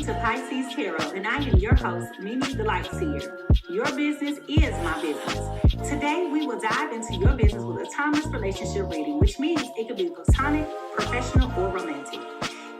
to Pisces Tarot, and I am your host, Mimi the Light Seer. Your business is my business. Today, we will dive into your business with a timeless relationship reading, which means it could be platonic, professional, or romantic.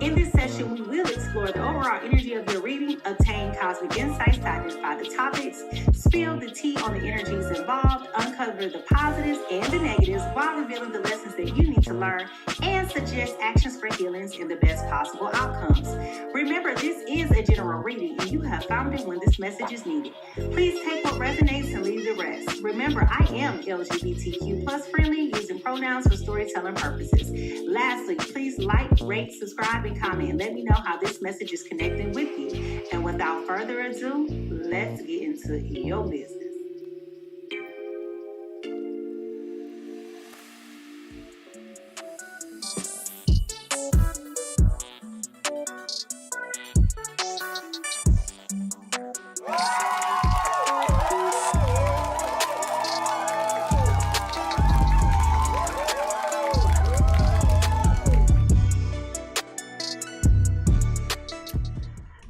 In this session, we will explore the overall energy of your reading, obtain cosmic insights to identify the topics, spill the tea on the energies involved, uncover the positives and the negatives while revealing the lessons that you need to learn, and suggest actions for healings and the best possible outcomes. Remember, this is a general reading, and you have found it when this message is needed. Please take what resonates and leave the rest. Remember, I am LGBTQ plus friendly, using pronouns for storytelling purposes. Lastly, please like, rate, subscribe, and comment. Let me know how this message is connecting with you. And without further ado, let's get into your business.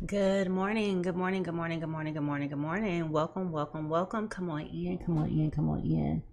Good morning, good morning, good morning, good morning, good morning, good morning. Welcome, welcome, welcome. Come on in, come on in, come on in.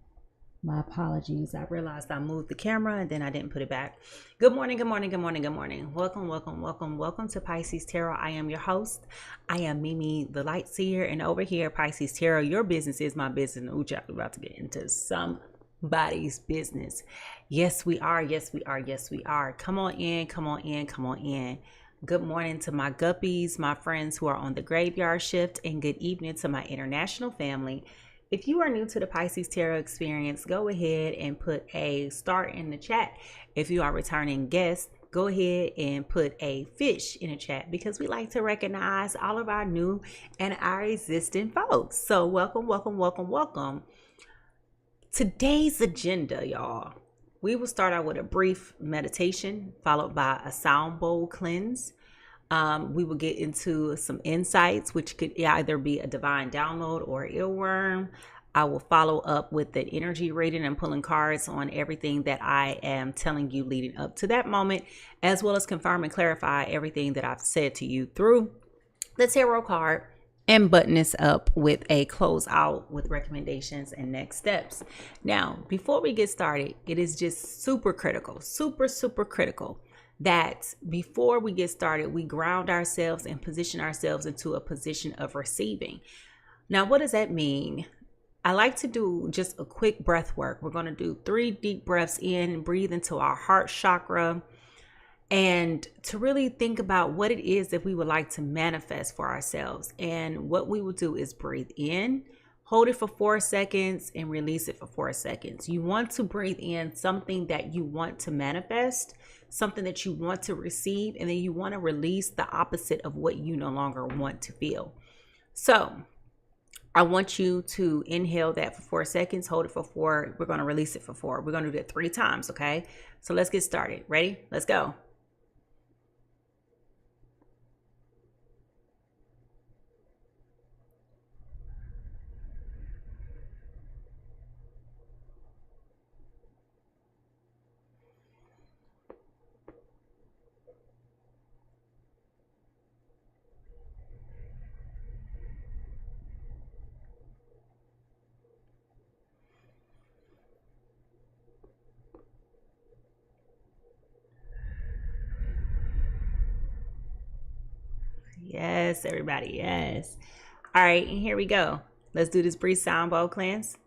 My apologies. I realized I moved the camera and then I didn't put it back. Good morning, good morning, good morning, good morning. Welcome, welcome, welcome, welcome to Pisces Tarot. I am your host. I am Mimi, the Light Seer. And over here, Pisces Tarot, your business is my business. Ooh, child, we're about to get into somebody's business. Yes, we are. Yes, we are. Yes, we are. Come on in, come on in, come on in. Good morning to my guppies, my friends who are on the graveyard shift, and good evening to my international family. If you are new to the Pisces Tarot experience, go ahead and put a star in the chat. If you are returning guests, go ahead and put a fish in the chat because we like to recognize all of our new and our existing folks. So welcome, welcome, welcome, welcome. Today's agenda, y'all. We will start out with a brief meditation followed by a sound bowl cleanse. We will get into some insights, which could either be a divine download or earworm. I will follow up with the energy reading and pulling cards on everything that I am telling you leading up to that moment, as well as confirm and clarify everything that I've said to you through the tarot card, and button this up with a close out with recommendations and next steps. Now, before we get started, it is just super critical, super critical that before we get started, we ground ourselves and position ourselves into a position of receiving. Now, what does that mean? I like to do just a quick breath work. We're going to do 3 deep breaths in and breathe into our heart chakra, and to really think about what it is that we would like to manifest for ourselves. And what we will do is breathe in, hold it for 4 seconds, and release it for 4 seconds. You want to breathe in something that you want to manifest, something that you want to receive, and then you want to release the opposite of what you no longer want to feel. So I want you to inhale that for 4 seconds, hold it for 4. We're going to release it for 4. We're going to do that 3 times, okay? So let's get started. Ready? Let's go. Yes, everybody. Yes. All right. And here we go. Let's do this brief sound bowl cleanse.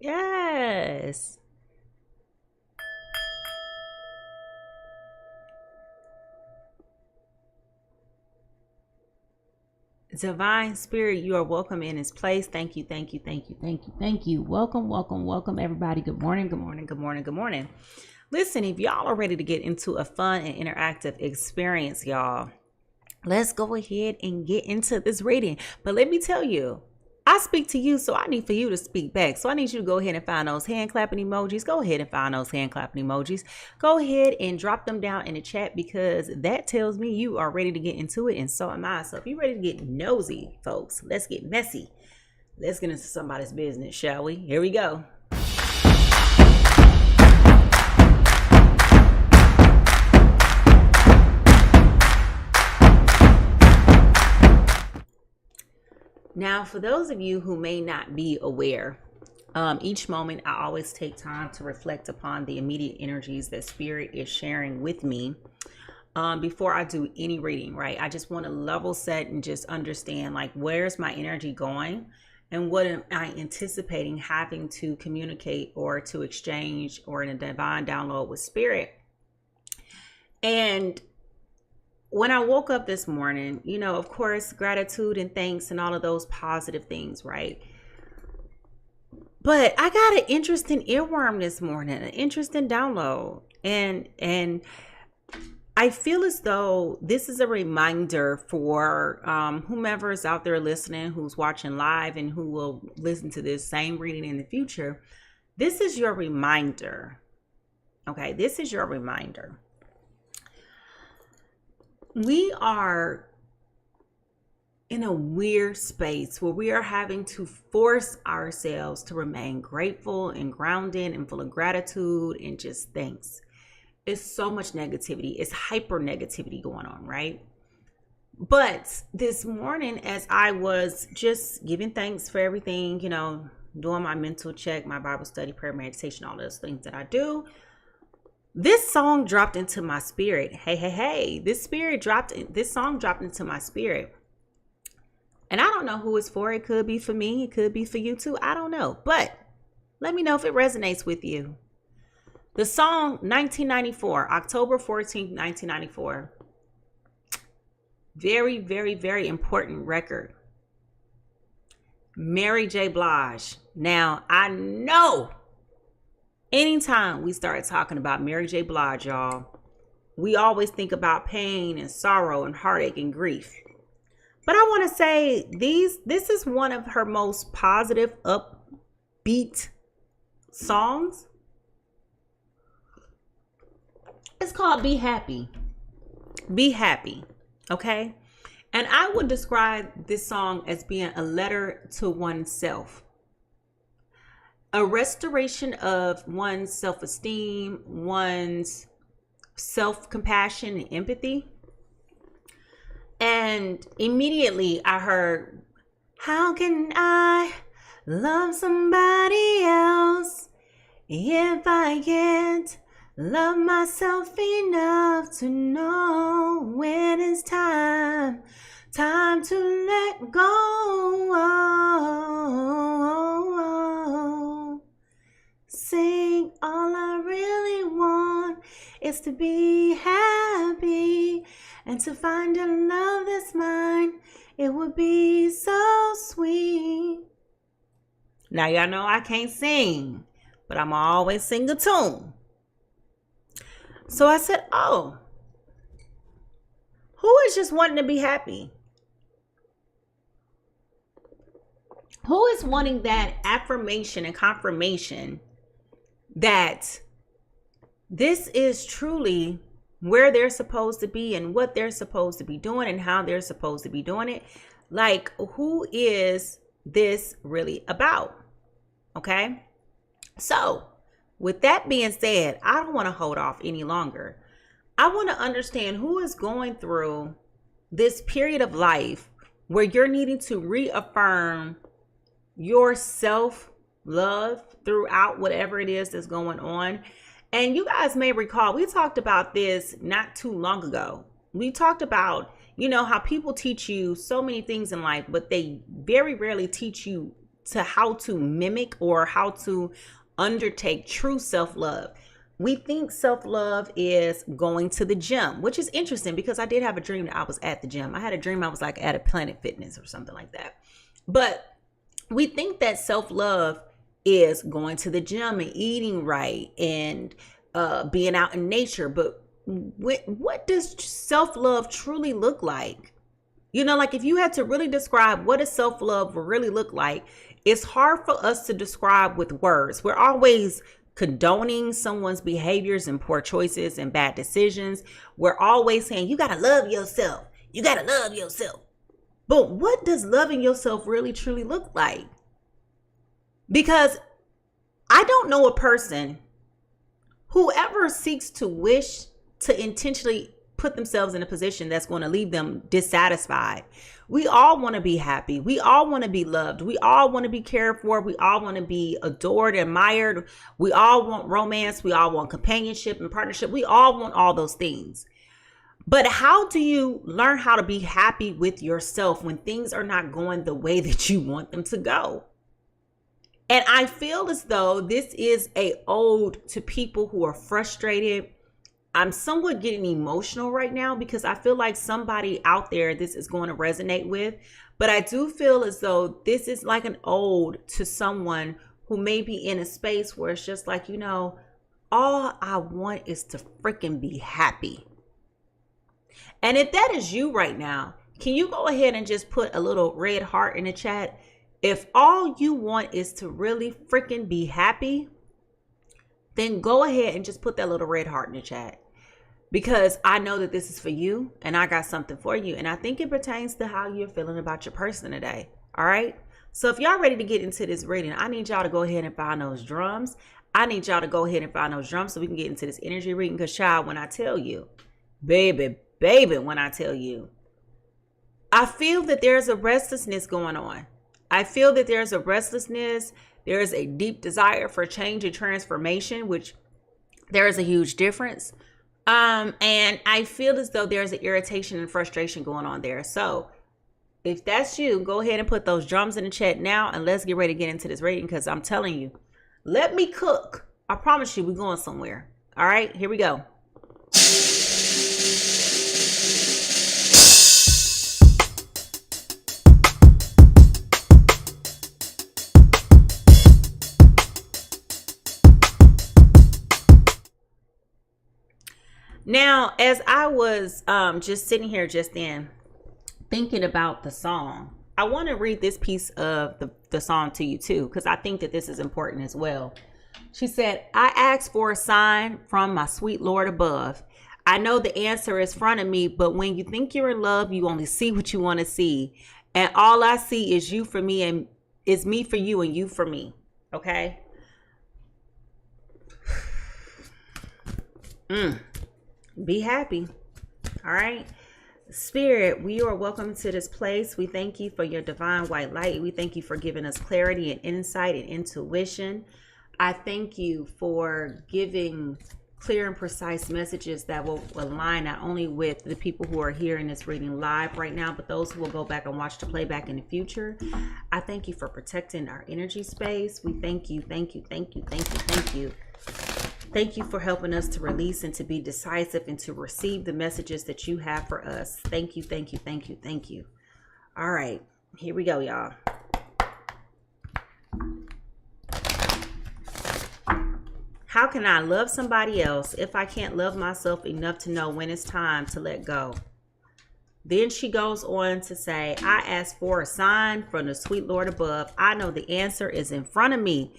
Yes. Divine Spirit, you are welcome in this place. Thank you, thank you, thank you, thank you, thank you. Welcome, welcome, welcome, everybody. Good morning, good morning, good morning, good morning. Listen, if y'all are ready to get into a fun and interactive experience, y'all, let's go ahead and get into this reading. But let me tell you, I speak to you, so I need for you to speak back. So I need you to go ahead and find those hand clapping emojis. Go ahead and find those hand clapping emojis. Go ahead and drop them down in the chat, because that tells me you are ready to get into it, and so am I. So if you're ready to get nosy, folks, let's get messy. Let's get into somebody's business, shall we? Here we go. Now, for those of you who may not be aware, each moment I always take time to reflect upon the immediate energies that Spirit is sharing with me before I do any reading, right? I just want to level set and just understand, like, where's my energy going and what am I anticipating having to communicate or to exchange or in a divine download with Spirit. And when I woke up this morning, you know, of course, gratitude and thanks and all of those positive things, right? But I got an interesting earworm this morning, an interesting download. And I feel as though this is a reminder for whomever is out there listening, who's watching live and who will listen to this same reading in the future. This is your reminder. Okay, this is your reminder. We are in a weird space where we are having to force ourselves to remain grateful and grounded and full of gratitude and just thanks. It's so much negativity. It's hyper negativity going on, right? But this morning, as I was just giving thanks for everything, you know, doing my mental check, my Bible study, prayer, meditation, all those things that I do, this song dropped into my spirit. Hey, this song dropped into my spirit. And I don't know who it's for. It could be for me. It could be for you too. I don't know. But let me know if it resonates with you. The song 1994, October 14th, 1994. Very, very, very important record. Mary J. Blige. Now, I know anytime we start talking about Mary J. Blige, y'all, we always think about pain and sorrow and heartache and grief. But I want to say this is one of her most positive, upbeat songs. It's called Be Happy. Be Happy. Okay? And I would describe this song as being a letter to oneself. A restoration of one's self-esteem, one's self-compassion and empathy. And immediately I heard, how can I love somebody else if I can't love myself enough to know when it's time to let go. Sing, all I really want is to be happy and to find a love that's mine. It would be so sweet. Now, y'all know I can't sing, but I'm always sing a tune. So I said, oh, who is just wanting to be happy? Who is wanting that affirmation and confirmation that this is truly where they're supposed to be and what they're supposed to be doing and how they're supposed to be doing it? Like, who is this really about? Okay. So with that being said, I don't want to hold off any longer. I want to understand who is going through this period of life where you're needing to reaffirm your self-love throughout whatever it is that's going on. And you guys may recall, we talked about this not too long ago. We talked about, you know, how people teach you so many things in life, but they very rarely teach you to how to mimic or how to undertake true self-love. We think self-love is going to the gym, which is interesting because I did have a dream that I was at the gym. I had a dream I was like at a Planet Fitness or something like that. But we think that self-love is going to the gym and eating right and being out in nature. But what does self-love truly look like? You know, like if you had to really describe what does self-love really look like, it's hard for us to describe with words. We're always condoning someone's behaviors and poor choices and bad decisions. We're always saying, you got to love yourself. You got to love yourself. But what does loving yourself really truly look like? Because I don't know a person who ever seeks to wish to intentionally put themselves in a position that's going to leave them dissatisfied. We all want to be happy. We all want to be loved. We all want to be cared for. We all want to be adored, admired. We all want romance. We all want companionship and partnership. We all want all those things. But how do you learn how to be happy with yourself when things are not going the way that you want them to go? And I feel as though this is an ode to people who are frustrated. I'm somewhat getting emotional right now because I feel like somebody out there this is going to resonate with. But I do feel as though this is like an ode to someone who may be in a space where it's just like, you know, all I want is to freaking be happy. And if that is you right now, can you go ahead and just put a little red heart in the chat? If all you want is to really freaking be happy, then go ahead and just put that little red heart in the chat. Because I know that this is for you and I got something for you. And I think it pertains to how you're feeling about your person today. All right. So if y'all ready to get into this reading, I need y'all to go ahead and find those drums. I need y'all to go ahead and find those drums so we can get into this energy reading. Because child, when I tell you, baby, when I tell you, I feel that there's a restlessness going on. I feel that there's a restlessness. There is a deep desire for change and transformation, which there is a huge difference. And I feel as though there's an irritation and frustration going on there. So if that's you, go ahead and put those drums in the chat now and let's get ready to get into this reading because I'm telling you, let me cook. I promise you we're going somewhere. All right, here we go. Now, as I was just sitting here just then thinking about the song, I want to read this piece of the song to you too, because I think that this is important as well. She said, I asked for a sign from my sweet Lord above. I know the answer is in front of me, but when you think you're in love, you only see what you want to see. And all I see is you for me and is me for you and you for me. Okay. Be happy. All right. Spirit, we are welcome to this place. We thank you for your divine white light. We thank you for giving us clarity and insight and intuition. I thank you for giving clear and precise messages that will align not only with the people who are here in this reading live right now, but those who will go back and watch the playback in the future. I thank you for protecting our energy space. We thank you, thank you, thank you, thank you, thank you. Thank you for helping us to release and to be decisive and to receive the messages that you have for us. Thank you, thank you, thank you, thank you. All right, here we go, y'all. How can I love somebody else if I can't love myself enough to know when it's time to let go? Then she goes on to say, I asked for a sign from the sweet Lord above. I know the answer is in front of me.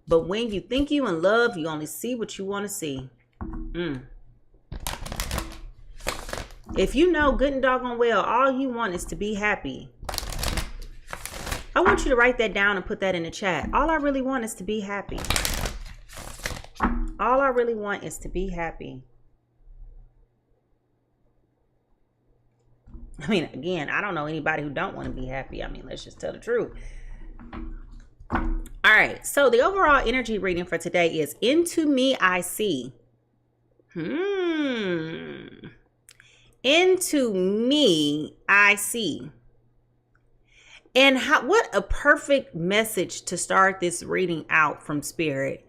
But when you think you in love, you only see what you want to see. If you know good and doggone well, all you want is to be happy. I want you to write that down and put that in the chat. All I really want is to be happy. All I really want is to be happy. I mean, again, I don't know anybody who don't want to be happy. I mean, let's just tell the truth. All right, so the overall energy reading for today is into me I see. Into me I see. And what a perfect message to start this reading out from Spirit.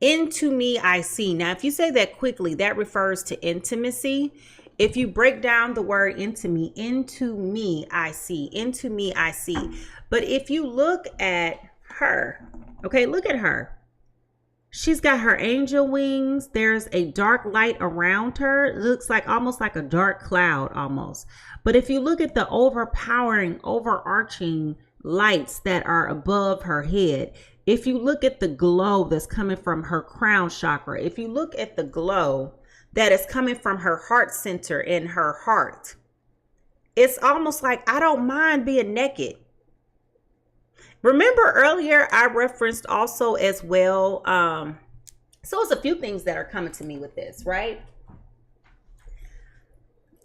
Into me I see. Now, if you say that quickly, that refers to intimacy. If you break down the word into me I see. Into me I see. But if you look at her, okay, look at her. She's got her angel wings. There's a dark light around her. It looks like almost like a dark cloud almost. But if you look at the overpowering, overarching lights that are above her head, if you look at the glow that's coming from her crown chakra, if you look at the glow that is coming from her heart center in her heart, it's almost like, I don't mind being naked. Remember earlier I referenced also as well, so it's a few things that are coming to me with this, right?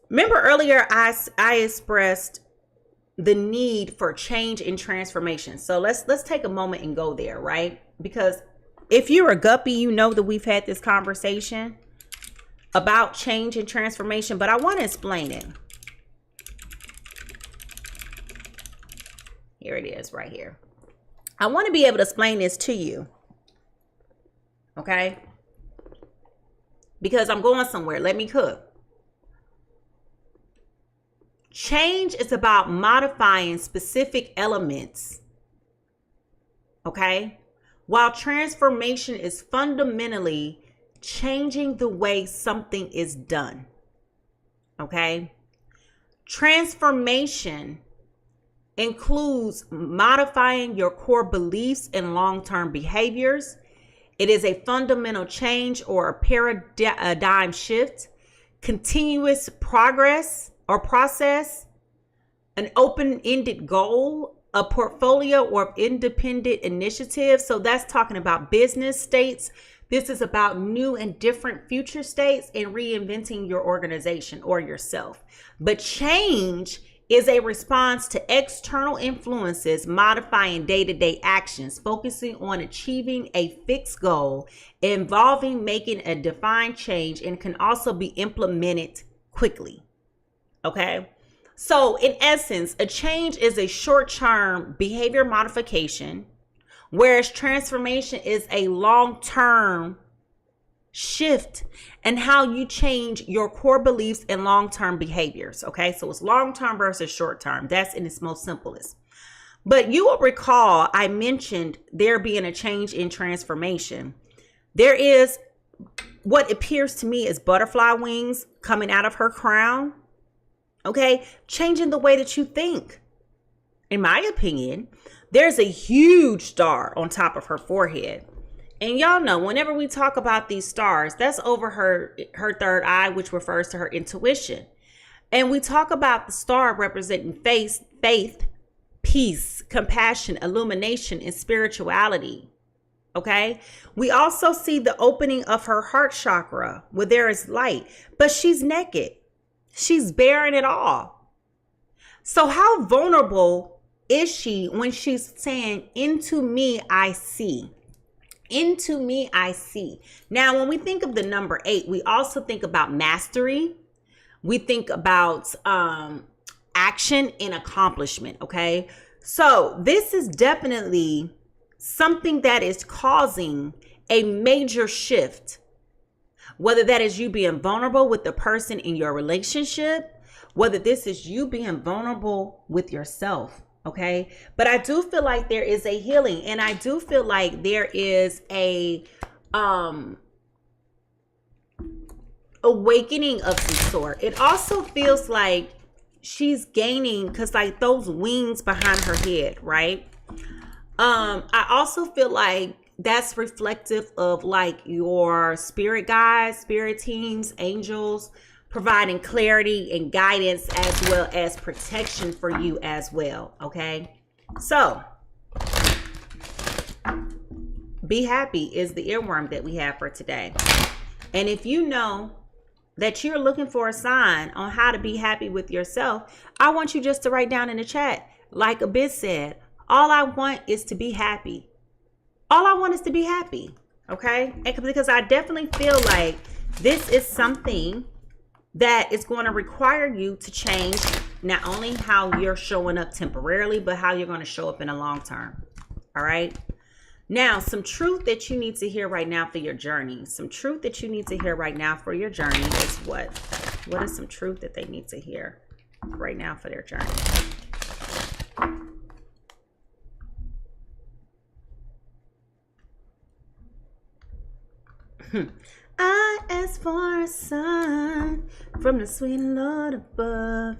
Remember earlier I expressed the need for change and transformation. So let's take a moment and go there, right? Because if you're a guppy, you know that we've had this conversation about change and transformation, but I want to explain it. Here it is right here. I want to be able to explain this to you. Okay? Because I'm going somewhere. Let me cook. Change is about modifying specific elements. Okay? While transformation is fundamentally changing the way something is done. Okay? Transformation includes modifying your core beliefs and long-term behaviors. It is a fundamental change or a paradigm shift, continuous progress or process, an open-ended goal, a portfolio or independent initiative. So that's talking about business states. This is about new and different future states and reinventing your organization or yourself. But change is a response to external influences, modifying day-to-day actions, focusing on achieving a fixed goal, involving making a defined change, and can also be implemented quickly. Okay? So in essence, a change is a short-term behavior modification, whereas transformation is a long-term shift in how you change your core beliefs and long-term behaviors. Okay, so it's long-term versus short-term. That's in its most simplest. But you will recall I mentioned there being a change in transformation. There is what appears to me as butterfly wings coming out of her crown. Okay, changing the way that you think. In my opinion, there's a huge star on top of her forehead. And y'all know, whenever we talk about these stars, that's over her third eye, which refers to her intuition. And we talk about the star representing faith, peace, compassion, illumination, and spirituality. Okay? We also see the opening of her heart chakra where there is light, but she's naked. She's bearing it all. So how vulnerable is she when she's saying, into me, I see? Into me, I see. Now, when we think of the number 8, we also think about mastery. We think about action and accomplishment. Okay. So this is definitely something that is causing a major shift, whether that is you being vulnerable with the person in your relationship, whether this is you being vulnerable with yourself. Okay. But I do feel like there is a healing, and I do feel like there is a awakening of some sort. It also feels like she's gaining, because like those wings behind her head, right? I also feel like that's reflective of like your spirit guides, spirit teams, angels, providing clarity and guidance as well as protection for you as well. Okay. So be happy is the earworm that we have for today. And if you know that you're looking for a sign on how to be happy with yourself, I want you just to write down in the chat, like Abyss said, all I want is to be happy. All I want is to be happy. Okay. And because I definitely feel like this is something that is going to require you to change not only how you're showing up temporarily, but how you're going to show up in the long term. All right. Now, some truth that you need to hear right now for your journey. Some truth that you need to hear right now for your journey is what? What is some truth that they need to hear right now for their journey? I ask for a sign from the sweet Lord above.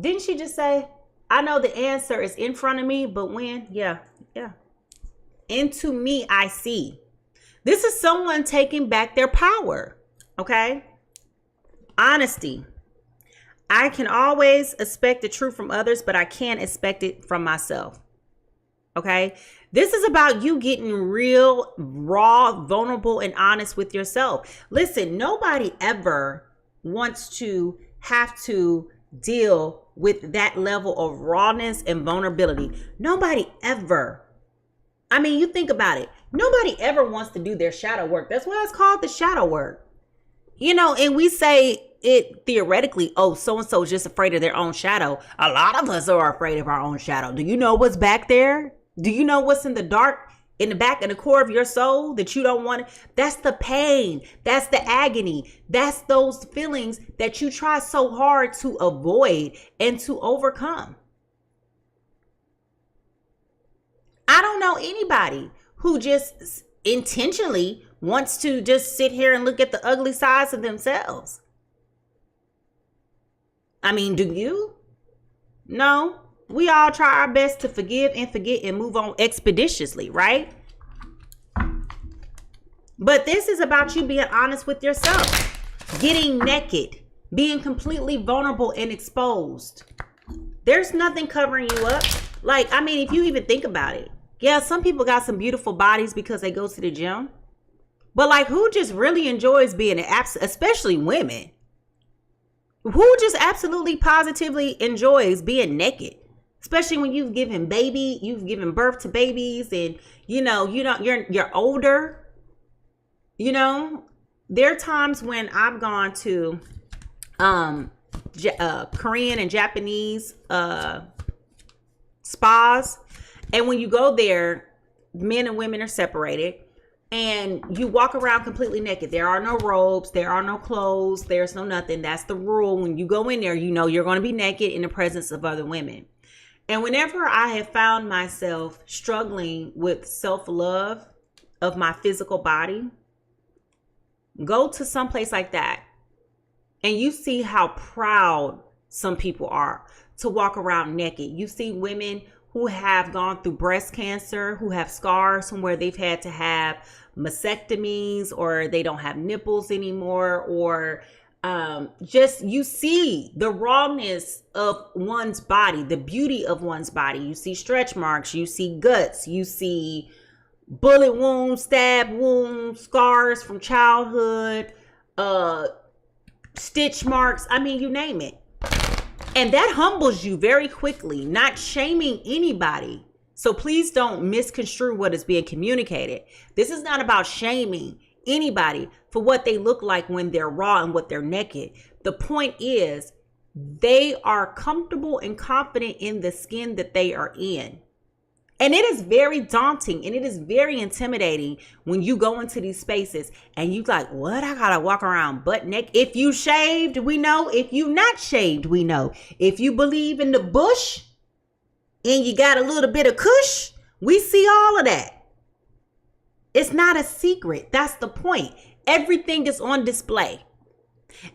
Didn't she just say, I know the answer is in front of me, but when? Yeah. Into me, I see. This is someone taking back their power. Okay? Honesty. I can always expect the truth from others, but I can't expect it from myself. Okay? This is about you getting real, raw, vulnerable, and honest with yourself. Listen, nobody ever wants to have to deal with that level of rawness and vulnerability. Nobody ever. I mean, you think about it. Nobody ever wants to do their shadow work. That's why it's called the shadow work. You know, and we say it theoretically, oh, so-and-so is just afraid of their own shadow. A lot of us are afraid of our own shadow. Do you know what's back there? Do you know what's in the dark, in the back, in the core of your soul that you don't want? That's the pain. That's the agony. That's those feelings that you try so hard to avoid and to overcome. I don't know anybody who just intentionally wants to just sit here and look at the ugly sides of themselves. I mean, do you? No. We all try our best to forgive and forget and move on expeditiously, right? But this is about you being honest with yourself, getting naked, being completely vulnerable and exposed. There's nothing covering you up. Like, I mean, if you even think about it, yeah, some people got some beautiful bodies because they go to the gym. But like, who just really enjoys being especially women? Who just absolutely positively enjoys being naked? Especially when you've given birth to babies, and you're older. You know, there are times when I've gone to Korean and Japanese spas, and when you go there, men and women are separated, and you walk around completely naked. There are no robes, there are no clothes, there's no nothing. That's the rule. When you go in there, you know you're going to be naked in the presence of other women. And whenever I have found myself struggling with self-love of my physical body, go to some place like that and you see how proud some people are to walk around naked. You see women who have gone through breast cancer, who have scars from where they've had to have mastectomies, or they don't have nipples anymore, or just you see the rawness of one's body, the beauty of one's body. You see stretch marks, you see guts, you see bullet wounds, stab wounds, scars from childhood, stitch marks. I mean, you name it. And that humbles you very quickly, not shaming anybody. So please don't misconstrue what is being communicated. This is not about shaming anybody for what they look like when they're raw and what they're naked. The point is, they are comfortable and confident in the skin that they are in. And it is very daunting and it is very intimidating when you go into these spaces and you like, what? I gotta walk around butt naked. If you shaved, we know. If you not shaved, we know. If you believe in the bush and you got a little bit of kush, we see all of that. It's not a secret. That's the point. Everything is on display.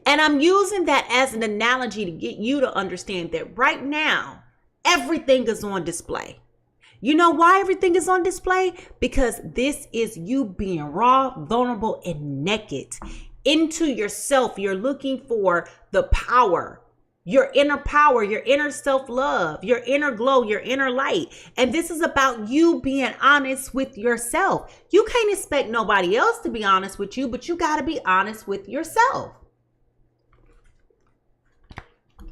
And I'm using that as an analogy to get you to understand that right now, everything is on display. You know why everything is on display? Because this is you being raw, vulnerable, and naked into yourself. You're looking for the power, your inner self-love, your inner glow, your inner light. And this is about you being honest with yourself. You can't expect nobody else to be honest with you, but you got to be honest with yourself.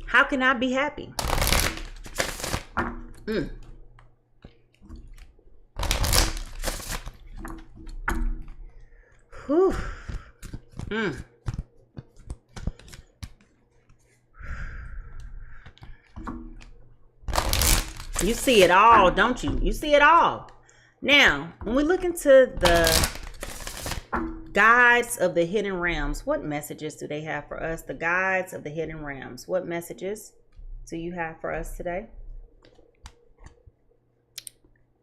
How can I be happy? Whew. You see it all, don't you? You see it all. Now, when we look into the guides of the hidden realms, what messages do they have for us? The guides of the hidden realms. What messages do you have for us today?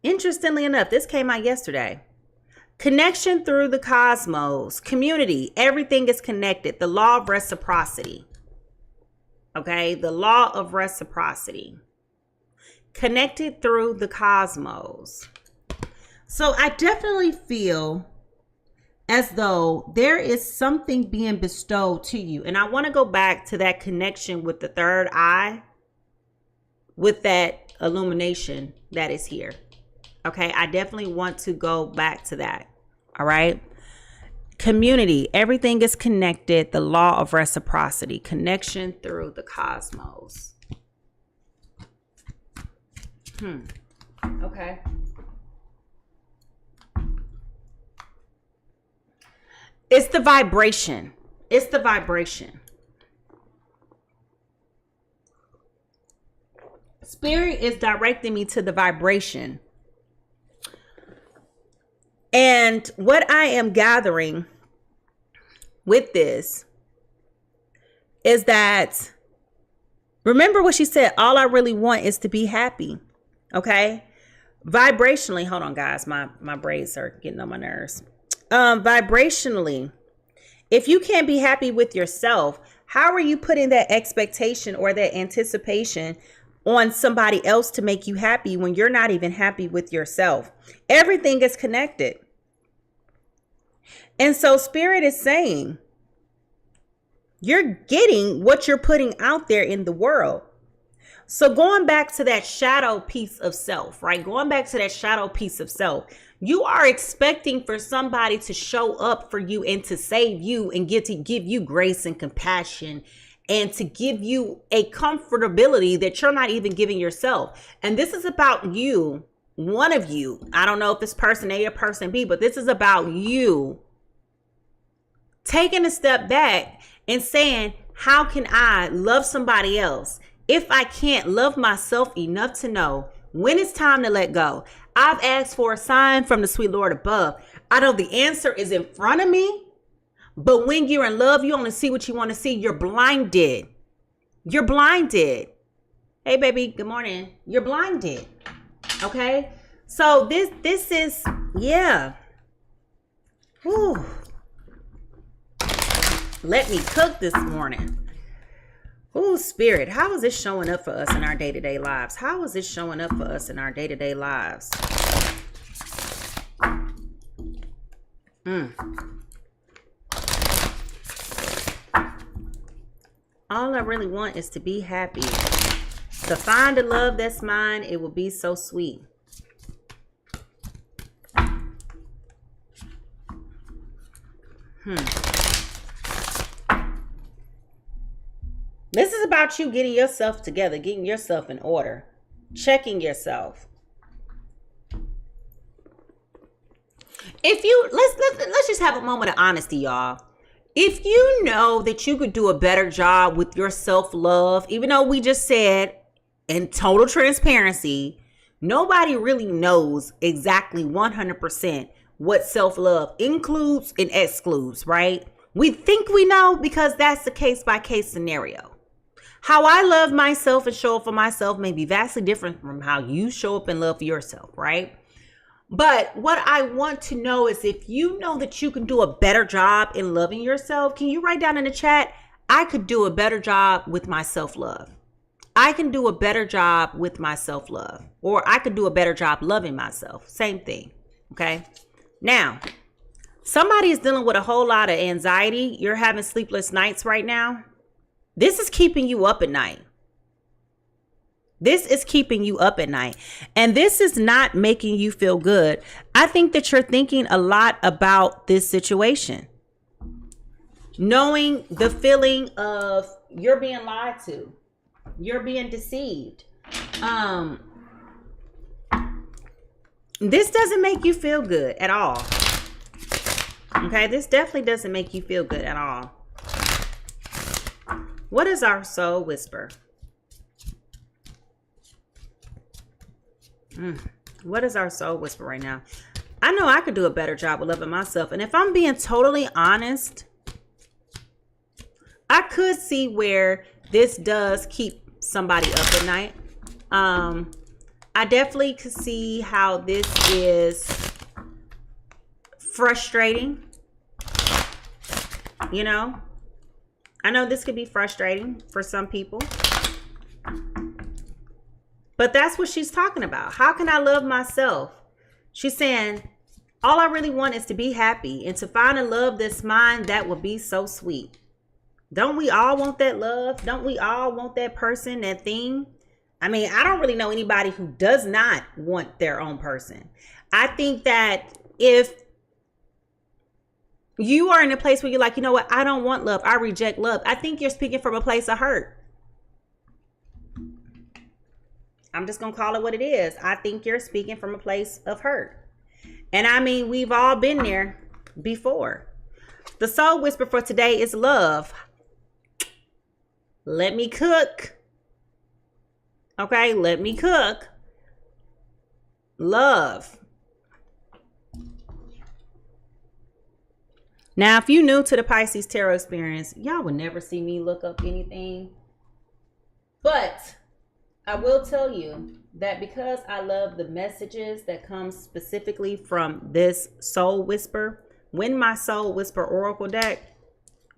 Interestingly enough, this came out yesterday. Connection through the cosmos. Community. Everything is connected. The law of reciprocity. Okay? The law of reciprocity. Connected through the cosmos. So I definitely feel as though there is something being bestowed to you. And I want to go back to that connection with the third eye, with that illumination that is here. Okay, I definitely want to go back to that. All right. Community. Everything is connected. The law of reciprocity. Connection through the cosmos. Okay. It's the vibration. It's the vibration. Spirit is directing me to the vibration. And what I am gathering with this is that, remember what she said, all I really want is to be happy. Okay? Vibrationally, hold on guys, my braids are getting on my nerves. Vibrationally, if you can't be happy with yourself, how are you putting that expectation or that anticipation on somebody else to make you happy when you're not even happy with yourself? Everything is connected. And so Spirit is saying, you're getting what you're putting out there in the world. So going back to that shadow piece of self, right? Going back to that shadow piece of self, you are expecting for somebody to show up for you and to save you and get to give you grace and compassion and to give you a comfortability that you're not even giving yourself. And this is about you, one of you. I don't know if it's person A or person B, but this is about you taking a step back and saying, how can I love somebody else if I can't love myself enough to know when it's time to let go? I've asked for a sign from the sweet Lord above. I know the answer is in front of me, but when you're in love, you only see what you want to see. You're blinded. You're blinded. Hey, baby. Good morning. You're blinded. Okay. So this is, yeah. Whew. Let me cook this morning. Oh, Spirit, how is this showing up for us in our day-to-day lives? How is this showing up for us in our day-to-day lives? All I really want is to be happy. To find a love that's mine, it will be so sweet. This is about you getting yourself together, getting yourself in order, checking yourself. If you let's just have a moment of honesty, y'all. If you know that you could do a better job with your self-love, even though we just said in total transparency, nobody really knows exactly 100% what self-love includes and excludes, right? We think we know because that's the case-by-case scenario. How I love myself and show up for myself may be vastly different from how you show up and love for yourself, right? But what I want to know is if you know that you can do a better job in loving yourself, can you write down in the chat, I could do a better job with my self-love. I can do a better job with my self-love. Or I could do a better job loving myself. Same thing, okay? Now, somebody is dealing with a whole lot of anxiety. You're having sleepless nights right now. This is keeping you up at night. This is keeping you up at night. And this is not making you feel good. I think that you're thinking a lot about this situation. Knowing the feeling of you're being lied to. You're being deceived. This doesn't make you feel good at all. Okay, this definitely doesn't make you feel good at all. What is our soul whisper? What is our soul whisper right now? I know I could do a better job of loving myself. And if I'm being totally honest, I could see where this does keep somebody up at night. I definitely could see how this is frustrating. You know, I know this could be frustrating for some people, but that's what she's talking about. How can I love myself? She's saying, all I really want is to be happy and to find a love that's mine that will be so sweet. Don't we all want that love? Don't we all want that person, that thing? I mean, I don't really know anybody who does not want their own person. I think that if you are in a place where you're like, you know what, I don't want love, I reject love, I think you're speaking from a place of hurt. I'm just going to call it what it is. I think you're speaking from a place of hurt. And I mean, we've all been there before. The soul whisper for today is love. Let me cook. Okay, let me cook. Love. Now, if you're new to the Pisces Tarot experience, y'all would never see me look up anything. But I will tell you that because I love the messages that come specifically from this Soul Whisper, when my Soul Whisper Oracle deck,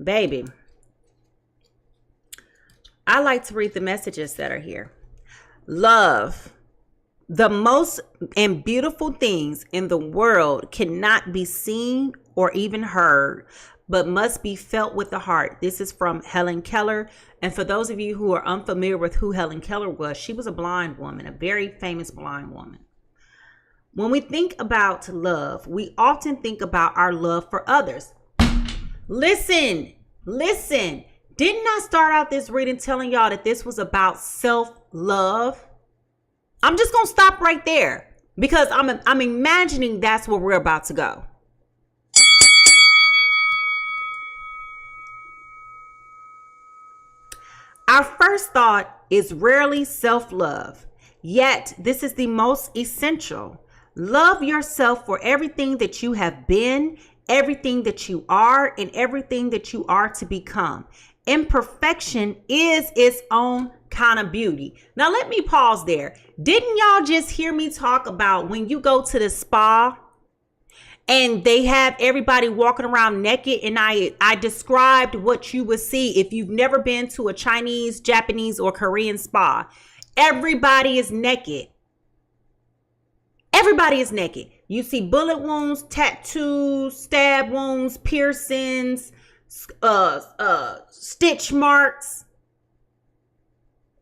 baby, I like to read the messages that are here. Love. The most and beautiful things in the world cannot be seen or even heard, but must be felt with the heart. This is from Helen Keller. And for those of you who are unfamiliar with who Helen Keller was, she was a blind woman, a very famous blind woman. When we think about love, we often think about our love for others. Listen. Didn't I start out this reading telling y'all that this was about self-love? I'm just going to stop right there because I'm imagining that's where we're about to go. Our first thought is rarely self-love, yet this is the most essential. Love yourself for everything that you have been, everything that you are, and everything that you are to become. Imperfection is its own kind of beauty. Now, let me pause there. Didn't y'all just hear me talk about when you go to the spa and they have everybody walking around naked? And I described what you would see if you've never been to a Chinese, Japanese, or Korean spa. Everybody is naked. Everybody is naked. You see bullet wounds, tattoos, stab wounds, piercings, stitch marks.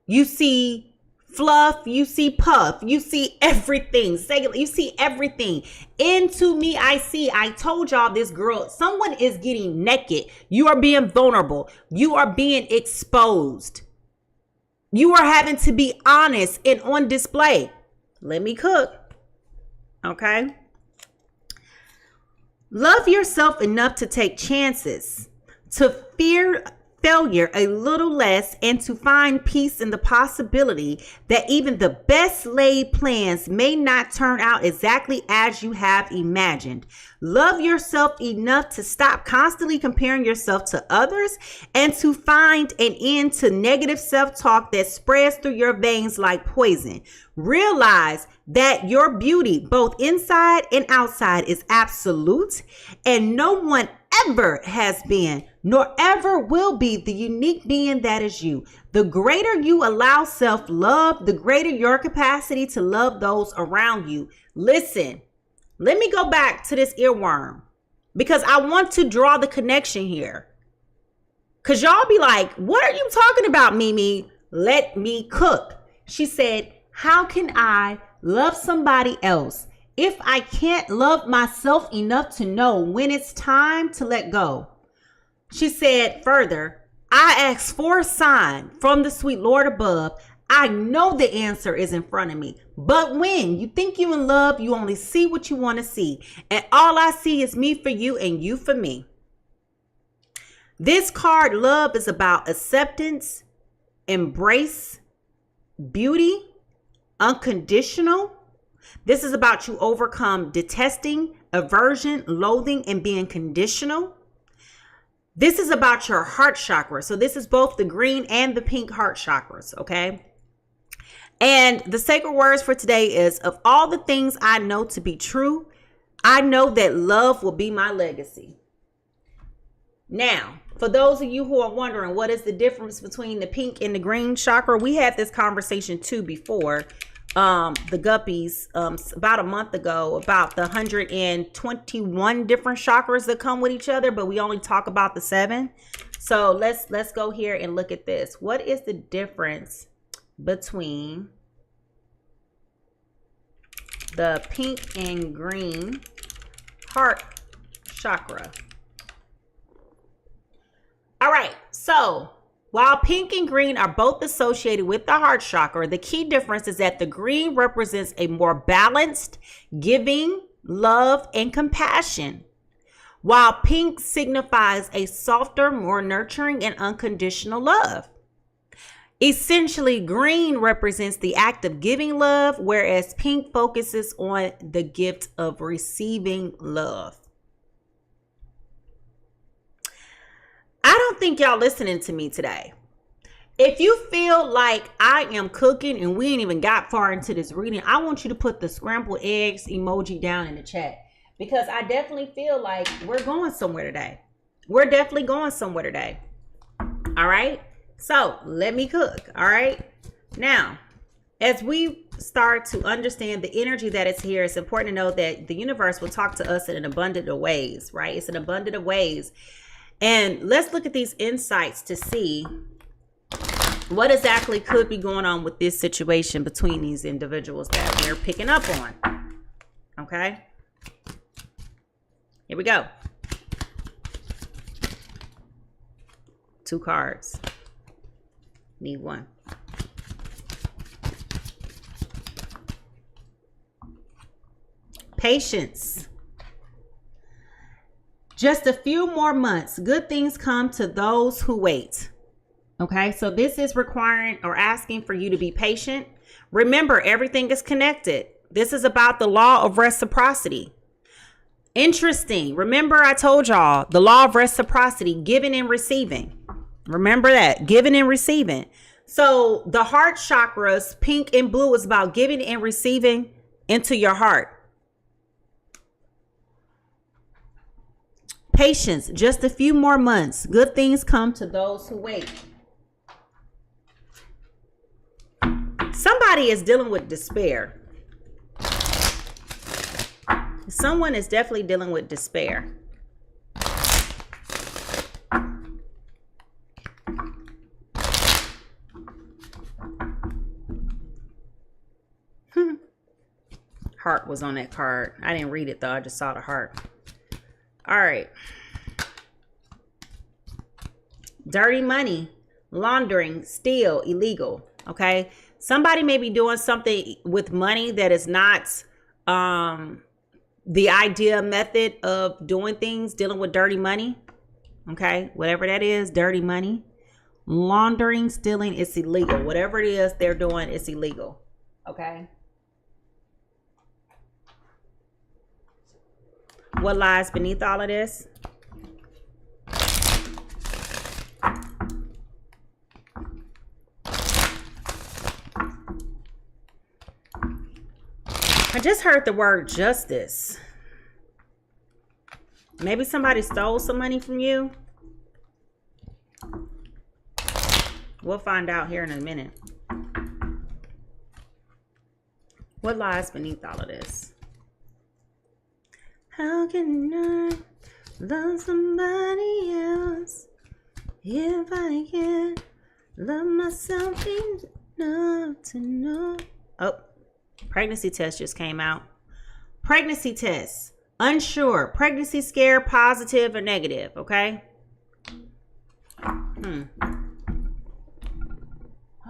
You see fluff, you see puff, you see everything. You see everything. Into me, I see. I told y'all this girl, someone is getting naked. You are being vulnerable. You are being exposed. You are having to be honest and on display. Let me cook. Okay. Love yourself enough to take chances, to fear failure a little less, and to find peace in the possibility that even the best laid plans may not turn out exactly as you have imagined. Love yourself enough to stop constantly comparing yourself to others and to find an end to negative self-talk that spreads through your veins like poison. Realize that your beauty, both inside and outside, is absolute, and no one ever has been nor ever will be the unique being that is you. The greater you allow self-love, the greater your capacity to love those around you. Listen, let me go back to this earworm because I want to draw the connection here. Because y'all be like, what are you talking about, Mimi? Let me cook. She said, how can I love somebody else if I can't love myself enough to know when it's time to let go? She said further, I ask for a sign from the sweet Lord above. I know the answer is in front of me. But when you think you in love, you only see what you want to see. And all I see is me for you and you for me. This card, love, is about acceptance, embrace, beauty, unconditional. This is about you overcome detesting, aversion, loathing, and being conditional. This is about your heart chakra. So this is both the green and the pink heart chakras, okay? And the sacred words for today is, of all the things I know to be true, I know that love will be my legacy. Now, for those of you who are wondering what is the difference between the pink and the green chakra, we had this conversation too before. The guppies, about a month ago, about the 121 different chakras that come with each other, but we only talk about the 7. So let's go here and look at this. What is the difference between the pink and green heart chakra? All right, so while pink and green are both associated with the heart chakra, the key difference is that the green represents a more balanced, giving, love, and compassion, while pink signifies a softer, more nurturing, and unconditional love. Essentially, green represents the act of giving love, whereas pink focuses on the gift of receiving love. I don't think y'all listening to me today. If you feel like I am cooking and we ain't even got far into this reading, I want you to put the scrambled eggs emoji down in the chat, because I definitely feel like we're going somewhere today. We're definitely going somewhere today. All right. So let me cook. All right. Now, as we start to understand the energy that is here, it's important to know that the universe will talk to us in an abundant of ways, right? It's an abundant of ways. And let's look at these insights to see what exactly could be going on with this situation between these individuals that we're picking up on. Okay. Here we go. 2 cards. Need 1. Patience. Just a few more months. Good things come to those who wait. Okay, so this is requiring or asking for you to be patient. Remember, everything is connected. This is about the law of reciprocity. Interesting. Remember, I told y'all the law of reciprocity, giving and receiving. Remember that, giving and receiving. So the heart chakras, pink and blue, is about giving and receiving into your heart. Patience, just a few more months. Good things come to those who wait. Somebody is dealing with despair. Someone is definitely dealing with despair. Heart was on that card. I didn't read it though. I just saw the heart. All right. Dirty money, laundering, steal, illegal. Okay. Somebody may be doing something with money that is not the idea method of doing things, dealing with dirty money. Okay. Whatever that is, dirty money, laundering, stealing, it's illegal. Whatever it is they're doing, it's illegal. Okay. What lies beneath all of this? I just heard the word justice. Maybe somebody stole some money from you. We'll find out here in a minute. What lies beneath all of this? How can I love somebody else if I can't love myself enough to know? Oh, pregnancy test just came out. Pregnancy test. Unsure. Pregnancy scare, positive or negative. Okay.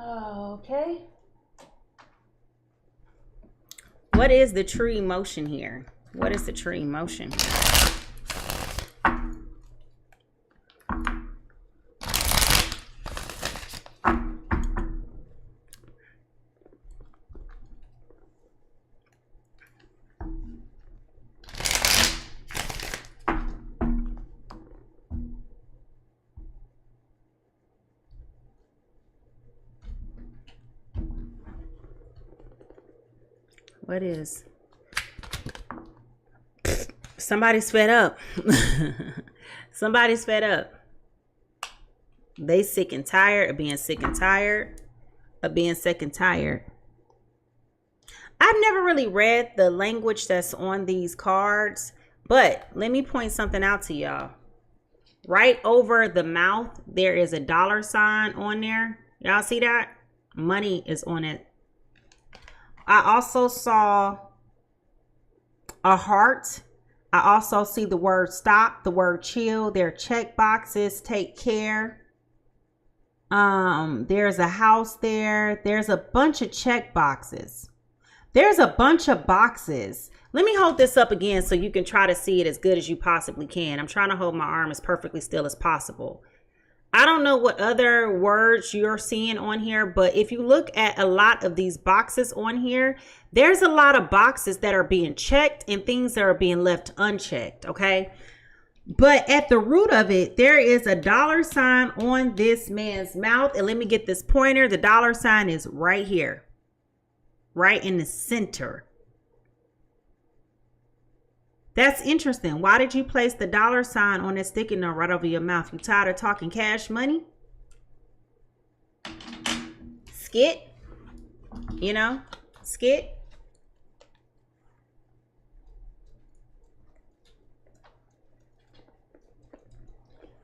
Okay. What is the true emotion here? What is the true emotion? What is? Somebody's fed up. Somebody's fed up. They sick and tired of being sick and tired of being sick and tired. I've never really read the language that's on these cards, but let me point something out to y'all. Right over the mouth, there is a dollar sign on there. Y'all see that? Money is on it. I also saw a heart. I also see the word stop, the word chill. There are check boxes, take care. There's a house there. There's a bunch of check boxes. There's a bunch of boxes. Let me hold this up again so you can try to see it as good as you possibly can. I'm trying to hold my arm as perfectly still as possible. I don't know what other words you're seeing on here, but if you look at a lot of these boxes on here, there's a lot of boxes that are being checked and things that are being left unchecked, okay? But at the root of it, there is a dollar sign on this man's mouth. And let me get this pointer. The dollar sign is right here, right in the center. That's interesting. Why did you place the dollar sign on that sticky note right over your mouth? You tired of talking cash money? Skit? You know? Skit?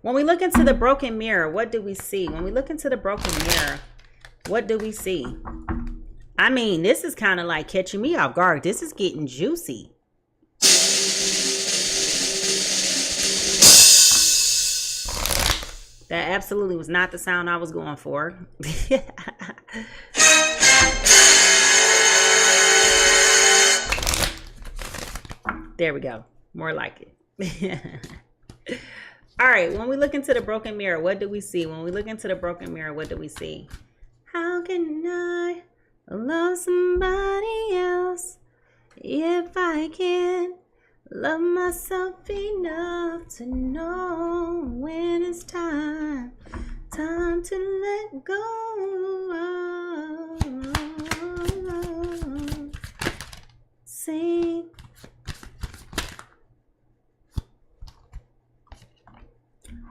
When we look into the broken mirror, what do we see? When we look into the broken mirror, what do we see? I mean, this is kind of like catching me off guard. This is getting juicy. That absolutely was not the sound I was going for. There we go. More like it. All right. When we look into the broken mirror, what do we see? When we look into the broken mirror, what do we see? How can I love somebody else if I can't love myself enough to know when it's time to let go? Sing.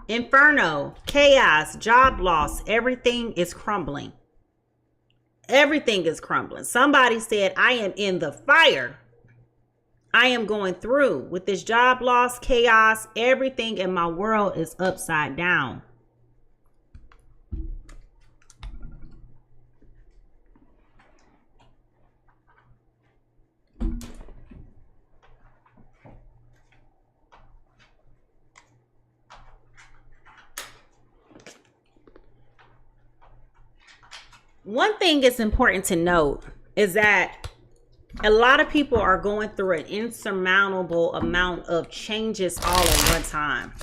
Inferno, chaos, job loss, everything is crumbling. Everything is crumbling. Somebody said, I am in the fire. I am going through with this job loss, chaos. Everything in my world is upside down. One thing that's important to note is that a lot of people are going through an insurmountable amount of changes all at one time.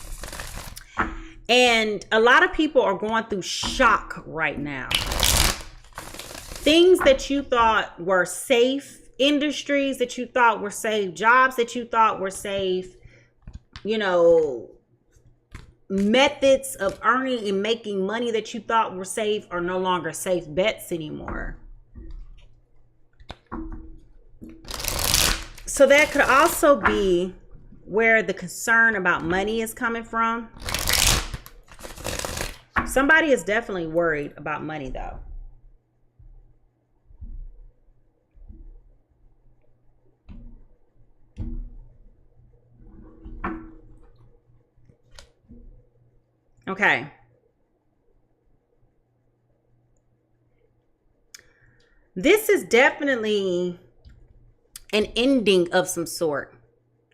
And a lot of people are going through shock right now. Things that you thought were safe, industries that you thought were safe, jobs that you thought were safe, you know, methods of earning and making money that you thought were safe are no longer safe bets anymore. So that could also be where the concern about money is coming from. Somebody is definitely worried about money though. Okay. This is definitely an ending of some sort.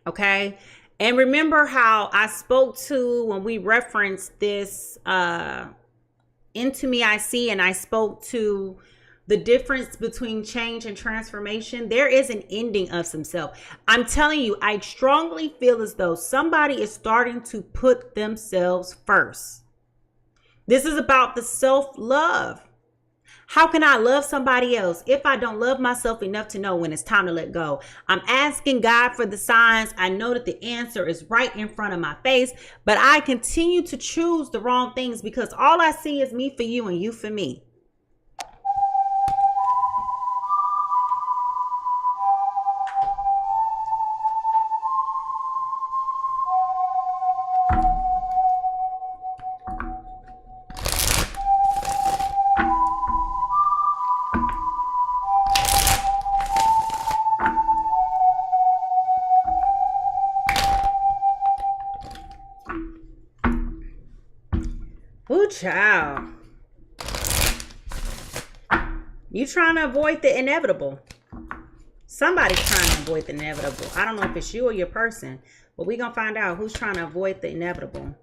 Okay. And remember how I spoke to when we referenced this Into Me I See, and I spoke to the difference between change and transformation. There is an ending of some self. I'm telling you, I strongly feel as though somebody is starting to put themselves first. This is about the self-love. How can I love somebody else if I don't love myself enough to know when it's time to let go? I'm asking God for the signs. I know that the answer is right in front of my face, but I continue to choose the wrong things because all I see is me for you and you for me. Ooh, child. You trying to avoid the inevitable. Somebody's trying to avoid the inevitable. I don't know if it's you or your person, but we're going to find out who's trying to avoid the inevitable.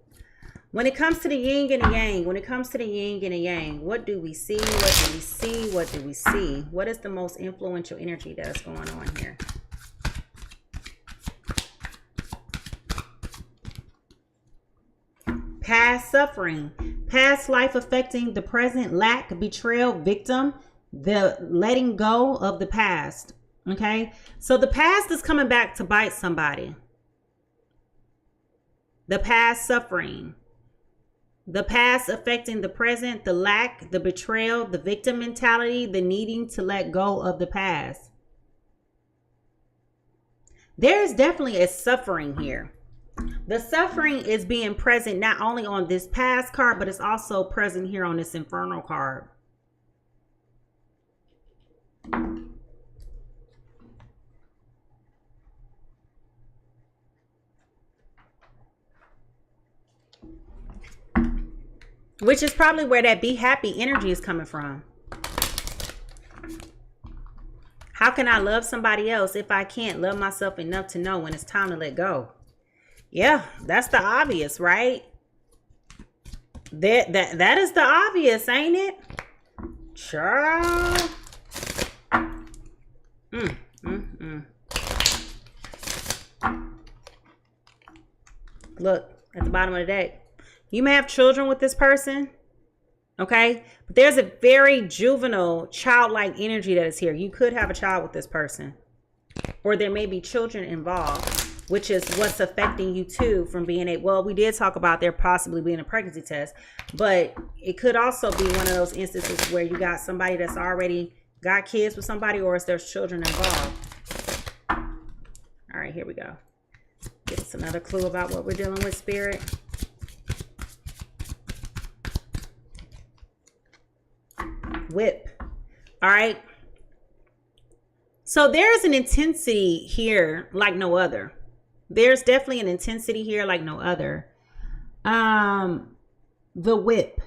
When it comes to the yin and the yang, when it comes to the yin and the yang, what do we see? What do we see? What do we see? What is the most influential energy that's going on here? Past suffering, past life affecting the present, lack, betrayal, victim, the letting go of the past. Okay, so the past is coming back to bite somebody. The past suffering, the past affecting the present, the lack, the betrayal, the victim mentality, the needing to let go of the past. There is definitely a suffering here. The suffering is being present not only on this past card, but it's also present here on this Infernal card. Which is probably where that be happy energy is coming from. How can I love somebody else if I can't love myself enough to know when it's time to let go? Yeah, that's the obvious, right? That is the obvious, ain't it? Sure. Look at the bottom of the deck. You may have children with this person, okay? But there's a very juvenile, childlike energy that is here. You could have a child with this person. Or there may be children involved, which is what's affecting you too from being a, well, we did talk about there possibly being a pregnancy test, but it could also be one of those instances where you got somebody that's already got kids with somebody, or is there's children involved. All right, here we go. Give us another clue about what we're dealing with, Spirit. Whip. All right. So there's an intensity here like no other. There's definitely an intensity here like no other. The Whip.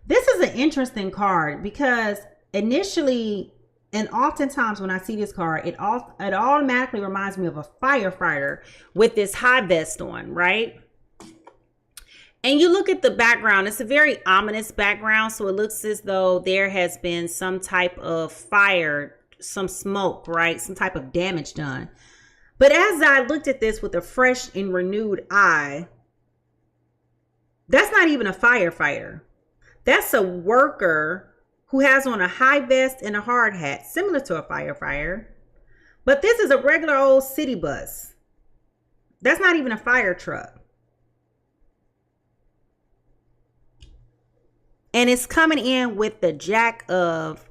This is an interesting card because initially, and oftentimes when I see this card, it automatically reminds me of a firefighter with this high vest on, right? And you look at the background, it's a very ominous background. So it looks as though there has been some type of fire, some smoke, right? Some type of damage done. But as I looked at this with a fresh and renewed eye, that's not even a firefighter. That's a worker who has on a high vest and a hard hat, similar to a firefighter. But this is a regular old city bus. That's not even a fire truck. And it's coming in with the Jack of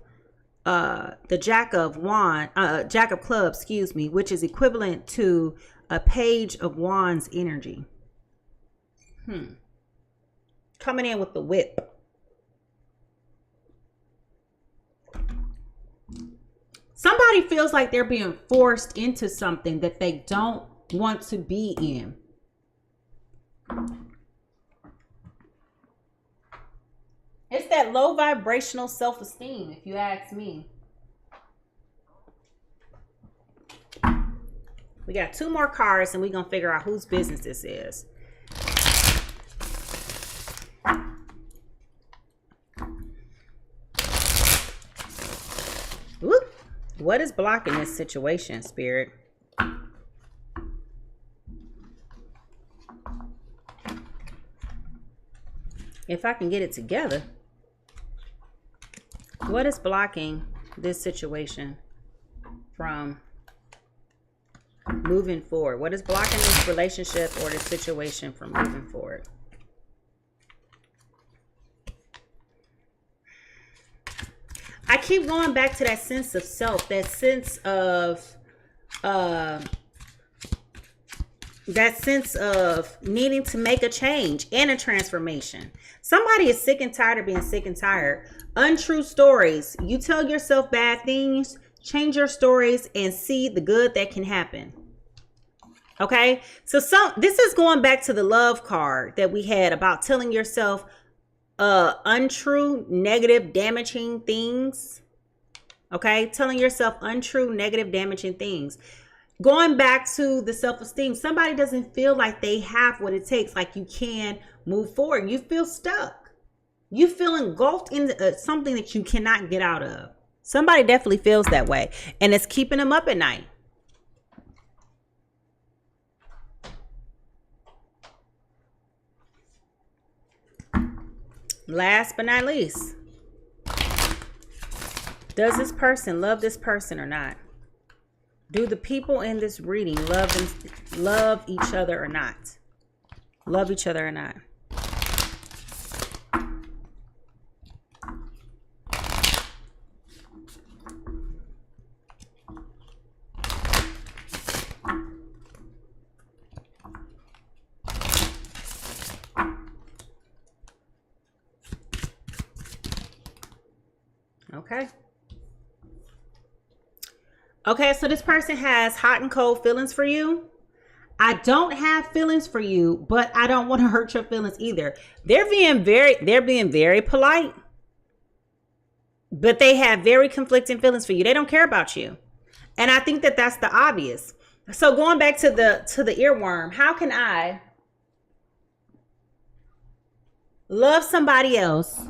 Clubs, excuse me, which is equivalent to a Page of Wands energy. Coming in with the Whip. Somebody feels like they're being forced into something that they don't want to be in. It's that low vibrational self-esteem, if you ask me. We got 2 more cards and we're going to figure out whose business this is. Whoop. What is blocking this situation, Spirit? If I can get it together. What is blocking this situation from moving forward? What is blocking this relationship or this situation from moving forward? I keep going back to that sense of self, that sense of needing to make a change and a transformation. Somebody is sick and tired of being sick and tired. Untrue stories. You tell yourself bad things, change your stories, and see the good that can happen. Okay, so this is going back to the love card that we had about telling yourself untrue, negative, damaging things. Okay, telling yourself untrue, negative, damaging things. Going back to the self-esteem, somebody doesn't feel like they have what it takes, like you can move forward. You feel stuck. You feel engulfed in something that you cannot get out of. Somebody definitely feels that way, and it's keeping them up at night. Last but not least, does this person love this person or not? Do the people in this reading love each other or not? Love each other or not? Okay. Okay, so this person has hot and cold feelings for you. I don't have feelings for you, but I don't want to hurt your feelings either. They're being very polite, but they have very conflicting feelings for you. They don't care about you. And I think that that's the obvious. So going back to the earworm, how can I love somebody else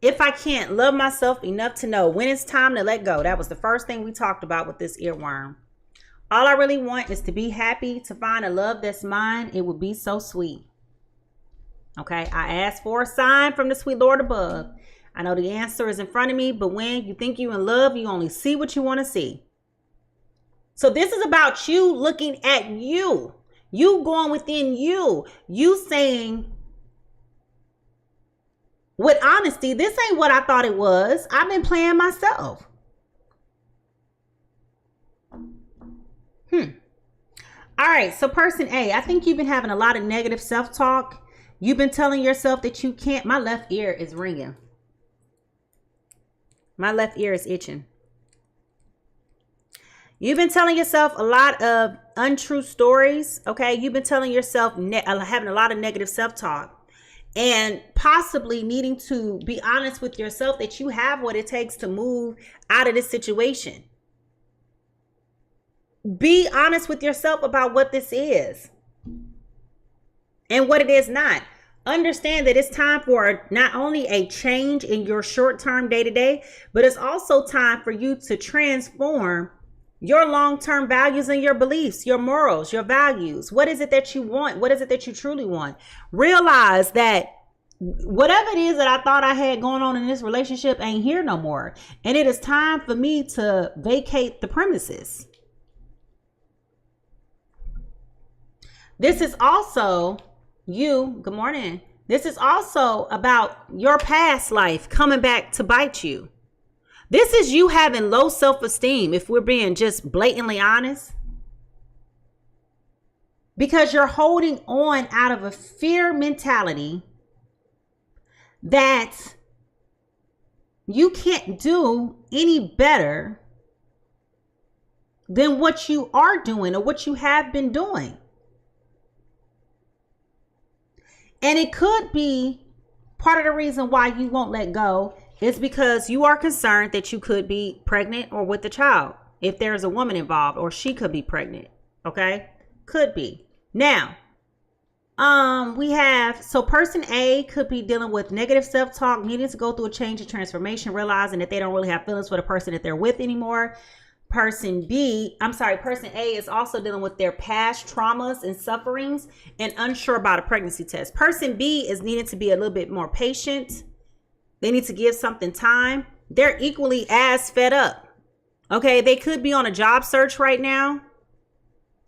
if I can't love myself enough to know when it's time to let go? That was the first thing we talked about with this earworm. All I really want is to be happy, to find a love that's mine. It would be so sweet. Okay, I asked for a sign from the sweet Lord above. I know the answer is in front of me, but when you think you're in love, you only see what you want to see. So this is about you looking at you. You going within you. You saying, with honesty, this ain't what I thought it was. I've been playing myself. All right, so person A, I think you've been having a lot of negative self-talk. You've been telling yourself that you can't. My left ear is ringing. My left ear is itching. You've been telling yourself a lot of untrue stories, okay? You've been telling yourself, having a lot of negative self-talk, and possibly needing to be honest with yourself that you have what it takes to move out of this situation. Be honest with yourself about what this is and what it is not. Understand that it's time for not only a change in your short-term day-to-day, but it's also time for you to transform your long-term values and your beliefs, your morals, your values. What is it that you want? What is it that you truly want? Realize that whatever it is that I thought I had going on in this relationship ain't here no more. And it is time for me to vacate the premises. This is also you. Good morning. This is also about your past life coming back to bite you. This is you having low self-esteem, if we're being just blatantly honest. Because you're holding on out of a fear mentality that you can't do any better than what you are doing or what you have been doing. And it could be part of the reason why you won't let go is because you are concerned that you could be pregnant or with a child. If there's a woman involved, or she could be pregnant. Okay. Could be. Now, we have, so person A could be dealing with negative self-talk, needing to go through a change and transformation, realizing that they don't really have feelings for the person that they're with anymore. Person A is also dealing with their past traumas and sufferings and unsure about a pregnancy test. Person B is needing to be a little bit more patient. They need to give something time. They're equally as fed up. Okay, they could be on a job search right now,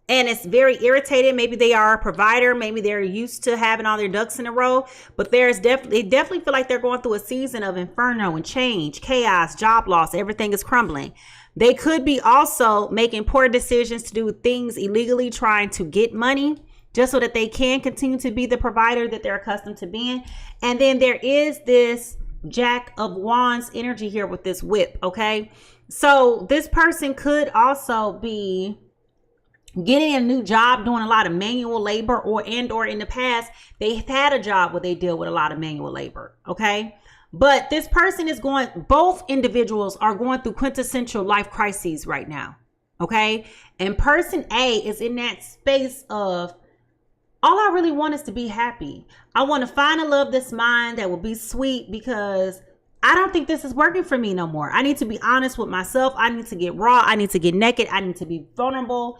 and it's very irritating. Maybe they are a provider. Maybe they're used to having all their ducks in a row, but they definitely feel like they're going through a season of inferno and change, chaos, job loss. Everything is crumbling. They could be also making poor decisions to do things illegally, trying to get money just so that they can continue to be the provider that they're accustomed to being. And then there is this Jack of Wands energy here with this whip. Okay. So this person could also be getting a new job, doing a lot of manual labor, or in the past, they've had a job where they deal with a lot of manual labor. Okay. But this person is both individuals are going through quintessential life crises right now. Okay. And person A is in that space of, all I really want is to be happy. I want to find a love that's mine that will be sweet, because I don't think this is working for me no more. I need to be honest with myself. I need to get raw. I need to get naked. I need to be vulnerable.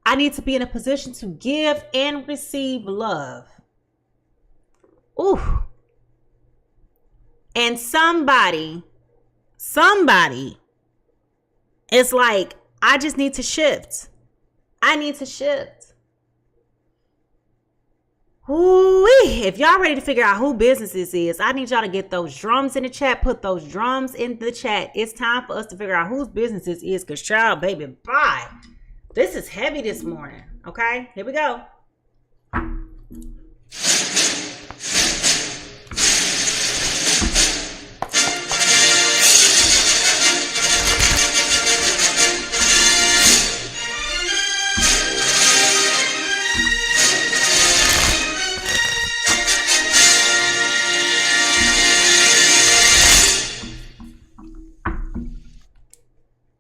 I need to be in a position to give and receive love. Ooh. And somebody is like, I just need to shift. I need to shift. Ooh, if y'all ready to figure out who business this is, I need y'all to get those drums in the chat. Put those drums in the chat. It's time for us to figure out whose business this is, because child, baby, bye. This is heavy this morning. Okay, here we go.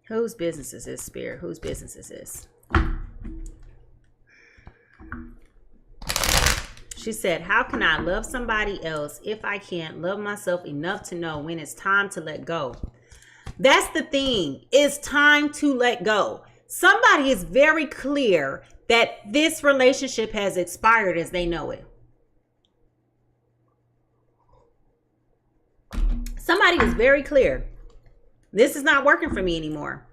Whose business is this, Spirit? Whose business is this? She said, how can I love somebody else if I can't love myself enough to know when it's time to let go? That's the thing. It's time to let go. Somebody is very clear that this relationship has expired as they know it. Somebody is very clear. This is not working for me anymore.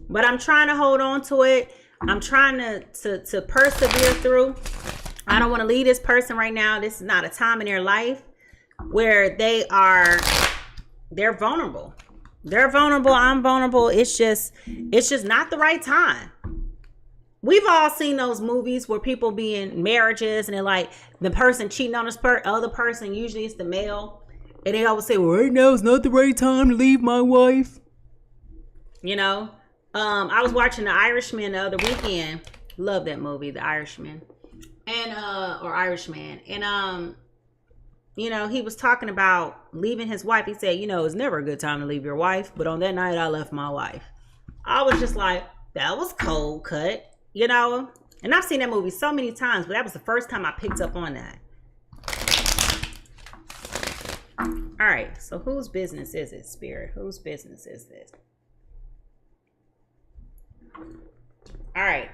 But I'm trying to hold on to it. I'm trying to persevere through. I don't want to leave this person right now. This is not a time in their life where they're vulnerable. They're vulnerable. I'm vulnerable. It's just not the right time. We've all seen those movies where people be in marriages and they're like, the person cheating on the other person, usually it's the male. And they always say, well, right now is not the right time to leave my wife. You know, I was watching The Irishman the other weekend. Love that movie, The Irishman. And, or Irishman. And, you know, he was talking about leaving his wife. He said, you know, it's never a good time to leave your wife. But on that night, I left my wife. I was just like, that was cold cut, you know. And I've seen that movie so many times, but that was the first time I picked up on that. All right, so whose business is it, Spirit? Whose business is this? All right.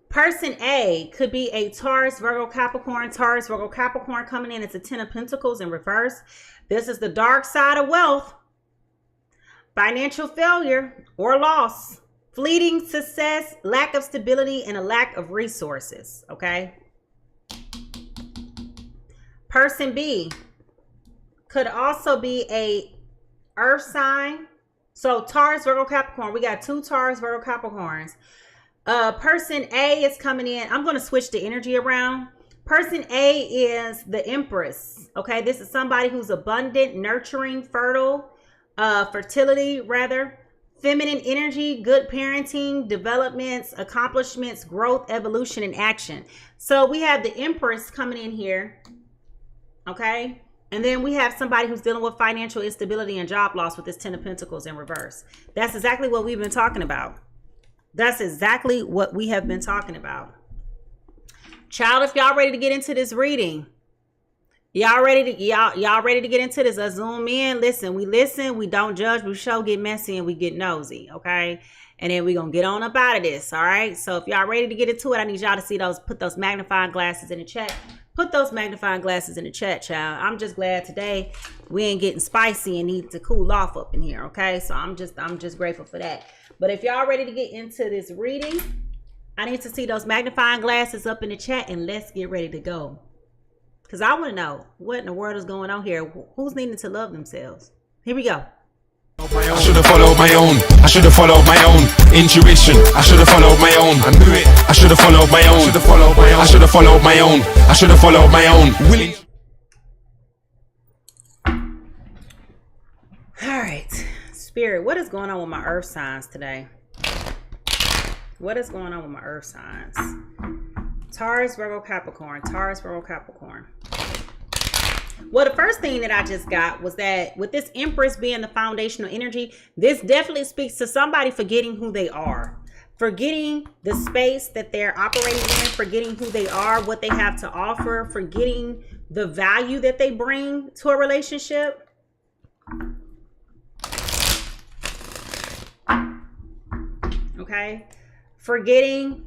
Person A could be a Taurus, Virgo, Capricorn. Taurus, Virgo, Capricorn coming in. It's a 10 of Pentacles in reverse. This is the dark side of wealth. Financial failure or loss. Fleeting success, lack of stability, and a lack of resources. Okay. Person B could also be a earth sign. So Taurus, Virgo, Capricorn. We got two Taurus, Virgo, Capricorns. Person A is coming in. I'm going to switch the energy around. Person A is the Empress. Okay, this is somebody who's abundant, nurturing, fertile, fertility rather. Feminine energy, good parenting, developments, accomplishments, growth, evolution, and action. So we have the Empress coming in here. Okay. And then we have somebody who's dealing with financial instability and job loss with this 10 of Pentacles in reverse. That's exactly what we've been talking about. That's exactly what we have been talking about. Child, if y'all ready to get into this reading, y'all ready to get into this? Let's zoom in. Listen, we don't judge, we show, get messy, and we get nosy. Okay. And then we're going to get on up out of this. All right. So if y'all ready to get into it, I need y'all to see those, put those magnifying glasses in the chat. Put those magnifying glasses in the chat, child. I'm just glad today we ain't getting spicy and need to cool off up in here, okay? So I'm just grateful for that. But if y'all ready to get into this reading, I need to see those magnifying glasses up in the chat, and let's get ready to go. Because I want to know what in the world is going on here. Who's needing to love themselves? Here we go. I should have followed my own. I should have followed my own intuition. I should have followed my own. I knew it. I should have followed my own. I should have followed my own. I should have followed my own. I should have followed my own. Willing. All right. Spirit, what is going on with my earth signs today? What is going on with my earth signs? Taurus, Virgo, Capricorn. Taurus, Virgo, Capricorn. Well, the first thing that I just got was that with this Empress being the foundational energy, this definitely speaks to somebody forgetting who they are. Forgetting the space that they're operating in, forgetting who they are, what they have to offer, forgetting the value that they bring to a relationship. Okay? Forgetting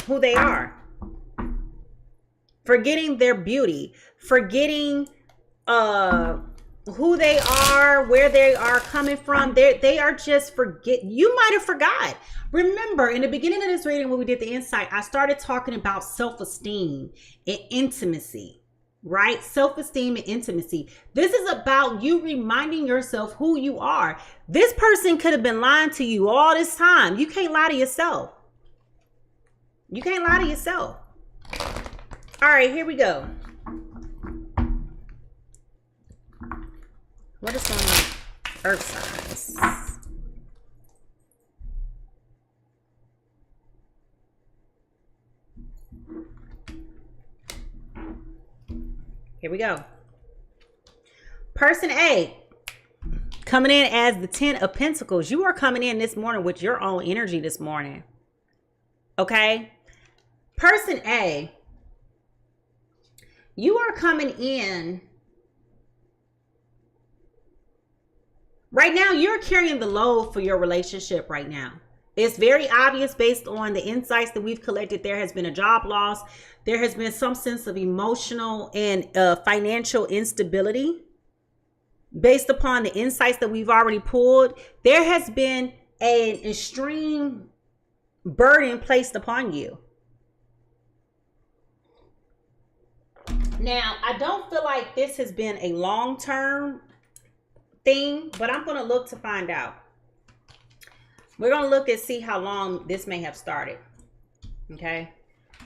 who they are. Forgetting their beauty. Forgetting who they are, where they are coming from. They are just you might have forgot. Remember, in the beginning of this reading, when we did the insight, I started talking about self-esteem and intimacy, right? Self-esteem and intimacy. This is about you reminding yourself who you are. This person could have been lying to you all this time. You can't lie to yourself. You can't lie to yourself. All right, here we go. What is going on with earth signs? Here we go. Person A, coming in as the 10 of Pentacles. You are coming in this morning with your own energy this morning. Okay? Person A, you are coming in. Right now, you're carrying the load for your relationship right now. It's very obvious based on the insights that we've collected. There has been a job loss. There has been some sense of emotional and financial instability. Based upon the insights that we've already pulled, there has been an extreme burden placed upon you. Now, I don't feel like this has been a long-term thing, but I'm going to look to find out. We're going to look and see how long this may have started. Okay.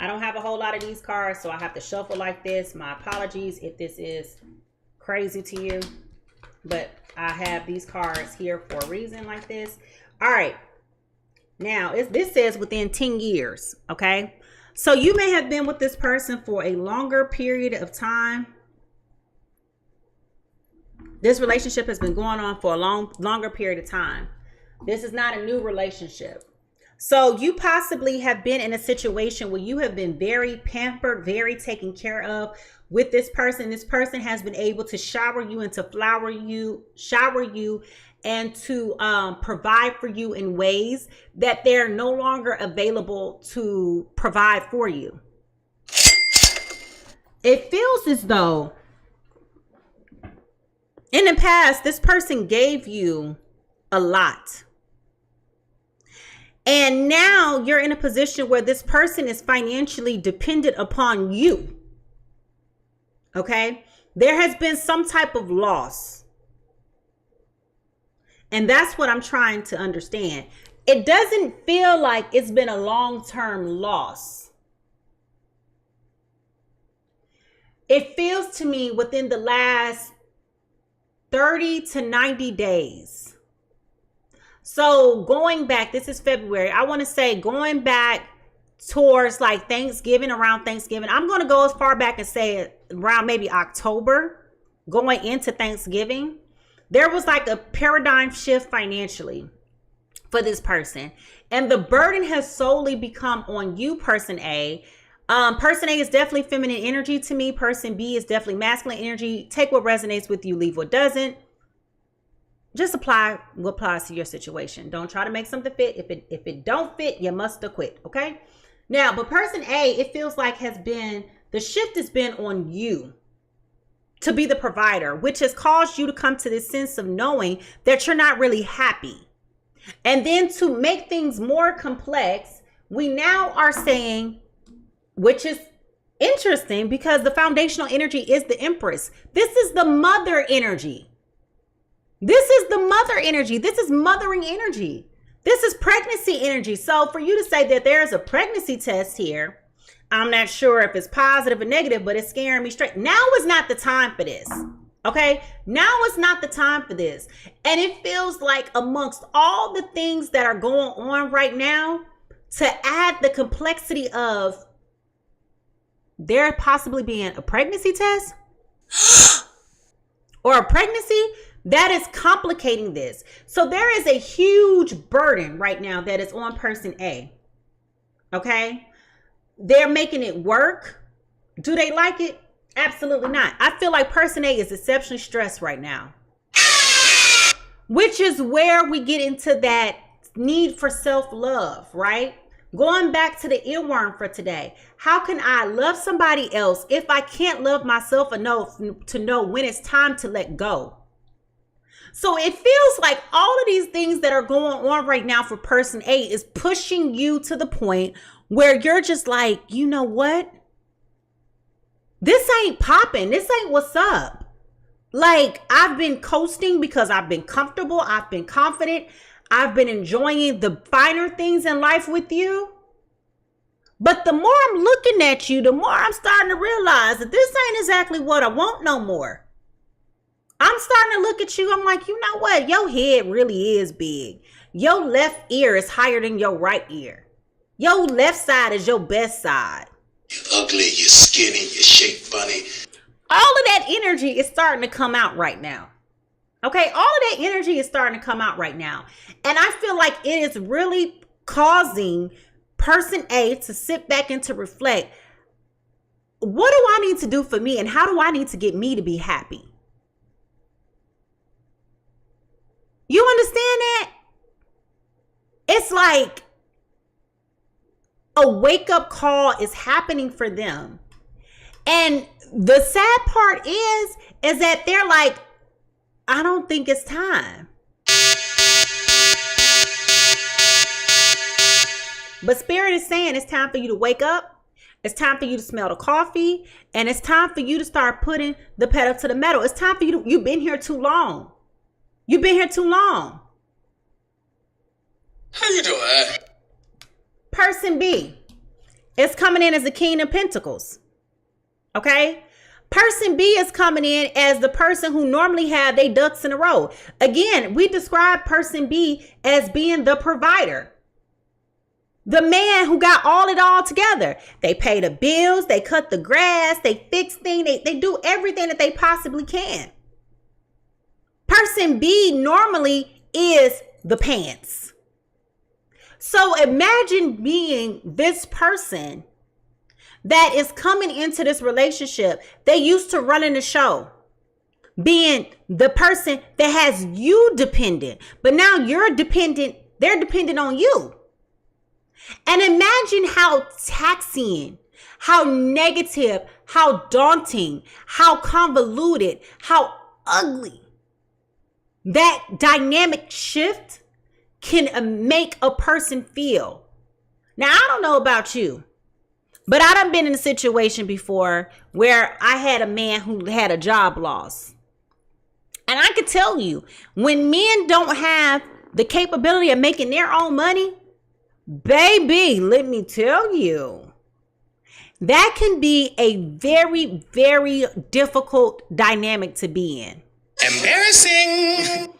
I don't have a whole lot of these cards, so I have to shuffle like this. My apologies if this is crazy to you, but I have these cards here for a reason like this. All right. Now, this says within 10 years. Okay. So you may have been with this person for a longer period of time. This relationship has been going on for a longer period of time. This is not a new relationship. So you possibly have been in a situation where you have been very pampered, very taken care of with this person. This person has been able to shower you and to shower you and to provide for you in ways that they're no longer available to provide for you. It feels as though in the past, this person gave you a lot. And now you're in a position where this person is financially dependent upon you. Okay? There has been some type of loss. And that's what I'm trying to understand. It doesn't feel like it's been a long-term loss. It feels to me within the last 30 to 90 days. So going back, this is February. I want to say going back towards like Thanksgiving, around Thanksgiving. I'm going to go as far back and say around maybe October, going into Thanksgiving. There was like a paradigm shift financially for this person. And the burden has solely become on you, person A. Person A is definitely feminine energy to me. Person B is definitely masculine energy. Take what resonates with you, leave what doesn't. Just apply what applies to your situation. Don't try to make something fit. If it don't fit, you must quit. Okay. Now, but person A, it feels like the shift has been on you to be the provider, which has caused you to come to this sense of knowing that you're not really happy. And then to make things more complex, we now are saying, which is interesting because the foundational energy is the Empress. This is the mother energy. This is the mother energy. This is mothering energy. This is pregnancy energy. So for you to say that there's a pregnancy test here, I'm not sure if it's positive or negative, but it's scaring me straight. Now is not the time for this. Okay, now is not the time for this. And it feels like amongst all the things that are going on right now, to add the complexity of there possibly being a pregnancy test or a pregnancy, that is complicating this. So there is a huge burden right now that is on person A. Okay, they're making it work. Do they like it? Absolutely not. I feel like person A is exceptionally stressed right now, which is where we get into that need for self-love, right? Going back to the earworm for today. How can I love somebody else if I can't love myself enough to know when it's time to let go? So it feels like all of these things that are going on right now for person A is pushing you to the point where you're just like, you know what? This ain't popping. This ain't what's up. Like, I've been coasting because I've been comfortable. I've been confident. I've been enjoying the finer things in life with you. But the more I'm looking at you, the more I'm starting to realize that this ain't exactly what I want no more. I'm starting to look at you. I'm like, you know what? Your head really is big. Your left ear is higher than your right ear. Your left side is your best side. You're ugly, you're skinny, you're shaped funny. All of that energy is starting to come out right now. Okay, all of that energy is starting to come out right now. And I feel like it is really causing person A to sit back and to reflect, what do I need to do for me and how do I need to get me to be happy? You understand that? It's like a wake-up call is happening for them. And the sad part is that they're like, I don't think it's time. But Spirit is saying it's time for you to wake up. It's time for you to smell the coffee. And it's time for you to start putting the pedal to the metal. It's time for you to, you've been here too long. You've been here too long. How you doing? Person B is coming in as the King of Pentacles. Okay? Person B is coming in as the person who normally have their ducks in a row. Again, we describe person B as being the provider. The man who got it all together. They pay the bills, they cut the grass, they fix things, they do everything that they possibly can. Person B normally is the pants. So imagine being this person that is coming into this relationship. They used to running the show, being the person that has you dependent, but now you're dependent. They're dependent on you. And imagine how taxing, how negative, how daunting, how convoluted, how ugly that dynamic shift can make a person feel. Now, I don't know about you, but I done been in a situation before where I had a man who had a job loss. And I could tell you, when men don't have the capability of making their own money, baby, let me tell you, that can be a very, very difficult dynamic to be in. Embarrassing.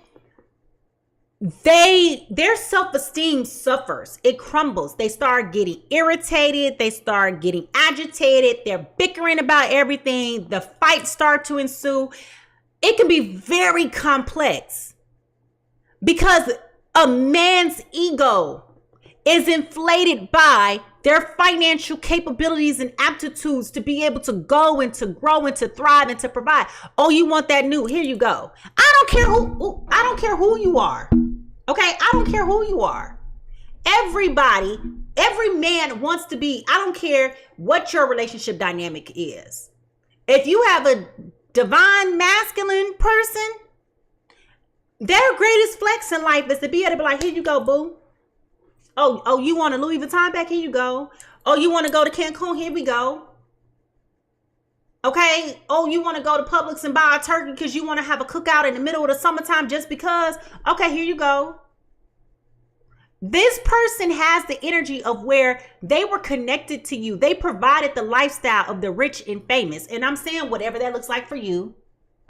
Their self-esteem suffers. It crumbles. They start getting irritated. They start getting agitated. They're bickering about everything. The fights start to ensue. It can be very complex because a man's ego is inflated by their financial capabilities and aptitudes to be able to go and to grow and to thrive and to provide. Oh, you want that new? Here you go. I don't care who you are. Okay, I don't care who you are. Every man wants to be, I don't care what your relationship dynamic is. If you have a divine masculine person, their greatest flex in life is to be able to be like, here you go, boo. Oh, you want a Louis Vuitton bag? Here you go. Oh, you want to go to Cancun? Here we go. Okay. Oh, you want to go to Publix and buy a turkey because you want to have a cookout in the middle of the summertime just because? Okay, here you go. This person has the energy of where they were connected to you. They provided the lifestyle of the rich and famous. And I'm saying whatever that looks like for you.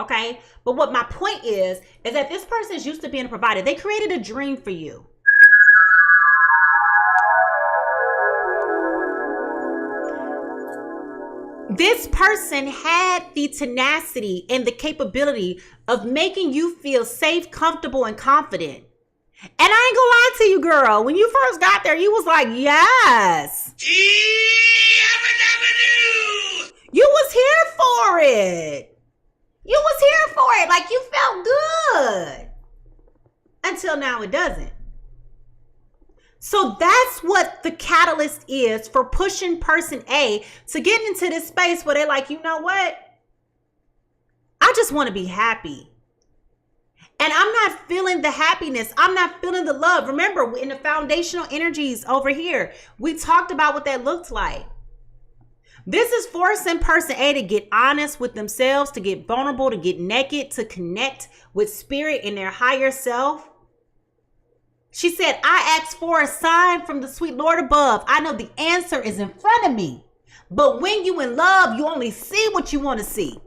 Okay? But what my point is that this person is used to being a provider. They created a dream for you. This person had the tenacity and the capability of making you feel safe, comfortable, and confident. And I ain't gonna lie to you, girl. When you first got there, you was like, yes. You was here for it. You was here for it. Like, you felt good. Until now it doesn't. So that's what the catalyst is for pushing person A to get into this space where they're like, you know what? I just want to be happy. And I'm not feeling the happiness. I'm not feeling the love. Remember, in the foundational energies over here, we talked about what that looked like. This is forcing person A to get honest with themselves, to get vulnerable, to get naked, to connect with spirit and their higher self. She said, I asked for a sign from the sweet Lord above. I know the answer is in front of me. But when you in love, you only see what you want to see.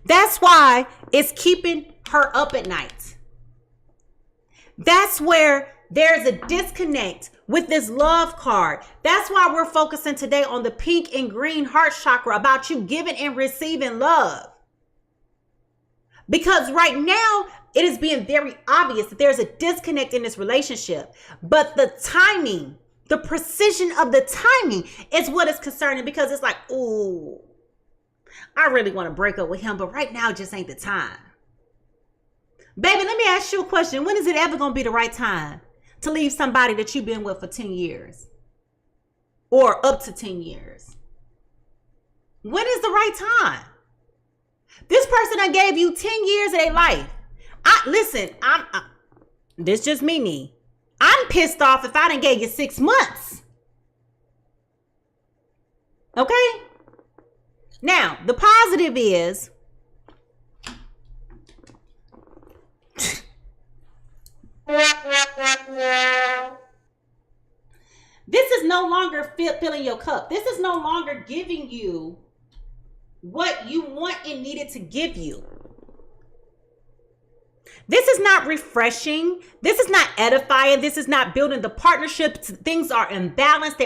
That's why it's keeping her up at night. That's where there's a disconnect with this love card. That's why we're focusing today on the pink and green heart chakra, about you giving and receiving love. Because right now, it is being very obvious that there's a disconnect in this relationship. But the timing, the precision of the timing is what is concerning, because it's like, ooh, I really want to break up with him, but right now just ain't the time. Baby, let me ask you a question. When is it ever going to be the right time to leave somebody that you've been with for 10 years? Or up to 10 years? When is the right time? This person that gave you 10 years of their life. This just me. I'm pissed off if I done gave you 6 months. Okay? Now, the positive is this is no longer filling your cup. This is no longer giving you what you want and needed to give you. This is not refreshing. This is not edifying. This is not building the partnership. Things are imbalanced.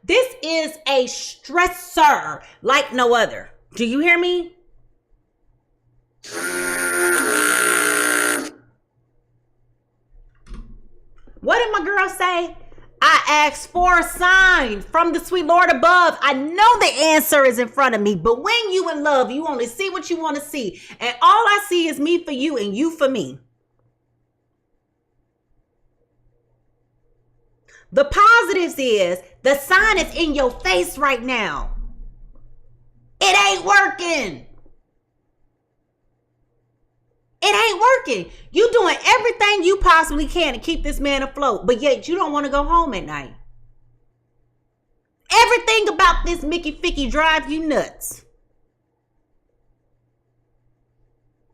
This is a stressor like no other. Do you hear me? What did my girl say? I asked for a sign from the sweet Lord above. I know the answer is in front of me, but when you in love, you only see what you want to see. And all I see is me for you and you for me. The positives is the sign is in your face right now. It ain't working. It ain't working. You doing everything you possibly can to keep this man afloat, but yet you don't want to go home at night. Everything about this Mickey Ficky drive you nuts.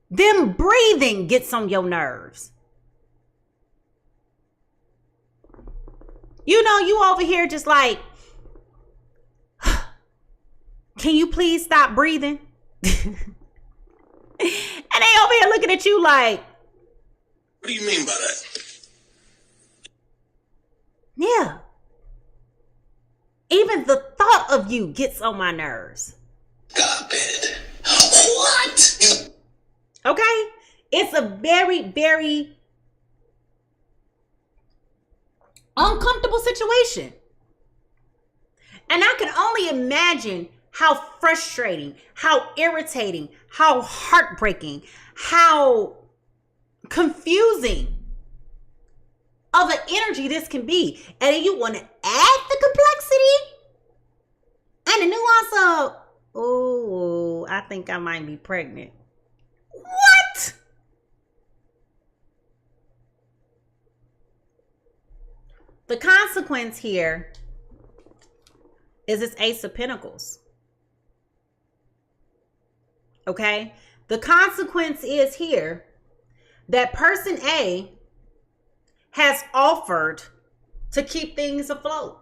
Them breathing gets on your nerves. You know, you over here just like, can you please stop breathing? And they over here looking at you like, What do you mean by that? yeah. Even the thought of you gets on my nerves. Stop it. What? Okay? It's a very, very uncomfortable situation. And I can only imagine how frustrating, how irritating, how heartbreaking, how confusing of an energy this can be. And then you want to add the complexity and the nuance of, oh, I think I might be pregnant. What? The consequence here is this Ace of Pentacles. Okay? The consequence is here that person A has offered to keep things afloat.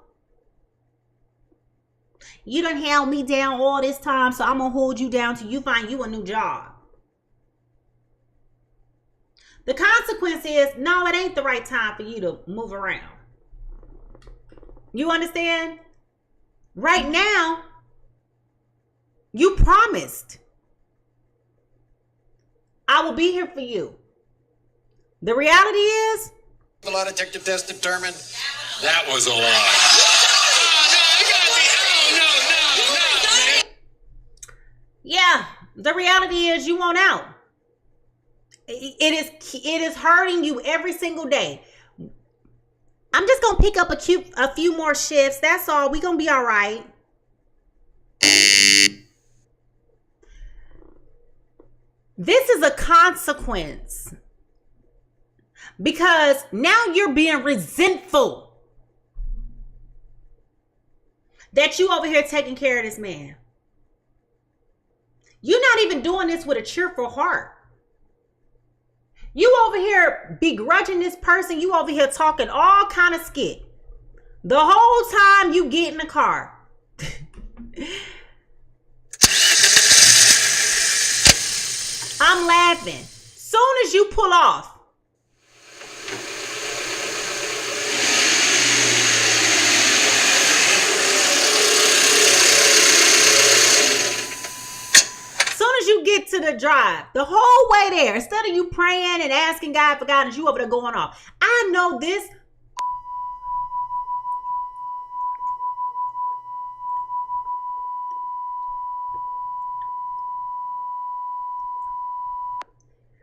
You done held me down all this time, so I'm going to hold you down till you find you a new job. The consequence is, no, it ain't the right time for you to move around. You understand? Right now, you promised, I will be here for you. The reality is, The lie detector test determined that was a lie. yeah, the reality is you want out. It is hurting you every single day. I'm just going to pick up a few more shifts. That's all. We're going to be all right. This is a consequence. Because now you're being resentful that you over here taking care of this man. You're not even doing this with a cheerful heart. You over here begrudging this person. You over here talking all kind of skit. The whole time you get in the car. I'm laughing. Soon as you pull off. You get to the drive, the whole way there, instead of you praying and asking God for guidance, you over there going off. I know this.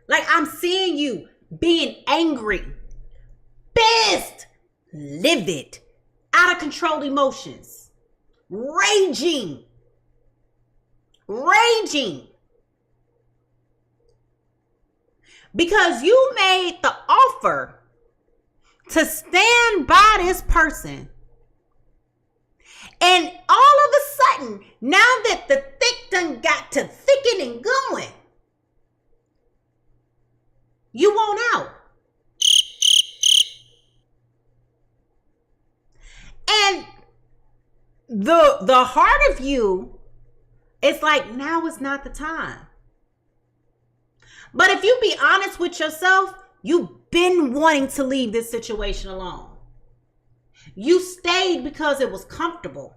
Like, I'm seeing you being angry, pissed, livid, out of control emotions, raging. Because you made the offer to stand by this person. And all of a sudden, now that the thick done got to thicken and going, you want out. And the heart of you, it's like, now is not the time. But if you be honest with yourself, you've been wanting to leave this situation alone. You stayed because it was comfortable.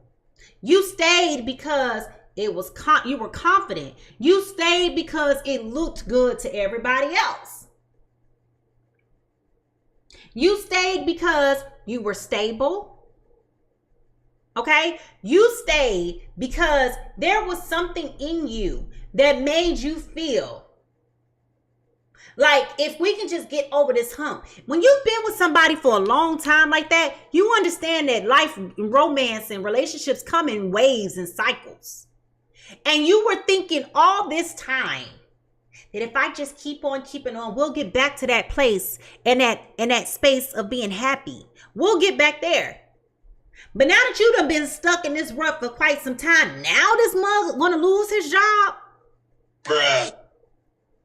You stayed because it was you were confident. You stayed because it looked good to everybody else. You stayed because you were stable. Okay? You stayed because there was something in you that made you feel like, if we can just get over this hump. When you've been with somebody for a long time like that, you understand that life, romance, and relationships come in waves and cycles. And you were thinking all this time that if I just keep on keeping on, we'll get back to that place and that space of being happy. We'll get back there. But now that you've been stuck in this rut for quite some time, now this mug gonna lose his job? Bruh.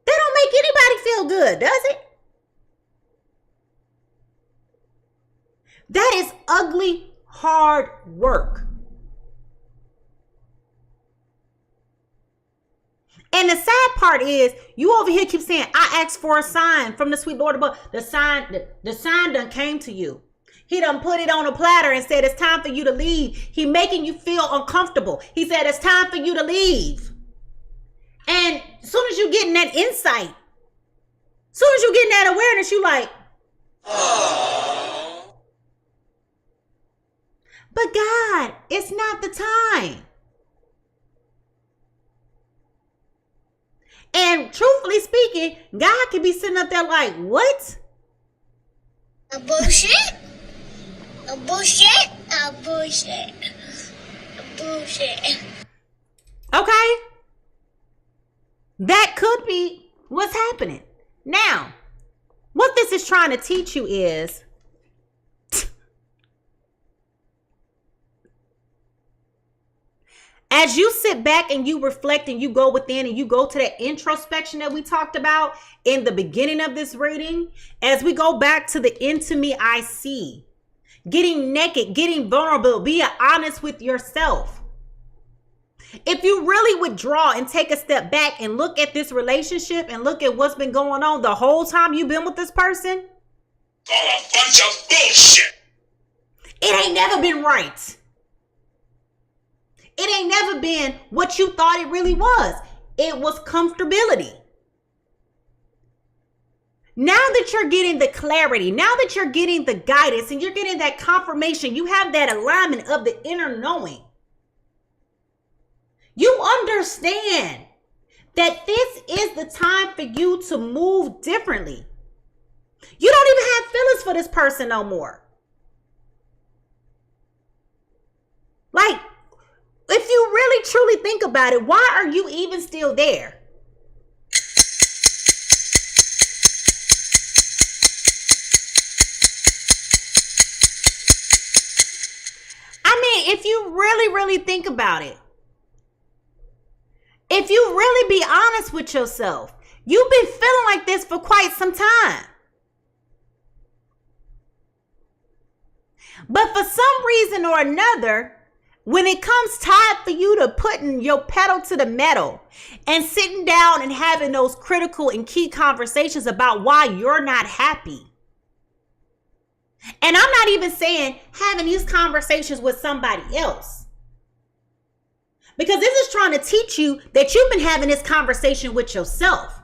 That don't make anybody feel good, does it? That is ugly, hard work. And the sad part is, you over here keep saying, I asked for a sign from the sweet Lord above. The sign done came to you. He done put it on a platter and said, it's time for you to leave. He making you feel uncomfortable. He said, it's time for you to leave. And as soon as you getting that insight, as soon as you getting that awareness, you like, oh. But God, it's not the time. And truthfully speaking, God can be sitting up there like, what? A bullshit? A bullshit? A bullshit? A bullshit? Okay. That could be what's happening. Now, what this is trying to teach you is as you sit back and you reflect and you go within and you go to that introspection that we talked about in the beginning of this reading, as we go back to the into me I see, getting naked, getting vulnerable, being honest with yourself. If you really withdraw and take a step back and look at this relationship and look at what's been going on the whole time you've been with this person, All a bunch of bullshit. it ain't never been right. It ain't never been what you thought it really was. It was comfortability. Now that you're getting the clarity, now that you're getting the guidance and you're getting that confirmation, you have that alignment of the inner knowing. You understand that this is the time for you to move differently. You don't even have feelings for this person no more. Like, if you really truly think about it, why are you even still there? I mean, if you really think about it, if you really be honest with yourself, you've been feeling like this for quite some time. But for some reason or another, when it comes time for you to putting your pedal to the metal and sitting down and having those critical and key conversations about why you're not happy. And I'm not even saying having these conversations with somebody else. Because this is trying to teach you that you've been having this conversation with yourself.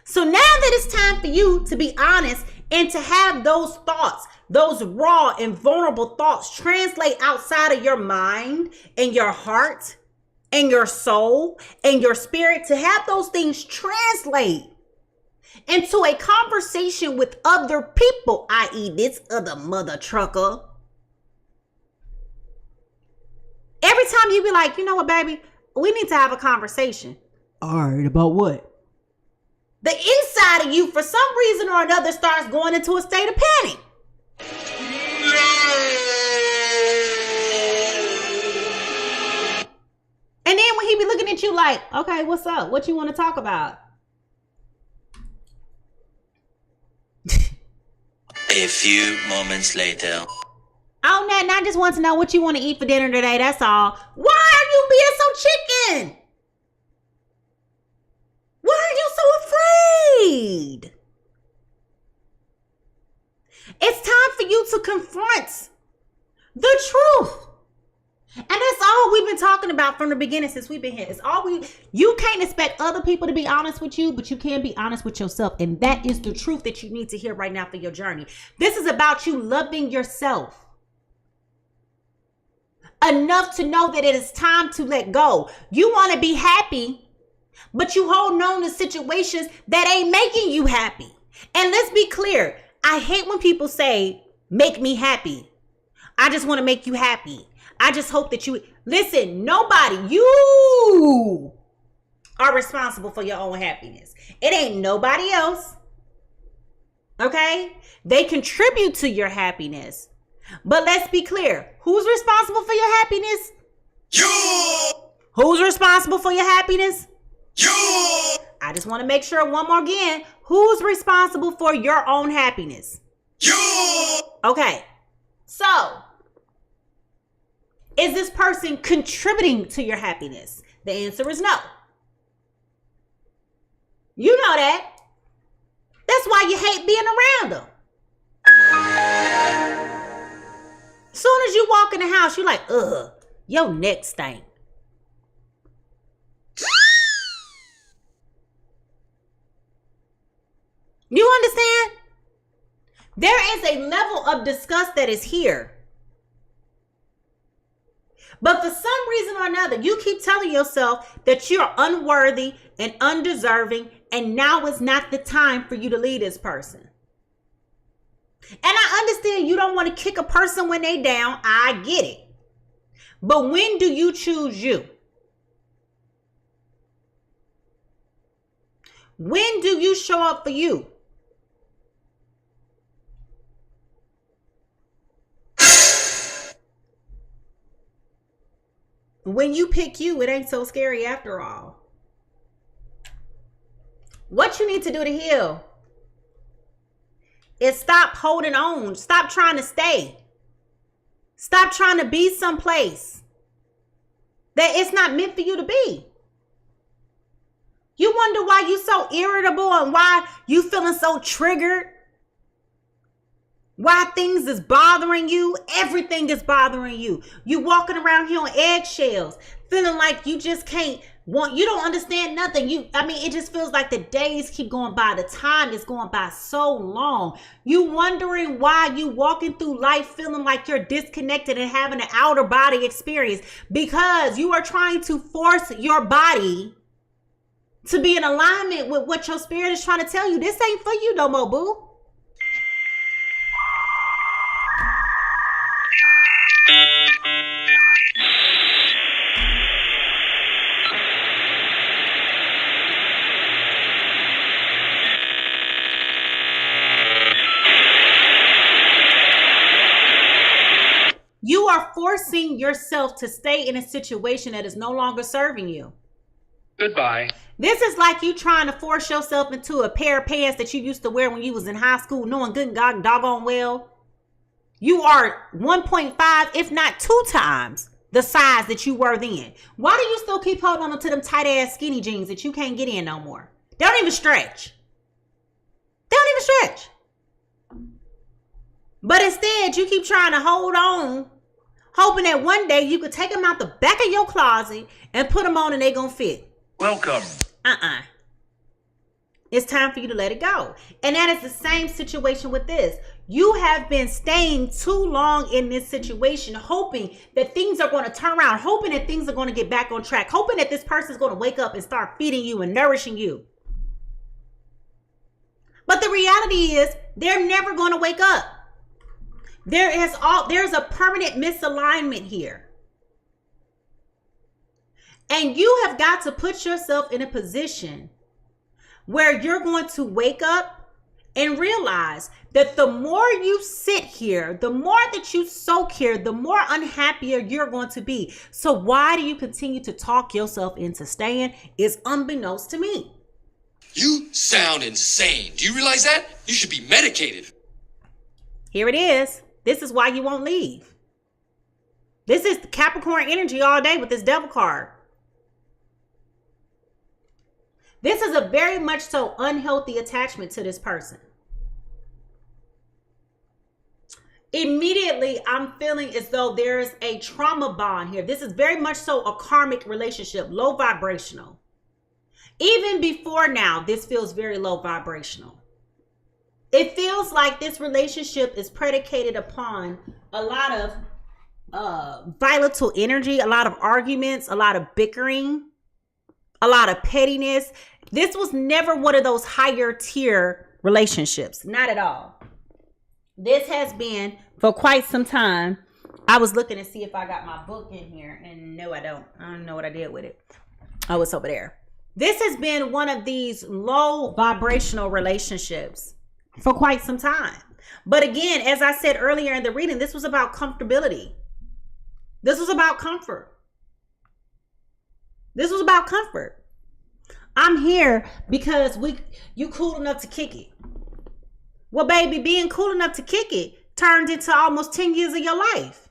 So now that it's time for you to be honest and to have those thoughts, those raw and vulnerable thoughts translate outside of your mind and your heart and your soul and your spirit, to have those things translate into a conversation with other people, i.e. this other mother trucker. Every time you be like, you know what, baby, we need to have a conversation. All right, about what? The inside of you, for some reason or another, starts going into a state of panic. And then when he be looking at you like, okay, what's up? What you want to talk about? A few moments later. On that, and I just want to know what you want to eat for dinner today. That's all. Why are you being so chicken? Why are you so afraid? It's time for you to confront the truth. And that's all we've been talking about from the beginning since we've been here. It's all you can't expect other people to be honest with you, but you can be honest with yourself. And that is the truth that you need to hear right now for your journey. This is about you loving yourself enough to know that it is time to let go. You want to be happy, but you hold on to situations that ain't making you happy. And let's be clear. I hate when people say, make me happy. I just want to make you happy. I just hope that you... Listen, nobody, you are responsible for your own happiness. It ain't nobody else. Okay? They contribute to your happiness. But let's be clear. Who's responsible for your happiness? You! Who's responsible for your happiness? You! I just want to make sure one more again. Who's responsible for your own happiness? You! Okay. So, is this person contributing to your happiness? The answer is no. You know that. That's why you hate being around them. Soon as you walk in the house, you're like, ugh, your neck stank. You understand? There is a level of disgust that is here. But for some reason or another, you keep telling yourself that you're unworthy and undeserving, and now is not the time for you to leave this person. And I understand you don't want to kick a person when they down. I get it. But when do you choose you? When do you show up for you? When you pick you, it ain't so scary after all. What you need to do to heal is stop holding on. Stop trying to stay. Stop trying to be someplace that it's not meant for you to be. You wonder why you so irritable and why you feeling so triggered. Why things is bothering you. Everything is bothering you. You walking around here on eggshells, feeling like you just can't you don't understand nothing. It just feels like the days keep going by. The time is going by so long. You wondering why you walking through life feeling like you're disconnected and having an outer body experience, because you are trying to force your body to be in alignment with what your spirit is trying to tell you. This ain't for you no more, boo. You are forcing yourself to stay in a situation that is no longer serving you. Goodbye. This is like you trying to force yourself into a pair of pants that you used to wear when you was in high school, knowing good and God doggone well you are 1.5, if not 2 times the size that you were then. Why do you still keep holding on to them tight ass skinny jeans that you can't get in no more? They don't even stretch. They don't even stretch. But instead, you keep trying to hold on, hoping that one day you could take them out the back of your closet and put them on and they gonna fit. Welcome. It's time for you to let it go. And that is the same situation with this. You have been staying too long in this situation, hoping that things are going to turn around, hoping that things are going to get back on track, hoping that this person is going to wake up and start feeding you and nourishing you. But the reality is they're never going to wake up. There's a permanent misalignment here. And you have got to put yourself in a position where you're going to wake up and realize that the more you sit here, the more that you soak here, the more unhappier you're going to be. So why do you continue to talk yourself into staying? Is unbeknownst to me. You sound insane. Do you realize that? You should be medicated. Here it is. This is why you won't leave. This is the Capricorn energy all day with this devil card. This is a very much so unhealthy attachment to this person. Immediately, I'm feeling as though there's a trauma bond here. This is very much so a karmic relationship, low vibrational. Even before now, this feels very low vibrational. It feels like this relationship is predicated upon a lot of volatile energy, a lot of arguments, a lot of bickering, a lot of pettiness. This was never one of those higher tier relationships. Not at all. This has been for quite some time. I was looking to see if I got my book in here, and no, I don't. I don't know what I did with it. Oh, it's over there. This has been one of these low vibrational relationships for quite some time. But again, as I said earlier in the reading, this was about comfortability. This was about comfort. This was about comfort. I'm here because you cool enough to kick it. Well, baby, being cool enough to kick it turned into almost 10 years of your life.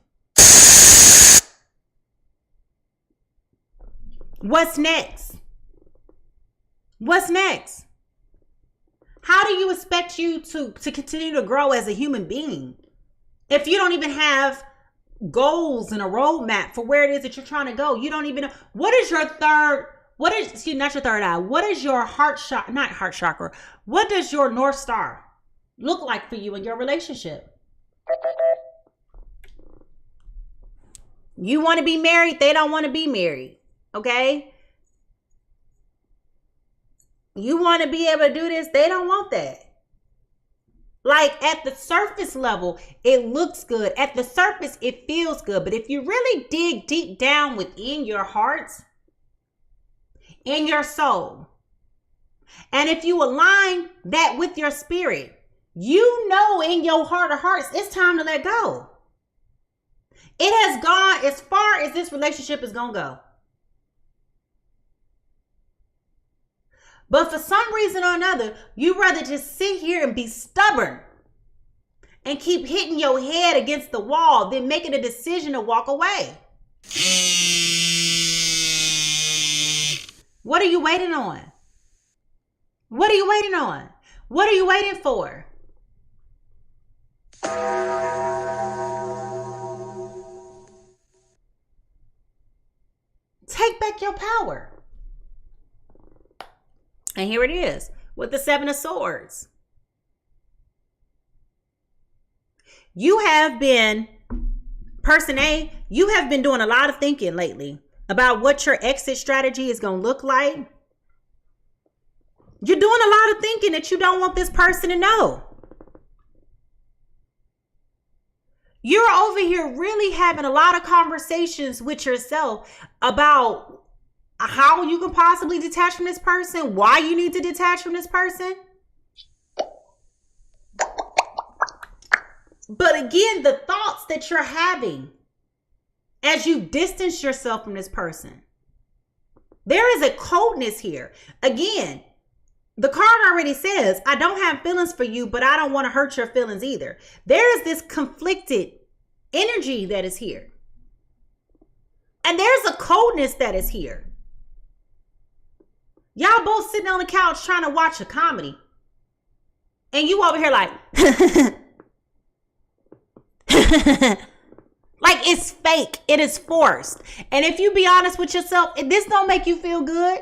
What's next? What's next? How do you expect you to continue to grow as a human being if you don't even have goals and a roadmap for where it is that you're trying to go? You don't even know. What is your not your third eye. What is your not heart chakra? What does your North Star look like for you in your relationship? You want to be married? They don't want to be married. Okay? You want to be able to do this? They don't want that. Like at the surface level, it looks good. At the surface, it feels good. But if you really dig deep down within your hearts, in your soul, and if you align that with your spirit, you know in your heart of hearts, it's time to let go. It has gone as far as this relationship is going to go. But for some reason or another, you'd rather just sit here and be stubborn and keep hitting your head against the wall than making a decision to walk away. What are you waiting on? What are you waiting on? What are you waiting for? Take back your power. And here it is with the Seven of Swords. You have been, person A, you have been doing a lot of thinking lately about what your exit strategy is going to look like. You're doing a lot of thinking that you don't want this person to know. You're over here really having a lot of conversations with yourself about how you can possibly detach from this person, why you need to detach from this person. But again, the thoughts that you're having as you distance yourself from this person, there is a coldness here. Again, the card already says, I don't have feelings for you, but I don't want to hurt your feelings either. There is this conflicted energy that is here. And there's a coldness that is here. Y'all both sitting on the couch trying to watch a comedy. And you over here like, like it's fake. It is forced. And if you be honest with yourself, if this don't make you feel good,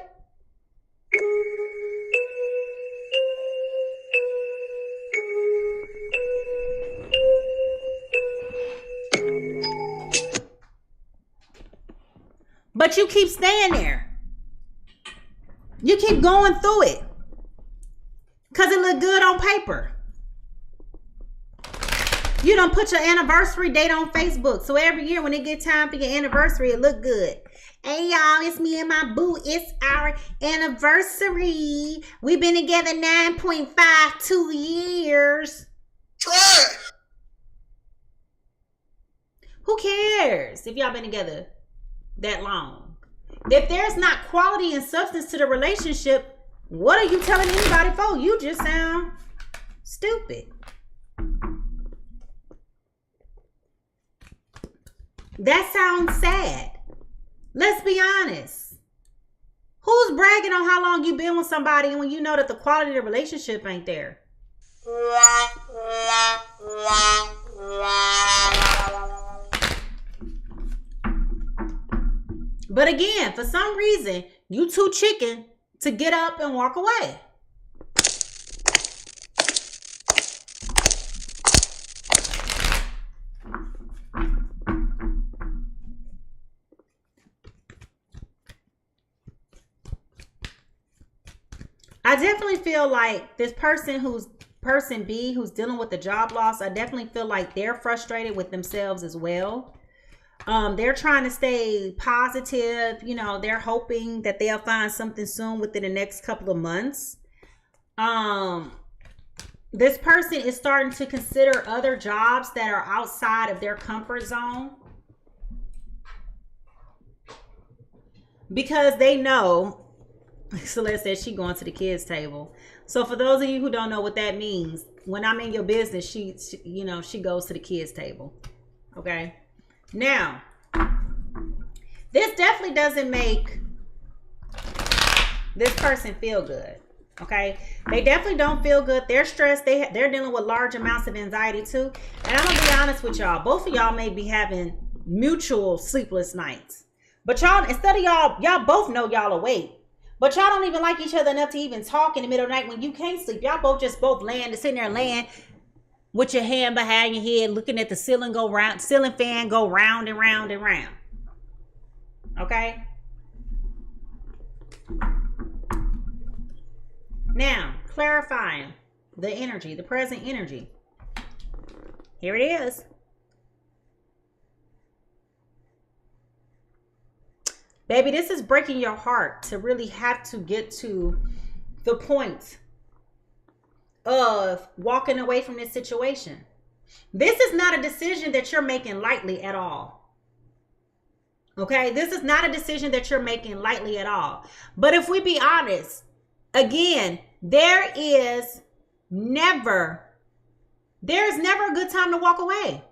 but you keep staying there. You keep going through it because it look good on paper. You don't put your anniversary date on Facebook. So every year when it get time for your anniversary, it look good. Hey y'all, it's me and my boo. It's our anniversary. We've been together 9.52 years. Try. Who cares if y'all been together that long? If there's not quality and substance to the relationship, what are you telling anybody for? You just sound stupid. That sounds sad. Let's be honest. Who's bragging on how long you've been with somebody when you know that the quality of the relationship ain't there? But again, for some reason, you too chicken to get up and walk away. I definitely feel like this person person B who's dealing with the job loss, I definitely feel like they're frustrated with themselves as well. They're trying to stay positive. You know, they're hoping that they'll find something soon within the next couple of months. This person is starting to consider other jobs that are outside of their comfort zone because they know. Celeste says she going to the kids' table. So for those of you who don't know what that means, when I'm in your business, she goes to the kids' table. Okay. Now, this definitely doesn't make this person feel good. Okay. They definitely don't feel good. They're stressed. They're dealing with large amounts of anxiety too. And I'm gonna be honest with y'all. Both of y'all may be having mutual sleepless nights. But y'all, instead of y'all both know y'all awake. But y'all don't even like each other enough to even talk in the middle of the night when you can't sleep. Y'all both sitting there laying with your hand behind your head, looking at the ceiling fan go round and round and round. Okay? Now, clarifying the energy, the present energy. Here it is. Baby, this is breaking your heart to really have to get to the point of walking away from this situation. This is not a decision that you're making lightly at all. Okay? This is not a decision that you're making lightly at all. But if we be honest, again, there's never a good time to walk away.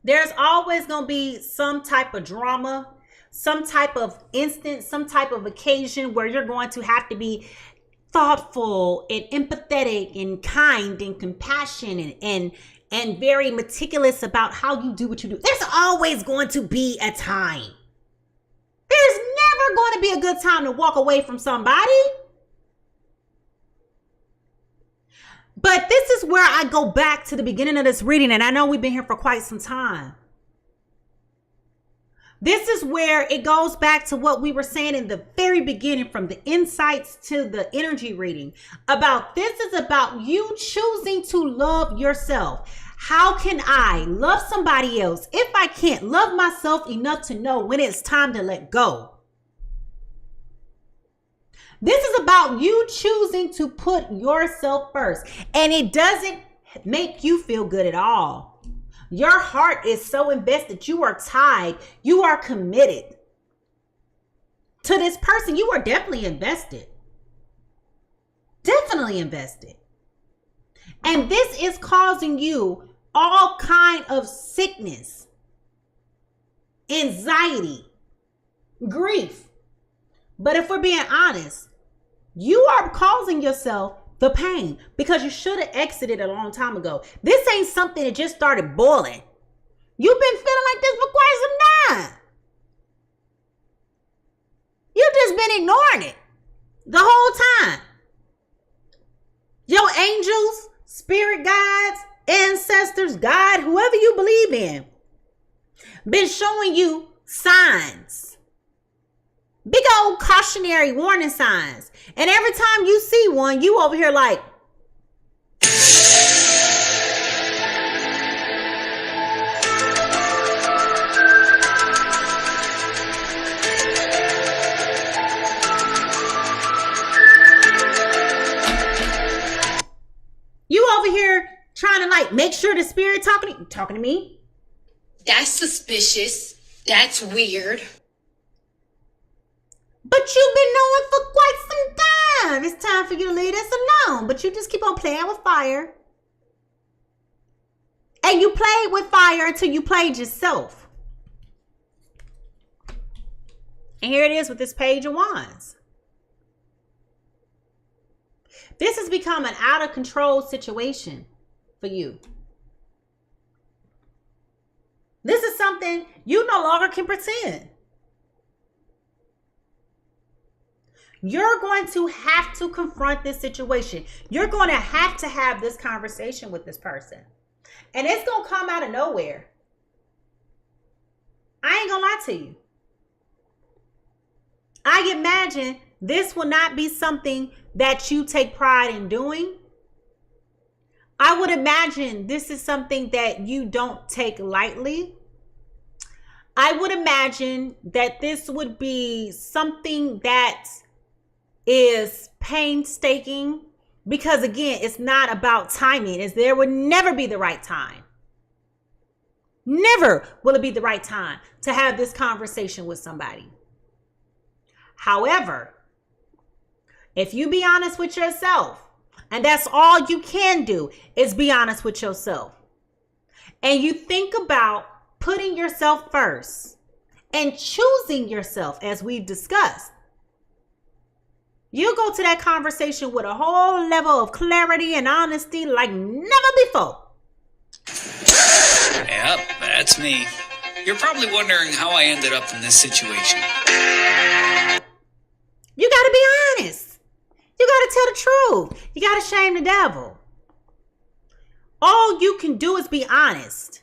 There's always going to be some type of drama, some type of instance, some type of occasion where you're going to have to be thoughtful and empathetic and kind and compassionate and very meticulous about how you do what you do. There's always going to be a time. There's never going to be a good time to walk away from somebody. But this is where I go back to the beginning of this reading, and I know we've been here for quite some time. This is where it goes back to what we were saying in the very beginning, from the insights to the energy reading. This is about you choosing to love yourself. How can I love somebody else if I can't love myself enough to know when it's time to let go? This is about you choosing to put yourself first. And it doesn't make you feel good at all. Your heart is so invested. You are tied. You are committed to this person. You are definitely invested. Definitely invested. And this is causing you all kind of sickness, anxiety, grief. But if we're being honest, you are causing yourself the pain because you should have exited a long time ago. This ain't something that just started boiling. You've been feeling like this for quite some time. You've just been ignoring it the whole time. Your angels, spirit guides, ancestors, God, whoever you believe in, been showing you signs. Big old cautionary warning signs. And every time you see one, you over here like, you over here trying to like make sure the spirit talking to me. That's suspicious. That's weird. But you've been knowing for quite some time. It's time for you to leave this alone. But you just keep on playing with fire. And you played with fire until you played yourself. And here it is with this Page of Wands. This has become an out of control situation for you. This is something you no longer can pretend. You're going to have to confront this situation. You're going to have this conversation with this person. And it's going to come out of nowhere. I ain't going to lie to you. I imagine this will not be something that you take pride in doing. I would imagine this is something that you don't take lightly. I would imagine that this would be something that is painstaking, because again, it's not about timing. There would never be the right time. Never will it be the right time to have this conversation with somebody. However, if you be honest with yourself, and that's all you can do is be honest with yourself, and you think about putting yourself first and choosing yourself, as we've discussed, you go to that conversation with a whole level of clarity and honesty like never before. Yep, that's me. You're probably wondering how I ended up in this situation. You got to be honest. You got to tell the truth. You got to shame the devil. All you can do is be honest.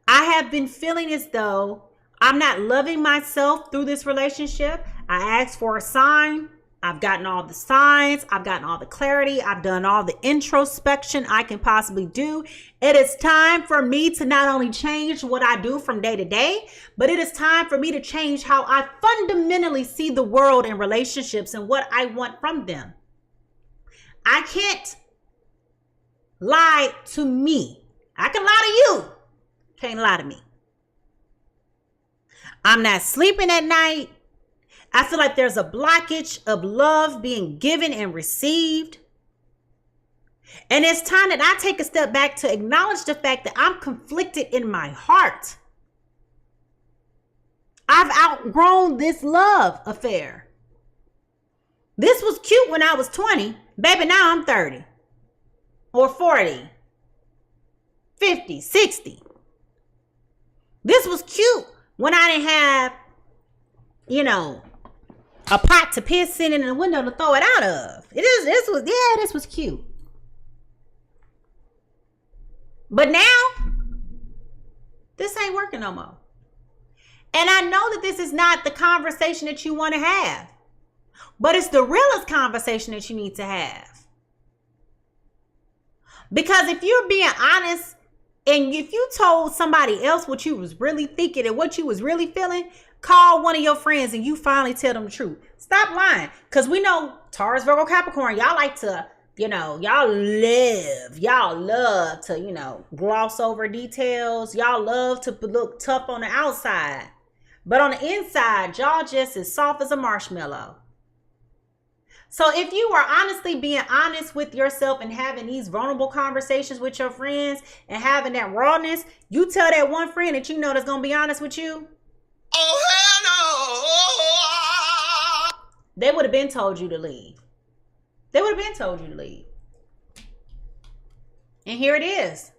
I have been feeling as though I'm not loving myself through this relationship. I asked for a sign. I've gotten all the signs. I've gotten all the clarity. I've done all the introspection I can possibly do. It is time for me to not only change what I do from day to day, but it is time for me to change how I fundamentally see the world and relationships and what I want from them. I can't lie to me. I can lie to you. Can't lie to me. I'm not sleeping at night. I feel like there's a blockage of love being given and received. And it's time that I take a step back to acknowledge the fact that I'm conflicted in my heart. I've outgrown this love affair. This was cute when I was 20. Baby, now I'm 30 or 40, 50, 60. This was cute when I didn't have, a pot to piss in the window to throw it out of. This was cute. But now, this ain't working no more. And I know that this is not the conversation that you want to have, but it's the realest conversation that you need to have. Because if you're being honest, and if you told somebody else what you was really thinking and what you was really feeling, call one of your friends and you finally tell them the truth. Stop lying. Because we know Taurus, Virgo, Capricorn, y'all like to, y'all love to, gloss over details. Y'all love to look tough on the outside. But on the inside, y'all just as soft as a marshmallow. So if you are honestly being honest with yourself and having these vulnerable conversations with your friends and having that rawness, you tell that one friend that you know that's going to be honest with you. Oh, hell no. They would have been told you to leave. And here it is.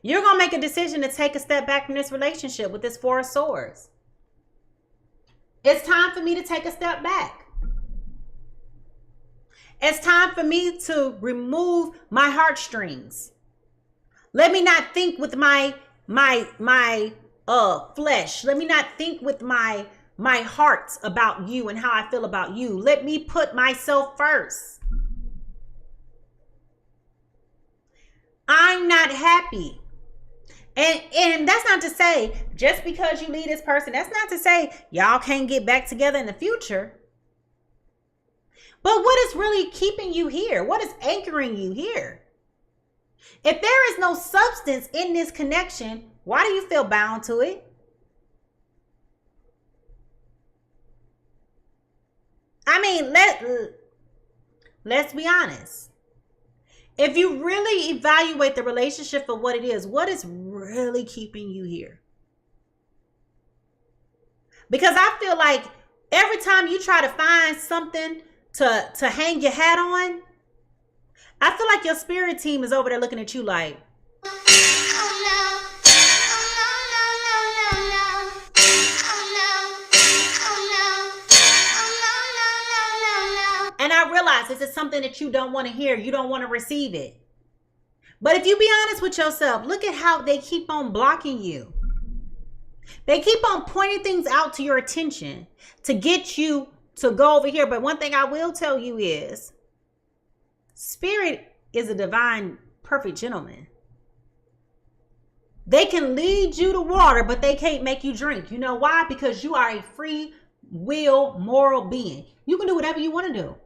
You're going to make a decision to take a step back from this relationship with this Four of Swords. It's time for me to take a step back. It's time for me to remove my heartstrings. Let me not think with my flesh. Let me not think with my heart about you and how I feel about you. Let me put myself first. I'm not happy. And that's not to say, just because you leave this person, that's not to say y'all can't get back together in the future. But what is really keeping you here? What is anchoring you here? If there is no substance in this connection, why do you feel bound to it? I mean, let's be honest. If you really evaluate the relationship for what it is, what is really keeping you here? Because I feel like every time you try to find something to hang your hat on, I feel like your spirit team is over there looking at you like, and I realize this is something that you don't want to hear. You don't want to receive it. But if you be honest with yourself, look at how they keep on blocking you. They keep on pointing things out to your attention to get you to go over here. But one thing I will tell you is, Spirit is a divine, perfect gentleman. They can lead you to water, but they can't make you drink. You know why? Because you are a free will, moral being. You can do whatever you want to do.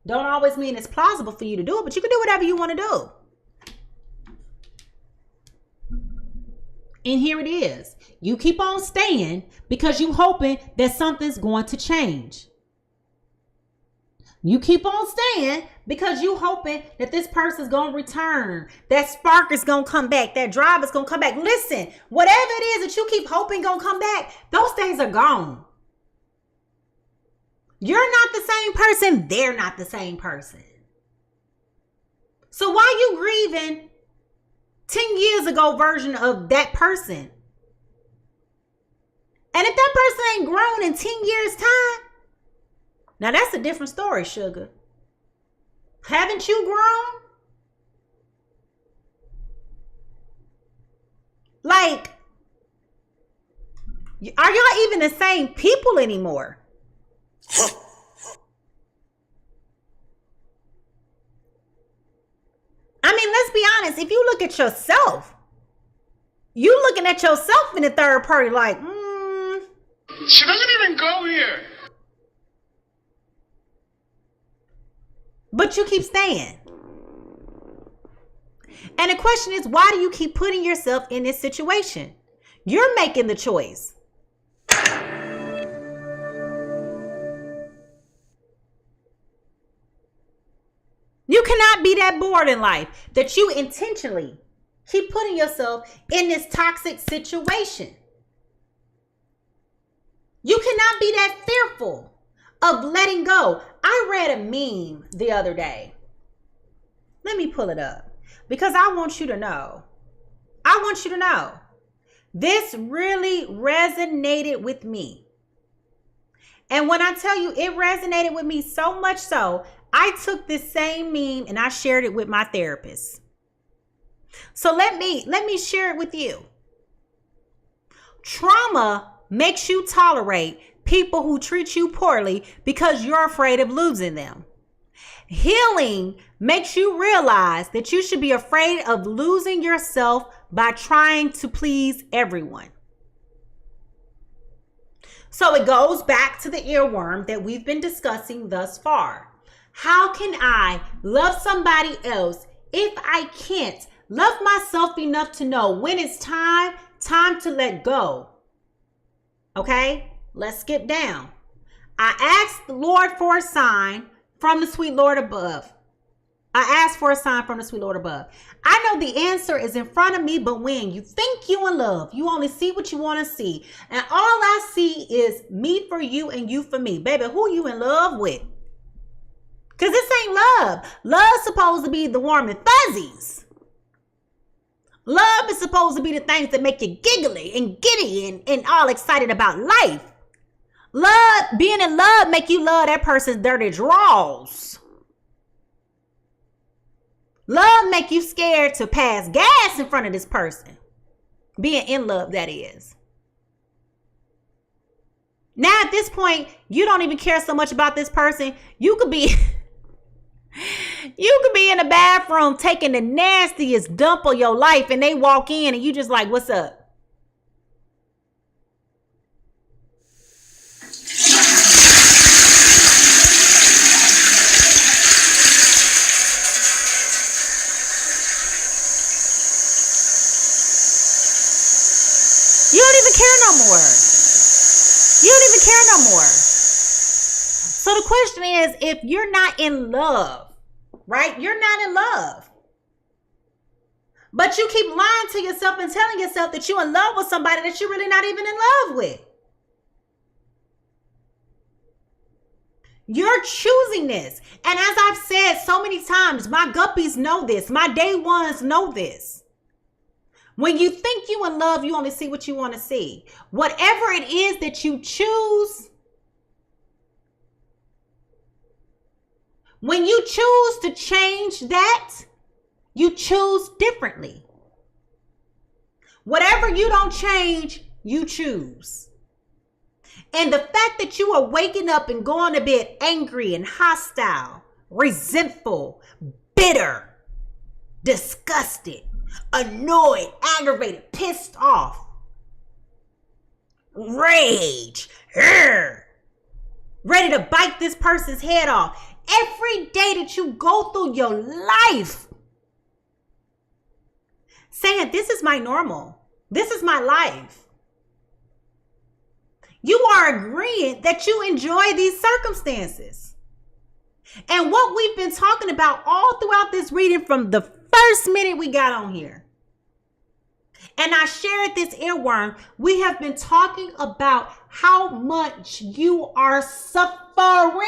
Don't always mean it's plausible for you to do it, but you can do whatever you want to do. And here it is. You keep on staying because you hoping that something's going to change. You keep on staying because you hoping that this person's going to return. That spark is going to come back. That drive is going to come back. Listen, whatever it is that you keep hoping going to come back, those days are gone. You're not the same person. They're not the same person. So why you grieving 10 years ago version of that person? And if that person ain't grown in 10 years time, now that's a different story, sugar. Haven't you grown? Like, are y'all even the same people anymore? I mean, let's be honest. If you look at yourself, you looking at yourself in the third party like, She doesn't even go here. but you keep staying. And the question is, why do you keep putting yourself in this situation? You're making the choice. cannot be that bored in life that you intentionally keep putting yourself in this toxic situation. You cannot be that fearful of letting go. I read a meme the other day. Let me pull it up because I want you to know. I want you to know. This really resonated with me. And when I tell you it resonated with me so much so, I took this same meme and I shared it with my therapist. So let me share it with you. Trauma makes you tolerate people who treat you poorly because you're afraid of losing them. Healing makes you realize that you should be afraid of losing yourself by trying to please everyone. So it goes back to the earworm that we've been discussing thus far. How can I love somebody else if I can't love myself enough to know when it's time to let go? Okay, let's skip down. I asked the Lord for a sign from the sweet Lord above. I asked for a sign from the sweet Lord above. I know the answer is in front of me, but when you think you in love, you only see what you want to see. And all I see is me for you and you for me. Baby, who you in love with? Because this ain't love. Love's supposed to be the warm and fuzzies. Love is supposed to be the things that make you giggly and giddy and all excited about life. Love, being in love, make you love that person's dirty drawers. Love make you scared to pass gas in front of this person. Being in love, that is. Now at this point, you don't even care so much about this person. You could be in the bathroom taking the nastiest dump of your life and they walk in and you just like, what's up? You don't even care no more. You don't even care no more. So the question is, if you're not in love, right? You're not in love. But you keep lying to yourself and telling yourself that you're in love with somebody that you're really not even in love with. You're choosing this. And as I've said so many times, my guppies know this. My day ones know this. When you think you in love, you only see what you want to see. Whatever it is that you choose, when you choose to change that, you choose differently. Whatever you don't change, you choose. And the fact that you are waking up and going to bed angry and hostile, resentful, bitter, disgusted, annoyed, aggravated, pissed off, rage, ready to bite this person's head off. Every day that you go through your life saying, this is my normal. This is my life. You are agreeing that you enjoy these circumstances. And what we've been talking about all throughout this reading from the first minute we got on here, and I shared this earworm, we have been talking about how much you are suffering.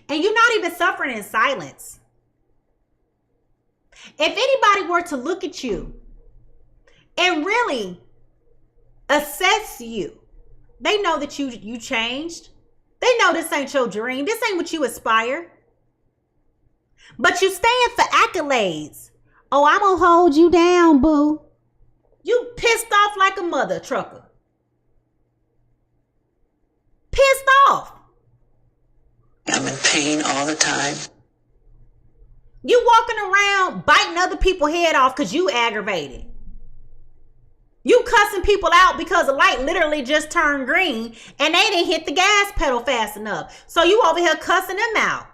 And you're not even suffering in silence. If anybody were to look at you and really assess you, they know that you changed. They know this ain't your dream. This ain't what you aspire. But you stand for accolades. Oh, I'm gonna hold you down, boo. You pissed off like a mother trucker. Pissed off. I'm in pain all the time. You walking around biting other people's head off because you aggravated. You cussing people out because the light literally just turned green and they didn't hit the gas pedal fast enough. So you over here cussing them out.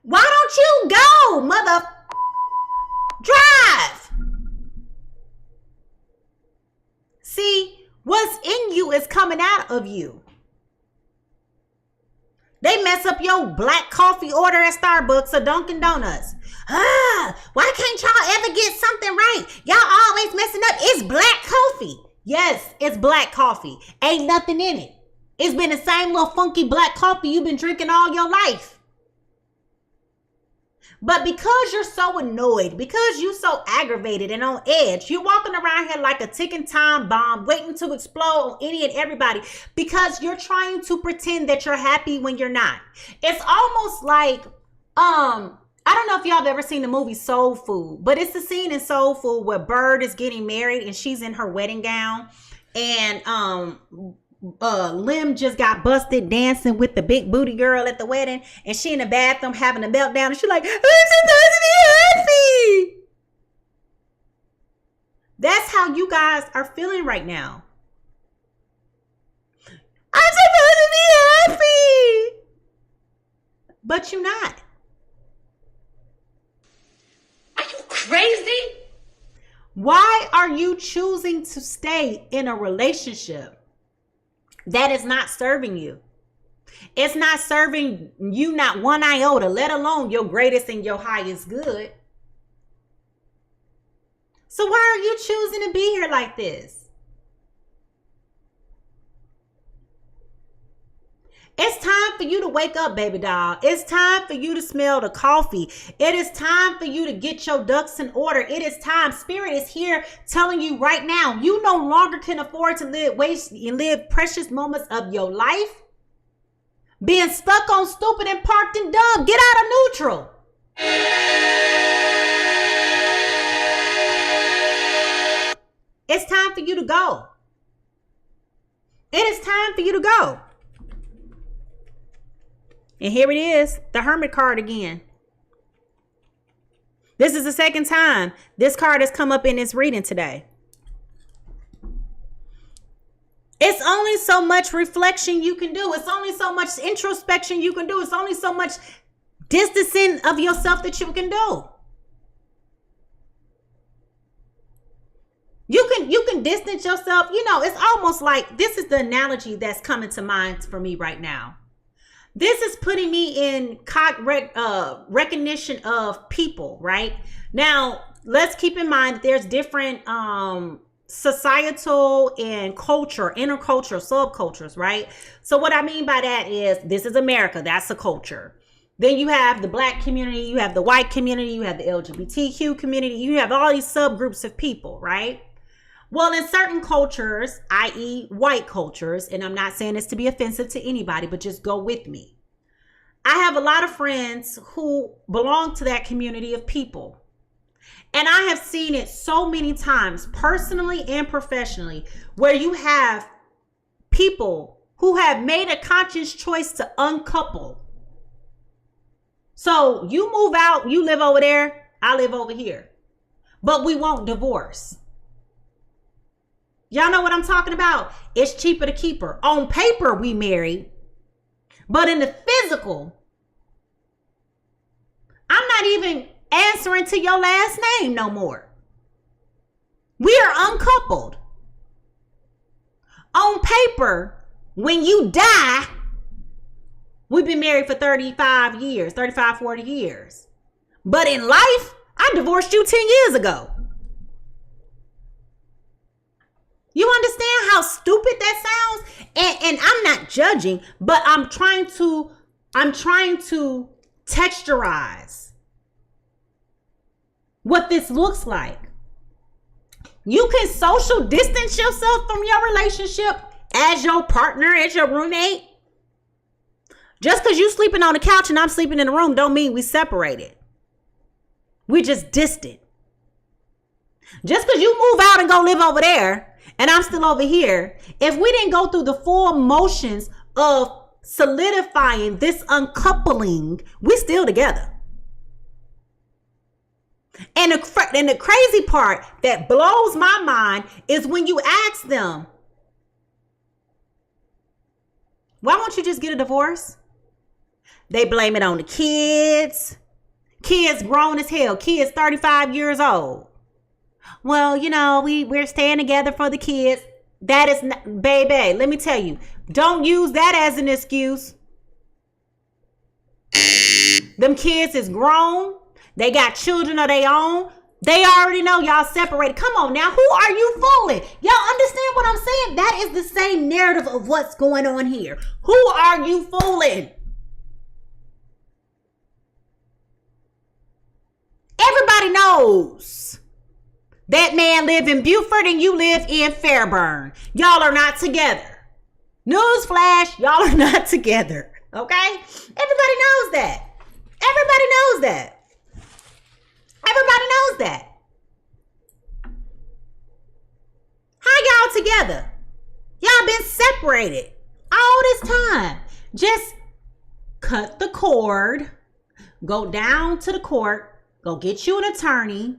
Why don't you go, mother? Drive. See, what's in you is coming out of you. They mess up your black coffee order at Starbucks or Dunkin' Donuts. Why can't y'all ever get something right? Y'all always messing up. It's black coffee. Yes, it's black coffee. Ain't nothing in it. It's been the same little funky black coffee you've been drinking all your life. But because you're so annoyed, because you're so aggravated and on edge, you're walking around here like a ticking time bomb, waiting to explode on any and everybody because you're trying to pretend that you're happy when you're not. It's almost like, I don't know if y'all have ever seen the movie Soul Food, but it's the scene in Soul Food where Bird is getting married and she's in her wedding gown, and Lim just got busted dancing with the big booty girl at the wedding, and she in the bathroom having a meltdown, and she's like, I'm supposed to be happy. That's how you guys are feeling right now. I'm supposed to be happy, but you're not. Are you crazy? Why are you choosing to stay in a relationship that is not serving you? It's not serving you not one iota, let alone your greatest and your highest good. So why are you choosing to be here like this? It's time for you to wake up, baby doll. It's time for you to smell the coffee. It is time for you to get your ducks in order. It is time. Spirit is here telling you right now, you no longer can afford to live precious moments of your life being stuck on stupid and parked and dumb. Get out of neutral. It's time for you to go. It is time for you to go. And here it is, the Hermit card again. This is the second time this card has come up in this reading today. It's only so much reflection you can do. It's only so much introspection you can do. It's only so much distancing of yourself that you can do. You can distance yourself. You know, it's almost like, this is the analogy that's coming to mind for me right now. This is putting me in recognition of people, right? Now, let's keep in mind that there's different societal and culture, intercultural, subcultures, right? So what I mean by that is, this is America. That's a culture. Then you have the black community, you have the white community, you have the LGBTQ community, you have all these subgroups of people, right? Well, in certain cultures, i.e. white cultures, and I'm not saying this to be offensive to anybody, but just go with me. I have a lot of friends who belong to that community of people. And I have seen it so many times, personally and professionally, where you have people who have made a conscious choice to uncouple. So you move out, you live over there, I live over here. But we won't divorce. Y'all know what I'm talking about? It's cheaper to keep her. On paper, we married. But in the physical, I'm not even answering to your last name no more. We are uncoupled. On paper, when you die, we've been married for 35 years, 35, 40 years. But in life, I divorced you 10 years ago. You understand how stupid that sounds? And I'm not judging, but I'm trying to texturize what this looks like. You can social distance yourself from your relationship as your partner, as your roommate. Just because you sleeping on the couch and I'm sleeping in the room don't mean we separated. We're just distant. Just because you move out and go live over there and I'm still over here, if we didn't go through the full motions of solidifying this uncoupling, we're still together. And the crazy part that blows my mind is when you ask them, why won't you just get a divorce? They blame it on the kids. Kids grown as hell. Kids 35 years old. Well, you know, we're staying together for the kids. That is not, baby, let me tell you, don't use that as an excuse. Them kids is grown. They got children of their own. They already know y'all separated. Come on now. Who are you fooling? Y'all understand what I'm saying? That is the same narrative of what's going on here. Who are you fooling? Everybody knows that man live in Beaufort and you live in Fairburn. Y'all are not together. Newsflash, y'all are not together. Okay? Everybody knows that. Everybody knows that. Everybody knows that. How y'all together? Y'all been separated all this time. Just cut the cord. Go down to the court. Go get you an attorney.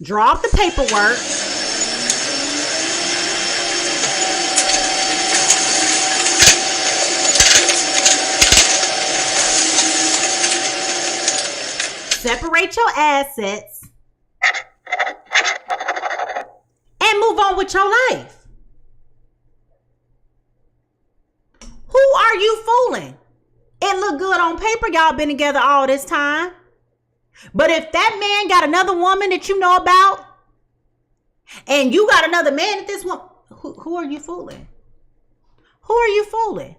Draw up the paperwork. Separate your assets. And move on with your life. Who are you fooling? It look good on paper. Y'all been together all this time. But if that man got another woman that you know about, and you got another man at this one, who are you fooling? Who are you fooling?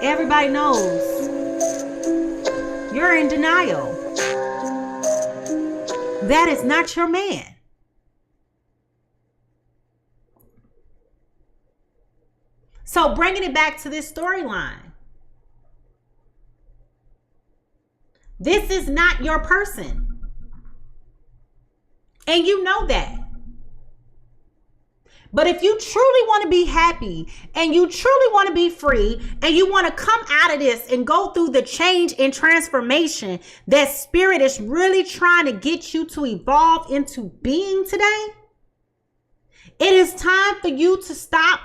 Everybody knows you're in denial. That is not your man. So bringing it back to this storyline. This is not your person. And you know that. But if you truly want to be happy and you truly want to be free and you want to come out of this and go through the change and transformation that spirit is really trying to get you to evolve into being today, it is time for you to stop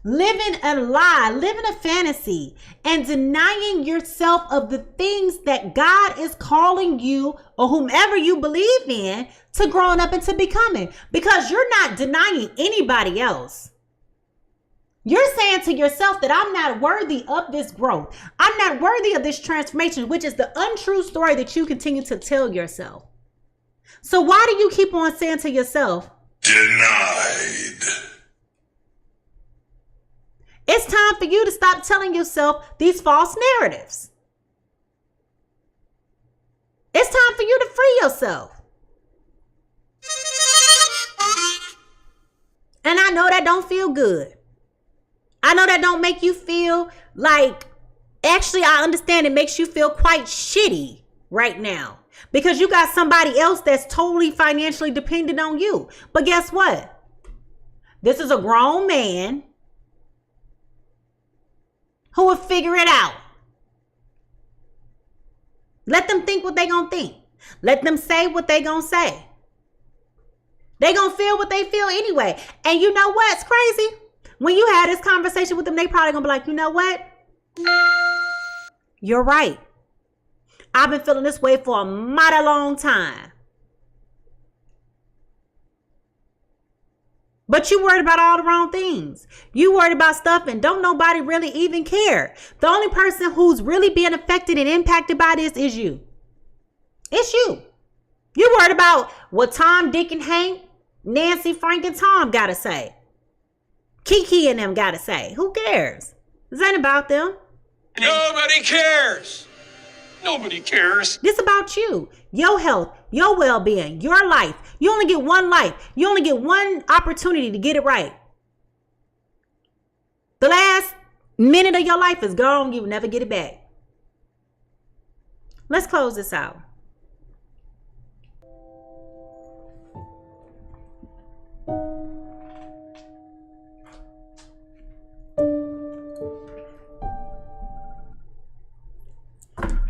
living a lie, living a fantasy, and denying yourself of the things that God is calling you or whomever you believe in to growing up and to becoming. Because you're not denying anybody else. You're saying to yourself that I'm not worthy of this growth. I'm not worthy of this transformation, which is the untrue story that you continue to tell yourself. So why do you keep on saying to yourself, denied? It's time for you to stop telling yourself these false narratives. It's time for you to free yourself. And I know that don't feel good. I know that don't make you feel like, actually, I understand it makes you feel quite shitty right now because you got somebody else that's totally financially dependent on you. But guess what? This is a grown man who will figure it out. Let them think what they gonna think. Let them say what they gonna say. They gonna feel what they feel anyway. And you know what's crazy? When you had this conversation with them, they probably gonna be like, you know what? You're right. I've been feeling this way for a mighty long time. But you worried about all the wrong things. You worried about stuff and don't nobody really even care. The only person who's really being affected and impacted by this is you. It's you. You worried about what Tom, Dick, and Hank, Nancy, Frank, and Tom gotta say. Kiki and them gotta say. Who cares? This ain't about them. Nobody cares. Nobody cares. This about you, your health, your well-being, your life. You only get one life. You only get one opportunity to get it right. The last minute of your life is gone. You will never get it back. Let's close this out.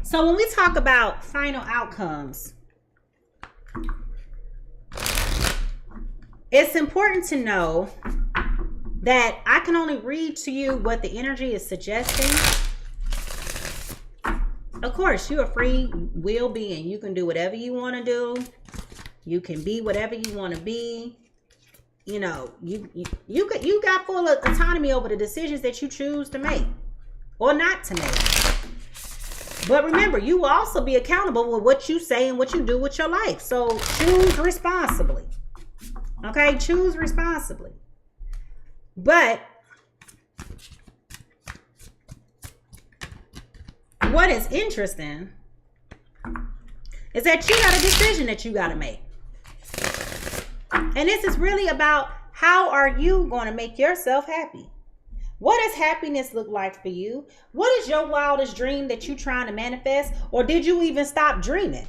So when we talk about final outcomes, it's important to know that I can only read to you what the energy is suggesting. Of course, you're a free will being. You can do whatever you want to do. You can be whatever you want to be. you know, you got full autonomy over the decisions that you choose to make or not to make. But remember, you will also be accountable with what you say and what you do with your life. So choose responsibly. Okay, choose responsibly. But what is interesting is that you got a decision that you got to make. And this is really about, how are you going to make yourself happy? What does happiness look like for you? What is your wildest dream that you're trying to manifest? Or did you even stop dreaming?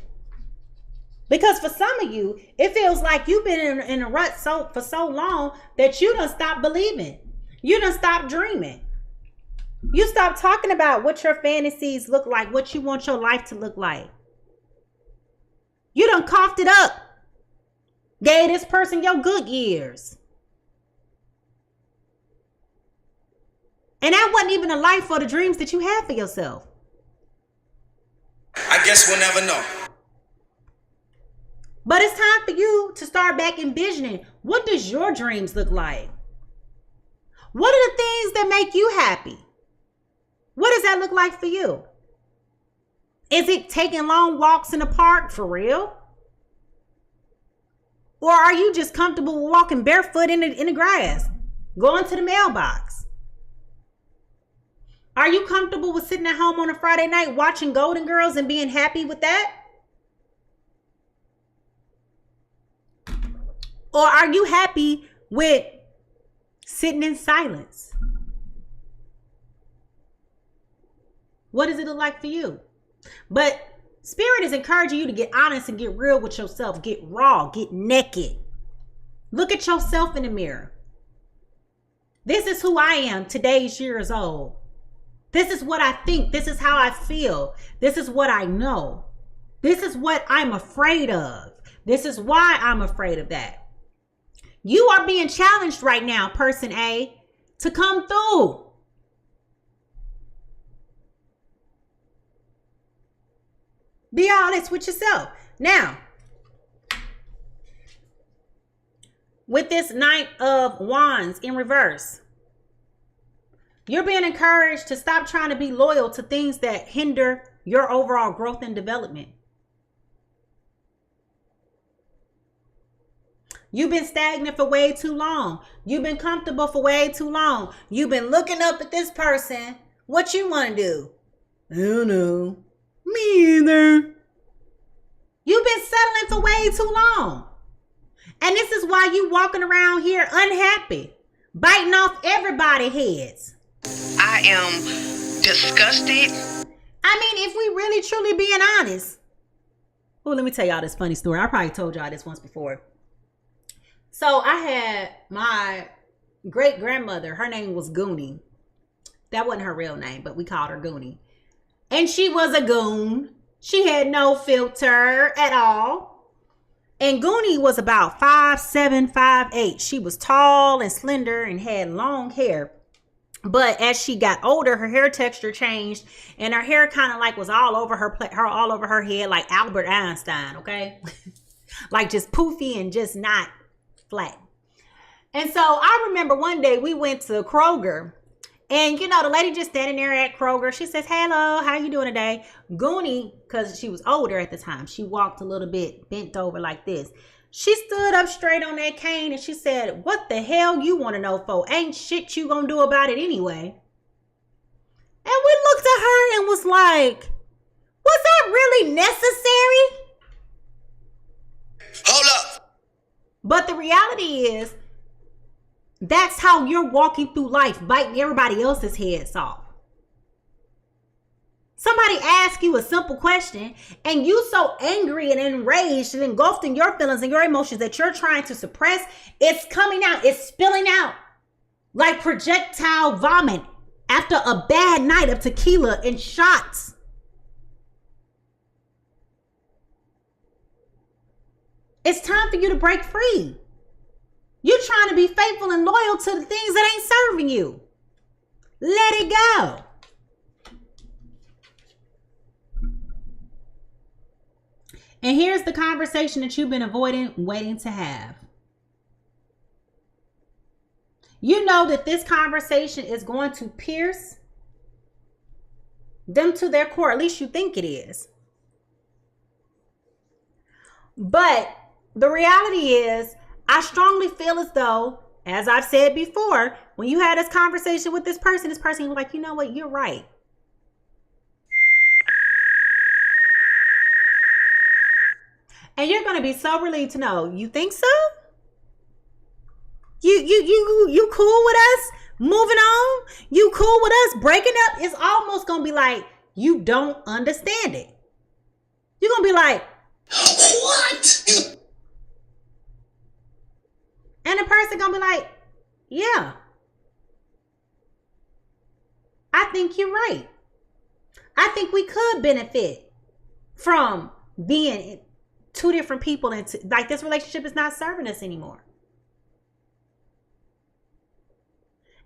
Because for some of you, it feels like you've been in a rut for so long that you done stopped believing. You done stopped dreaming. You stopped talking about what your fantasies look like, what you want your life to look like. You done coughed it up. Gave this person your good years. And that wasn't even a life for the dreams that you had for yourself. I guess we'll never know. But it's time for you to start back envisioning, what does your dreams look like? What are the things that make you happy? What does that look like for you? Is it taking long walks in the park for real? Or are you just comfortable walking barefoot in the grass, going to the mailbox? Are you comfortable with sitting at home on a Friday night watching Golden Girls and being happy with that? Or are you happy with sitting in silence? What does it look like for you? But Spirit is encouraging you to get honest and get real with yourself. Get raw, get naked. Look at yourself in the mirror. This is who I am today's years old. This is what I think. This is how I feel. This is what I know. This is what I'm afraid of. This is why I'm afraid of that. You are being challenged right now, person A, to come through. Be honest with yourself. Now, with this Knight of Wands in reverse, you're being encouraged to stop trying to be loyal to things that hinder your overall growth and development. You've been stagnant for way too long. You've been comfortable for way too long. You've been looking up at this person. What you want to do? I don't know. Me either. You've been settling for way too long. And this is why you walking around here unhappy, biting off everybody's heads. I am disgusted. I mean, if we really truly being honest. Oh, let me tell y'all this funny story. I probably told y'all this once before. So I had my great grandmother. Her name was Goonie. That wasn't her real name, but we called her Goonie. And she was a goon. She had no filter at all. And Goonie was about 5'7", 5'8". She was tall and slender and had long hair. But as she got older, her hair texture changed, and her hair kind of like was all over her head, like Albert Einstein, okay? Like just poofy and just not flat. And so I remember one day we went to Kroger, and you know, the lady just standing there at Kroger. She says, "Hello, how you doing today?" Goonie, because she was older at the time, she walked a little bit bent over like this. She stood up straight on that cane and she said, "What the hell you want to know for? Ain't shit you gonna do about it anyway." And we looked at her and was like, was that really necessary? Hold up. But the reality is, that's how you're walking through life, biting everybody else's heads off. Somebody asks you a simple question and you so angry and enraged and engulfed in your feelings and your emotions that you're trying to suppress, it's coming out, it's spilling out like projectile vomit after a bad night of tequila and shots. It's time for you to break free. You're trying to be faithful and loyal to the things that ain't serving you. Let it go. And here's the conversation that you've been avoiding, waiting to have. You know that this conversation is going to pierce them to their core. At least you think it is. But the reality is, I strongly feel as though, as I've said before, when you had this conversation with this person was like, you know what, you're right. And you're going to be so relieved to know, you think so? You cool with us moving on? You cool with us breaking up? It's almost going to be like, you don't understand it. You're going to be like, what? And the person going to be like, yeah, I think you're right. I think we could benefit from being two different people, and like this relationship is not serving us anymore.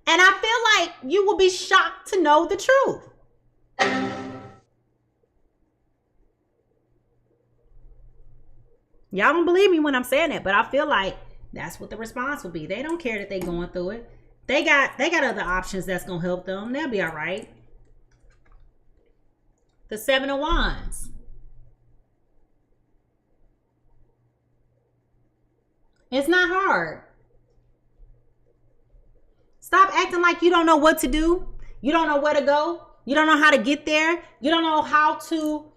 And I feel like you will be shocked to know the truth. Y'all don't believe me when I'm saying that, but I feel like that's what the response will be. They don't care that they're going through it. They got other options that's gonna help them. They'll be all right. The 7 of Wands. It's not hard. Stop acting like you don't know what to do. You don't know where to go. You don't know how to get there. You don't know how to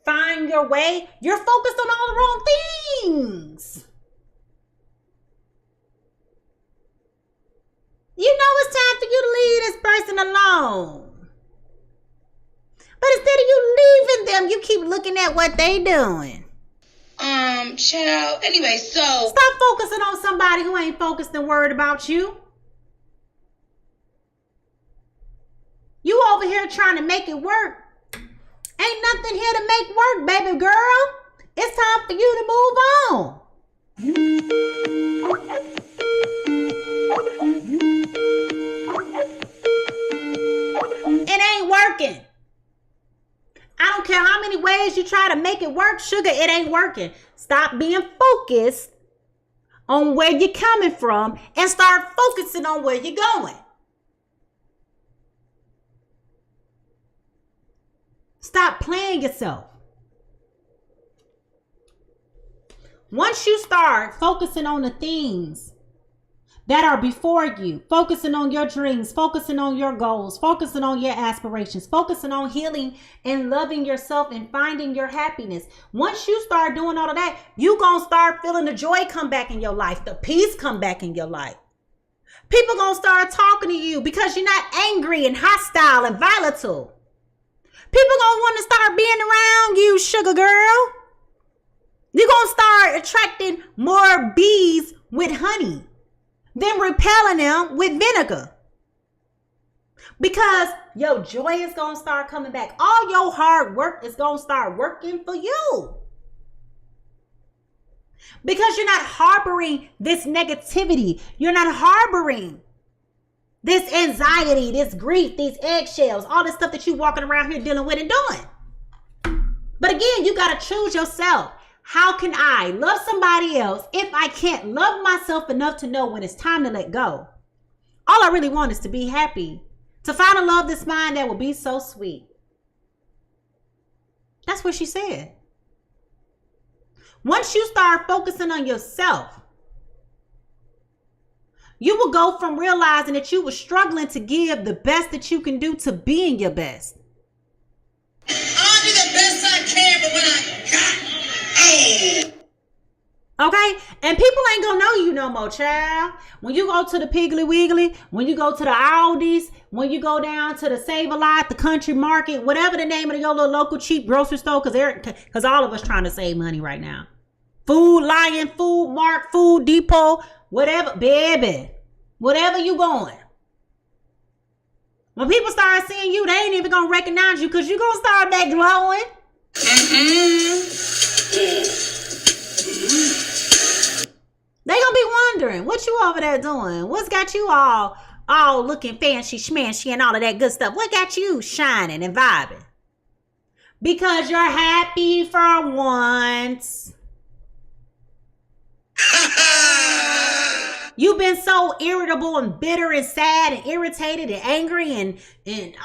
find your way. You're focused on all the wrong things. You know it's time for you to leave this person alone. But instead of you leaving them, you keep looking at what they doing. Child. Anyway, so stop focusing on somebody who ain't focused and worried about you. You over here trying to make it work. Ain't nothing here to make work, baby girl. It's time for you to move on. It ain't working. I don't care how many ways you try to make it work, sugar, it ain't working. Stop being focused on where you're coming from and start focusing on where you're going. Stop playing yourself. Once you start focusing on the things that are before you, focusing on your dreams, focusing on your goals, focusing on your aspirations, focusing on healing and loving yourself and finding your happiness. Once you start doing all of that, you're going to start feeling the joy come back in your life, the peace come back in your life. People going to start talking to you because you're not angry and hostile and volatile. People going to want to start being around you, sugar girl. You're going to start attracting more bees with honey than repelling them with vinegar. Because your joy is going to start coming back. All your hard work is going to start working for you. Because you're not harboring this negativity. You're not harboring this anxiety, this grief, these eggshells, all this stuff that you walking around here dealing with and doing. But again, you got to choose yourself. How can I love somebody else if I can't love myself enough to know when it's time to let go? All I really want is to be happy, to find a love that's mine that will be so sweet. That's what she said. Once you start focusing on yourself, you will go from realizing that you were struggling to give the best that you can do to being your best. I'll do the best I can, but when I got okay? And people ain't gonna know you no more, child. When you go to the Piggly Wiggly, when you go to the Aldi's, when you go down to the Save-A-Lot, the Country Market, whatever the name of your little local cheap grocery store, because all of us trying to save money right now. Food Lion, Food Mart, Food Depot, whatever, baby. Whatever you going. When people start seeing you, they ain't even gonna recognize you because you gonna start back glowing. They gonna be wondering, what you over there doing? What's got you all looking fancy schmancy and all of that good stuff? What got you shining and vibing? Because you're happy for once. You've been so irritable and bitter and sad and irritated and angry and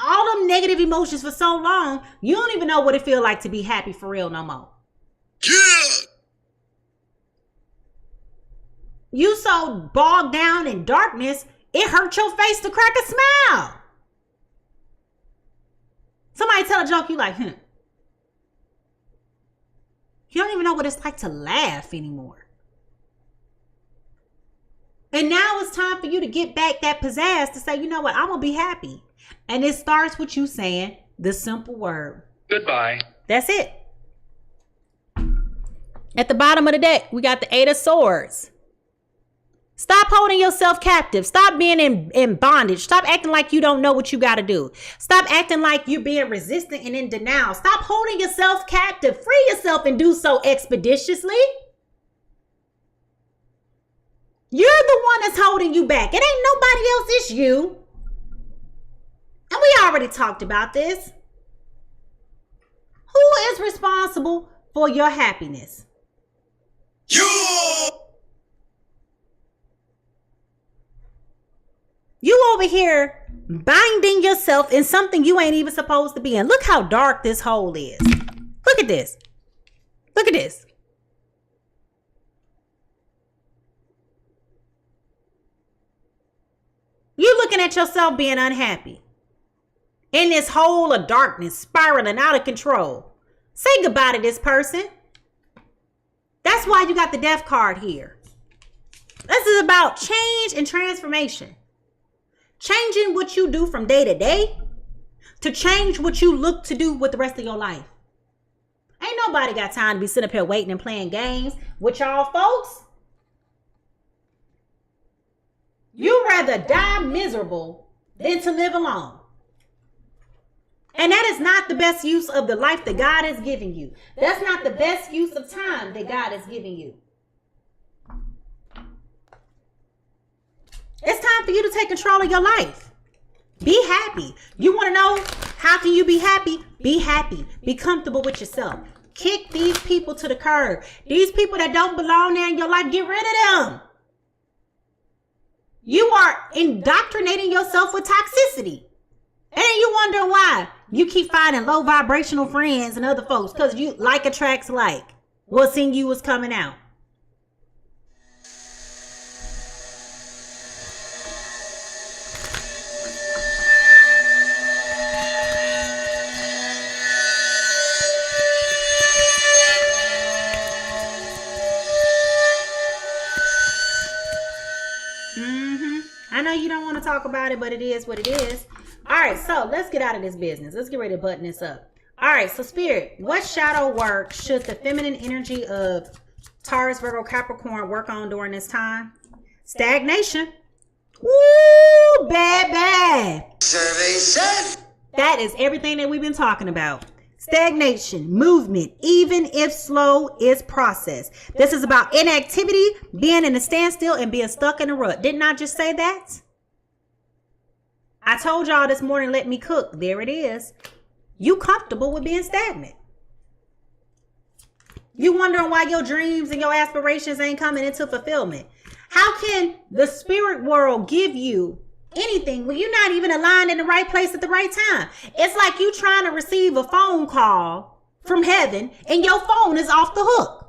all them negative emotions for so long, you don't even know what it feels like to be happy for real no more. Yeah. You so bogged down in darkness, it hurt your face to crack a smile. Somebody tell a joke, you like, You don't even know what it's like to laugh anymore. And now it's time for you to get back that pizzazz to say, you know what, I'm going to be happy. And it starts with you saying the simple word. Goodbye. That's it. At the bottom of the deck, we got the 8 of Swords. Stop holding yourself captive. Stop being in bondage. Stop acting like you don't know what you got to do. Stop acting like you're being resistant and in denial. Stop holding yourself captive. Free yourself and do so expeditiously. You're the one that's holding you back. It ain't nobody else. It's you. And we already talked about this. Who is responsible for your happiness? You. You over here binding yourself in something you ain't even supposed to be in. Look how dark this hole is. Look at this. Look at this. You looking at yourself being unhappy. In this hole of darkness, spiraling out of control. Say goodbye to this person. That's why you got the death card here. This is about change and transformation. Changing what you do from day to day to change what you look to do with the rest of your life. Ain't nobody got time to be sitting up here waiting and playing games with y'all folks. You'd rather die miserable than to live alone. And that is not the best use of the life that God has given you. That's not the best use of time that God has given you. It's time for you to take control of your life. Be happy. You want to know how can you be happy? Be happy. Be comfortable with yourself. Kick these people to the curb. These people that don't belong there in your life, get rid of them. You are indoctrinating yourself with toxicity. And then you wonder why you keep finding low vibrational friends and other folks, because you like attracts like. What's in you is coming out. I know you don't want to talk about it, but it is what it is. All right, so let's get out of this business. Let's get ready to button this up. All right, so Spirit, what shadow work should the feminine energy of Taurus, Virgo, Capricorn work on during this time? Stagnation. Woo, bad. Survey said. That is everything that we've been talking about. Stagnation, movement, even if slow, is process. This is about inactivity, being in a standstill, and being stuck in a rut. Didn't I just say that? I told y'all this morning, let me cook. There it is. You comfortable with being stagnant. You wondering why your dreams and your aspirations ain't coming into fulfillment. How can the spirit world give you anything when you're not even aligned in the right place at the right time? It's like you trying to receive a phone call from heaven and your phone is off the hook.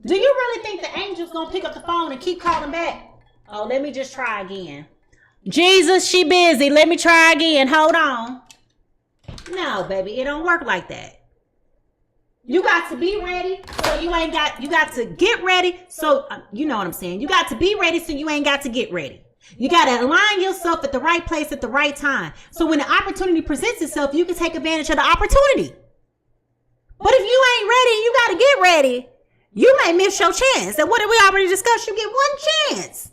Do you really think the angel's gonna pick up the phone and keep calling back? Oh, let me just try again. Jesus, she busy. Let me try again. Hold on. No, baby, it don't work like that. You got to be ready, so you got to get ready, so you know what I'm saying. You got to be ready, so you ain't got to get ready. You got to align yourself at the right place at the right time, so when the opportunity presents itself, you can take advantage of the opportunity. But if you ain't ready, you got to get ready. You may miss your chance. And what did we already discuss? You get one chance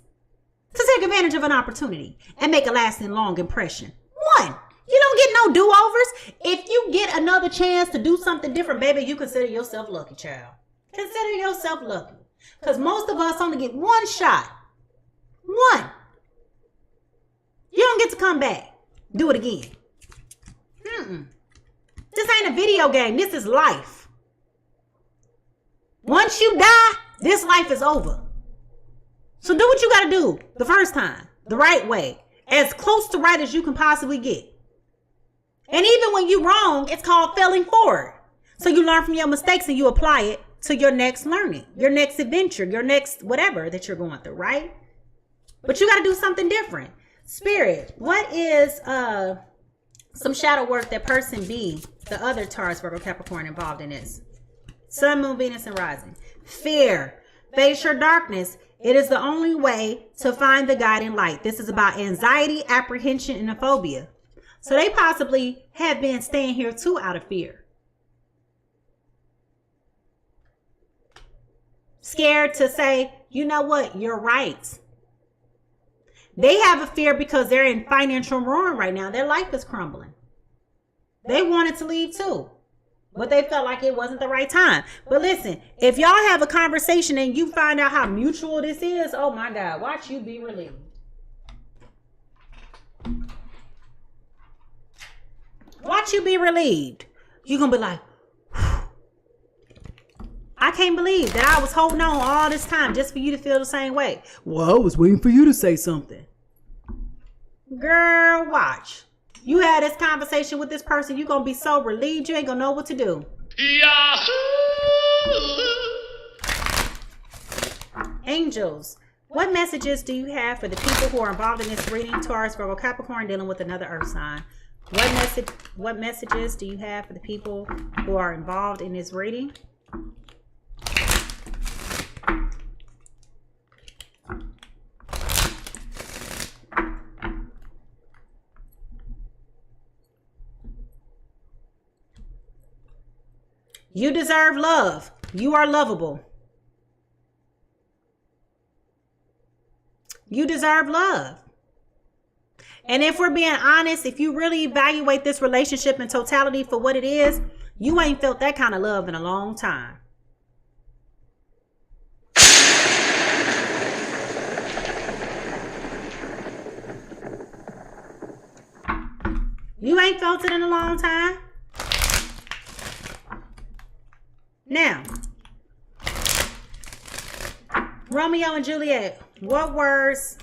to take advantage of an opportunity and make a lasting, long impression. One. You don't get no do-overs. If you get another chance to do something different, baby, you consider yourself lucky, child. Consider yourself lucky. Because most of us only get one shot. One. You don't get to come back. Do it again. This ain't a video game. This is life. Once you die, this life is over. So do what you got to do the first time, the right way, as close to right as you can possibly get. And even when you're wrong, it's called failing forward. So you learn from your mistakes and you apply it to your next learning, your next adventure, your next whatever that you're going through, right? But you got to do something different. Spirit, what is some shadow work that person B, the other Taurus, Virgo, Capricorn involved in this? Sun, Moon, Venus, and Rising. Fear. Face your darkness. It is the only way to find the guiding light. This is about anxiety, apprehension, and a phobia. So they possibly have been staying here too out of fear. Scared to say, you know what, you're right. They have a fear because they're in financial ruin right now. Their life is crumbling. They wanted to leave too, but they felt like it wasn't the right time. But listen, if y'all have a conversation and you find out how mutual this is, oh my God, watch you be relieved. Watch you be relieved. You're going to be like, I can't believe that I was holding on all this time just for you to feel the same way. Well, I was waiting for you to say something. Girl, watch. You had this conversation with this person, you're going to be so relieved you ain't going to know what to do. Angels, what messages do you have for the people who are involved in this reading? Taurus, Virgo, Capricorn, dealing with another earth sign. What messages do you have for the people who are involved in this reading? You deserve love. You are lovable. You deserve love. And if we're being honest, if you really evaluate this relationship in totality for what it is, you ain't felt that kind of love in a long time. You ain't felt it in a long time. Now, Romeo and Juliet, what words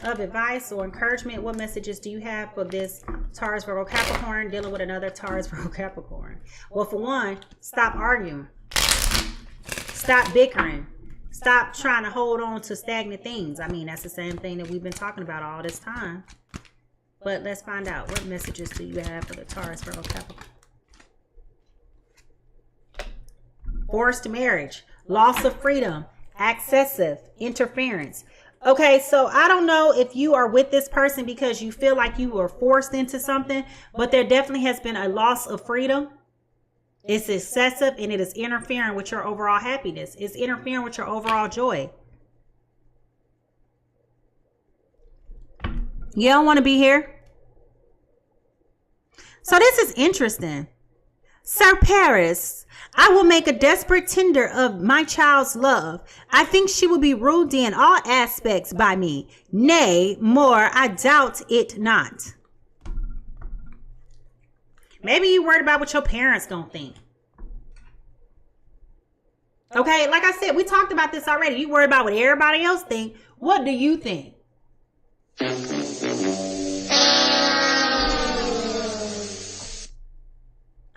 of advice or encouragement, what messages do you have for this Taurus, Virgo, Capricorn dealing with another Taurus, Virgo, Capricorn? Well, for one, stop arguing. Stop bickering. Stop trying to hold on to stagnant things. I mean, that's the same thing that we've been talking about all this time. But let's find out. What messages do you have for the Taurus, Virgo, Capricorn? Forced marriage, loss of freedom, excessive interference. Okay, so I don't know if you are with this person because you feel like you were forced into something, but there definitely has been a loss of freedom. It's excessive and it is interfering with your overall happiness. It's interfering with your overall joy. You don't want to be here. So this is interesting. Sir Paris, I will make a desperate tender of my child's love. I think she will be ruled in all aspects by me. Nay, more, I doubt it not. Maybe you worried about what your parents gonna think. Okay, like I said, we talked about this already. You worried about what everybody else think. What do you think?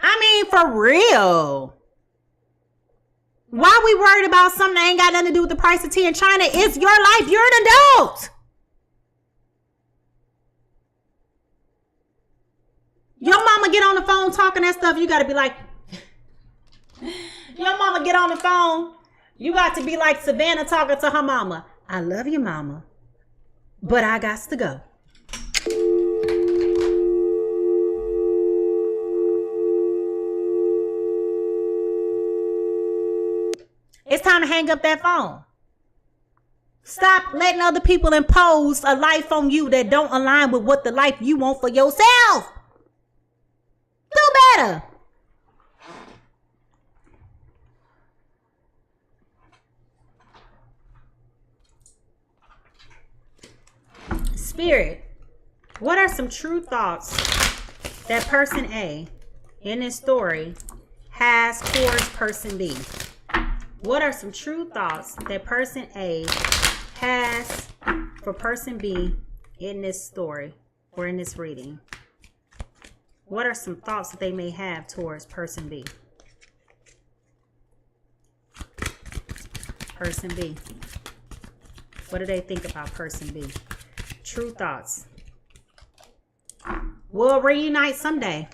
I mean, for real. Why we worried about something that ain't got nothing to do with the price of tea in China? It's your life. You're an adult. Your mama get on the phone talking that stuff, you got to be like, your mama get on the phone, you got to be like Savannah talking to her mama. I love you, mama, but I got to go. It's time to hang up that phone. Stop letting other people impose a life on you that don't align with what the life you want for yourself. Do better. Spirit, what are some true thoughts that person A in this story has towards person B? What are some true thoughts that person A has for person B in this story or in this reading? What are some thoughts that they may have towards person B? Person B. What do they think about person B? True thoughts. We'll reunite someday.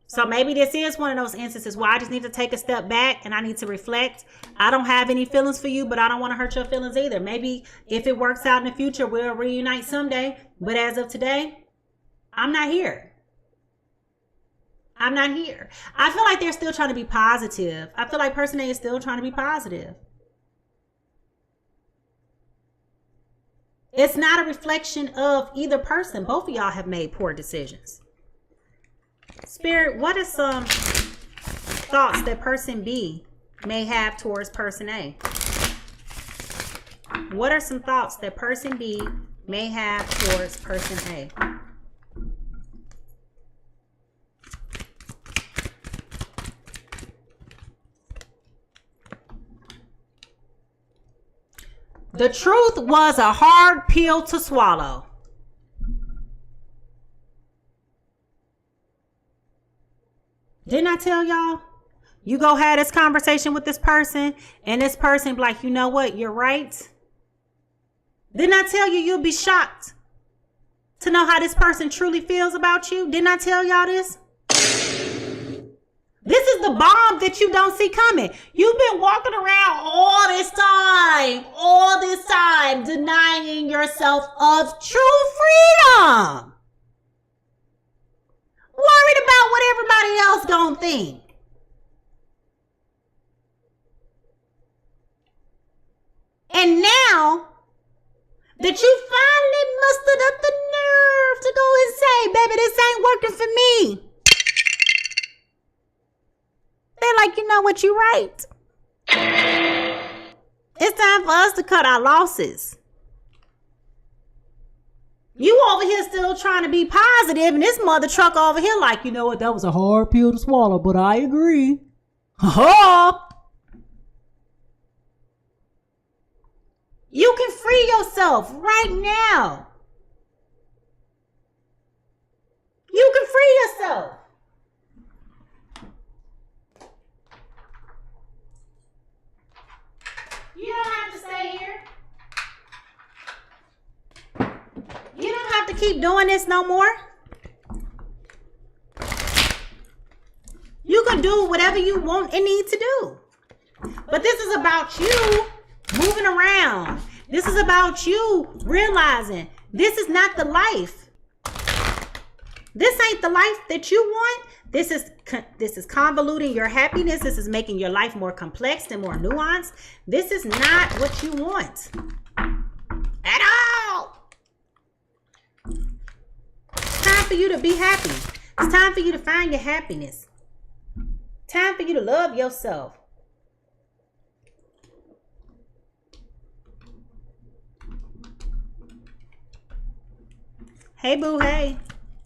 So maybe this is one of those instances where I just need to take a step back and I need to reflect. I don't have any feelings for you, but I don't want to hurt your feelings either. Maybe if it works out in the future, we'll reunite someday. But as of today, I'm not here. I'm not here. I feel like they're still trying to be positive. I feel like person A is still trying to be positive. It's not a reflection of either person. Both of y'all have made poor decisions. Spirit, what are some thoughts that person B may have towards person A? What are some thoughts that person B may have towards person A? The truth was a hard pill to swallow. Didn't I tell y'all? You go have this conversation with this person and this person be like, you know what? You're right. Didn't I tell you you'll be shocked to know how this person truly feels about you? Didn't I tell y'all this? This is the bomb that you don't see coming. You've been walking around all this time, denying yourself of true freedom. Worried about what everybody else gonna think. And now that you finally mustered up the nerve to go and say, baby, this ain't working for me. They're like, you know what, you're right. It's time for us to cut our losses. You over here still trying to be positive, and this mother truck over here like, you know what, that was a hard pill to swallow, but I agree. Ha-ha! You can free yourself right now. You can free yourself. You don't have to stay here. You don't have to keep doing this no more. You can do whatever you want and need to do. But this is about you moving around. This is about you realizing this is not the life. This ain't the life that you want. This is convoluting your happiness. This is making your life more complex and more nuanced. This is not what you want at all. It's time for you to be happy. It's time for you to find your happiness. Time for you to love yourself. Hey, boo, hey.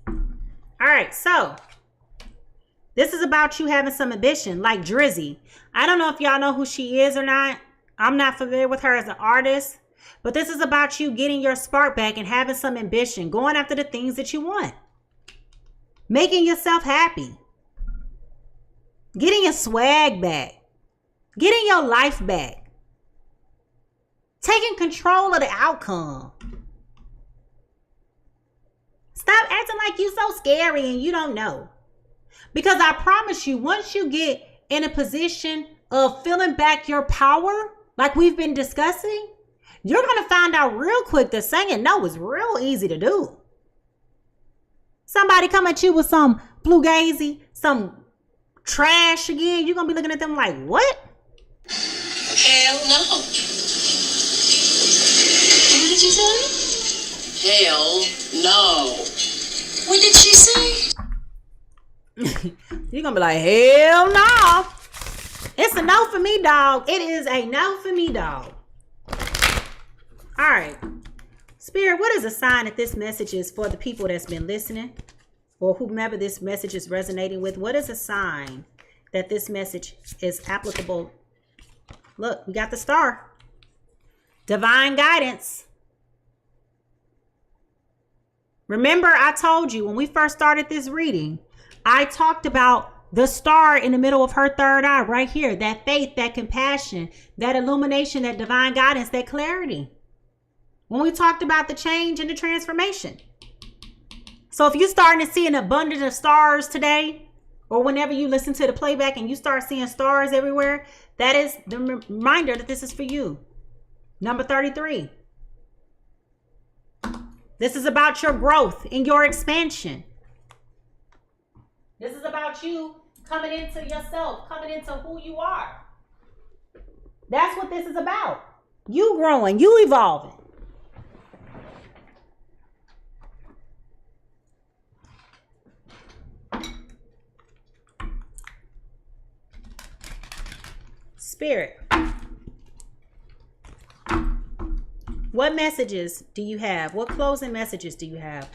All right, so this is about you having some ambition, like Drizzy. I don't know if y'all know who she is or not. I'm not familiar with her as an artist. But this is about you getting your spark back and having some ambition, going after the things that you want. Making yourself happy. Getting your swag back. Getting your life back. Taking control of the outcome. Stop acting like you so scary and you don't know. Because I promise you, once you get in a position of feeling back your power, like we've been discussing, you're going to find out real quick that saying no is real easy to do. Somebody come at you with some fugazi, some trash again, you're going to be looking at them like, what? Hell no. What did you say? Hell no. What did she say? You're going to be like, hell no. It's a no for me, dog. It is a no for me, dog. All right. Spirit, what is a sign that this message is for the people that's been listening or whomever this message is resonating with? What is a sign that this message is applicable? Look, we got the star. Divine guidance. Remember, I told you when we first started this reading, I talked about the star in the middle of her third eye right here. That faith, that compassion, that illumination, that divine guidance, that clarity. When we talked about the change and the transformation. So if you're starting to see an abundance of stars today, or whenever you listen to the playback and you start seeing stars everywhere, that is the reminder that this is for you. Number 33. This is about your growth and your expansion. This is about you coming into yourself, coming into who you are. That's what this is about. You growing, you evolving. Spirit, what messages do you have? What closing messages do you have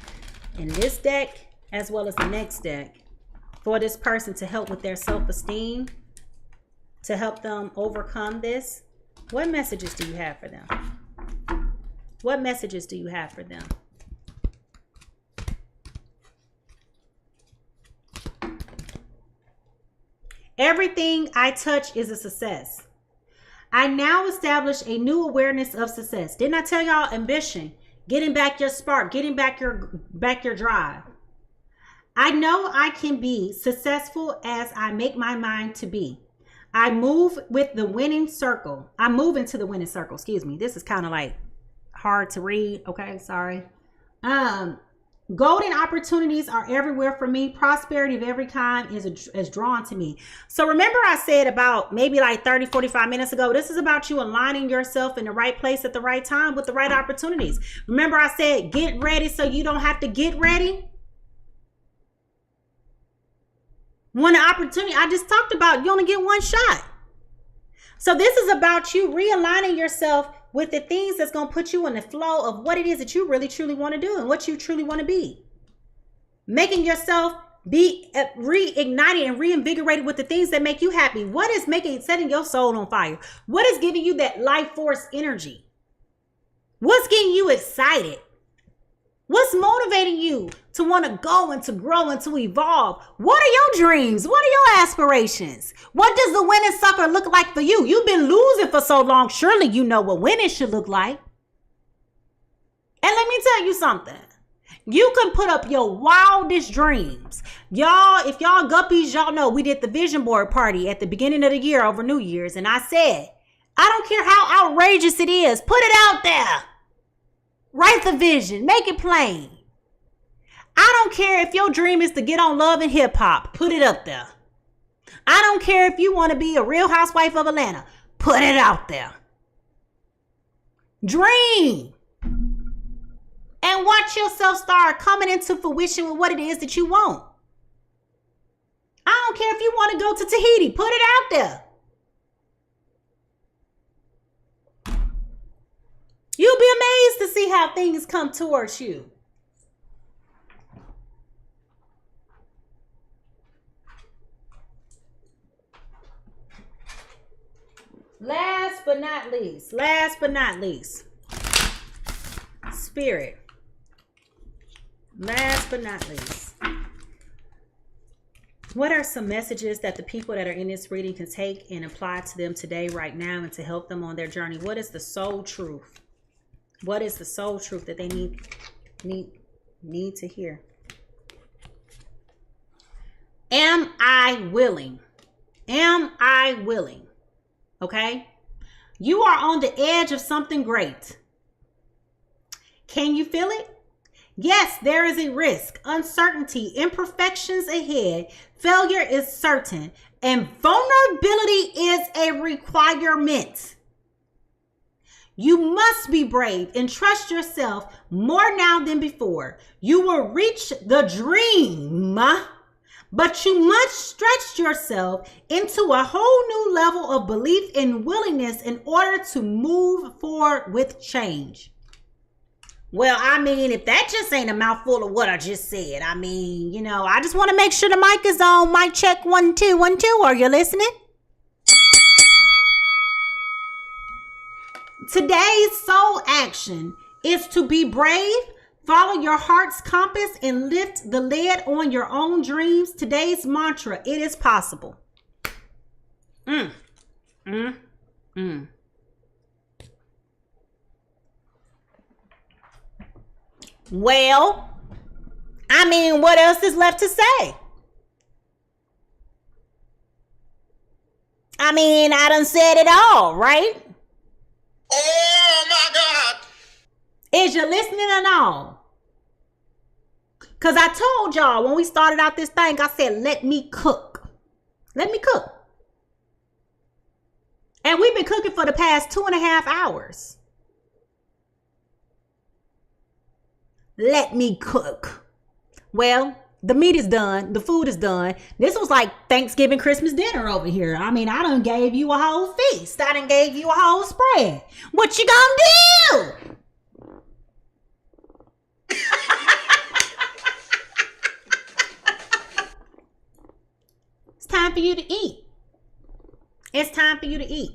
in this deck as well as the next deck for this person to help with their self-esteem, to help them overcome this? What messages do you have for them? What messages do you have for them? Everything I touch is a success. I now establish a new awareness of success. Didn't I tell y'all ambition? Getting back your spark, getting back your drive. I know I can be successful as I make my mind to be. I move with the winning circle. I move into the winning circle. Excuse me. This is kind of like hard to read. Okay, sorry. Golden opportunities are everywhere for me. Prosperity of every kind is drawn to me. So remember I said about maybe like 30, 45 minutes ago, this is about you aligning yourself in the right place at the right time with the right opportunities. Remember I said, get ready so you don't have to get ready. When the opportunity, I just talked about, you only get one shot. So this is about you realigning yourself with the things that's going to put you in the flow of what it is that you really truly want to do and what you truly want to be. Making yourself be reignited and reinvigorated with the things that make you happy. What is setting your soul on fire? What is giving you that life force energy? What's getting you excited? What's motivating you to want to go and to grow and to evolve? What are your dreams? What are your aspirations? What does the winning sucker look like for you? You've been losing for so long. Surely you know what winning should look like. And let me tell you something. You can put up your wildest dreams. Y'all, if y'all guppies, y'all know we did the vision board party at the beginning of the year over New Year's. And I said, I don't care how outrageous it is. Put it out there. Write the vision. Make it plain. I don't care if your dream is to get on Love and Hip Hop. Put it up there. I don't care if you want to be a Real Housewife of Atlanta. Put it out there. Dream. And watch yourself start coming into fruition with what it is that you want. I don't care if you want to go to Tahiti. Put it out there. You'll be amazed to see how things come towards you. Last but not least, Spirit. Last but not least, what are some messages that the people that are in this reading can take and apply to them today, right now, and to help them on their journey? What is the soul truth? What is the soul truth that they need to hear? Am I willing? Am I willing? Okay? You are on the edge of something great. Can you feel it? Yes, there is a risk, uncertainty, imperfections ahead. Failure is certain, and vulnerability is a requirement. You must be brave and trust yourself more now than before. You will reach the dream, but you must stretch yourself into a whole new level of belief and willingness in order to move forward with change. Well, I mean, if that just ain't a mouthful of what I just said, I mean, you know, I just want to make sure the mic is on. Mic check 1 2 1 2. Are you listening? Today's soul action is to be brave, follow your heart's compass, and lift the lid on your own dreams. Today's mantra: it is possible. Well, I mean, what else is left to say? I mean, I done said it all, right? Oh my God! Is you listening or no? Because I told y'all when we started out this thing, I said, let me cook. Let me cook. And we've been cooking for the past 2.5 hours. Let me cook. Well, the meat is done. The food is done. This was like Thanksgiving, Christmas dinner over here. I mean, I done gave you a whole feast. I done gave you a whole spread. What you gonna do? It's time for you to eat. It's time for you to eat.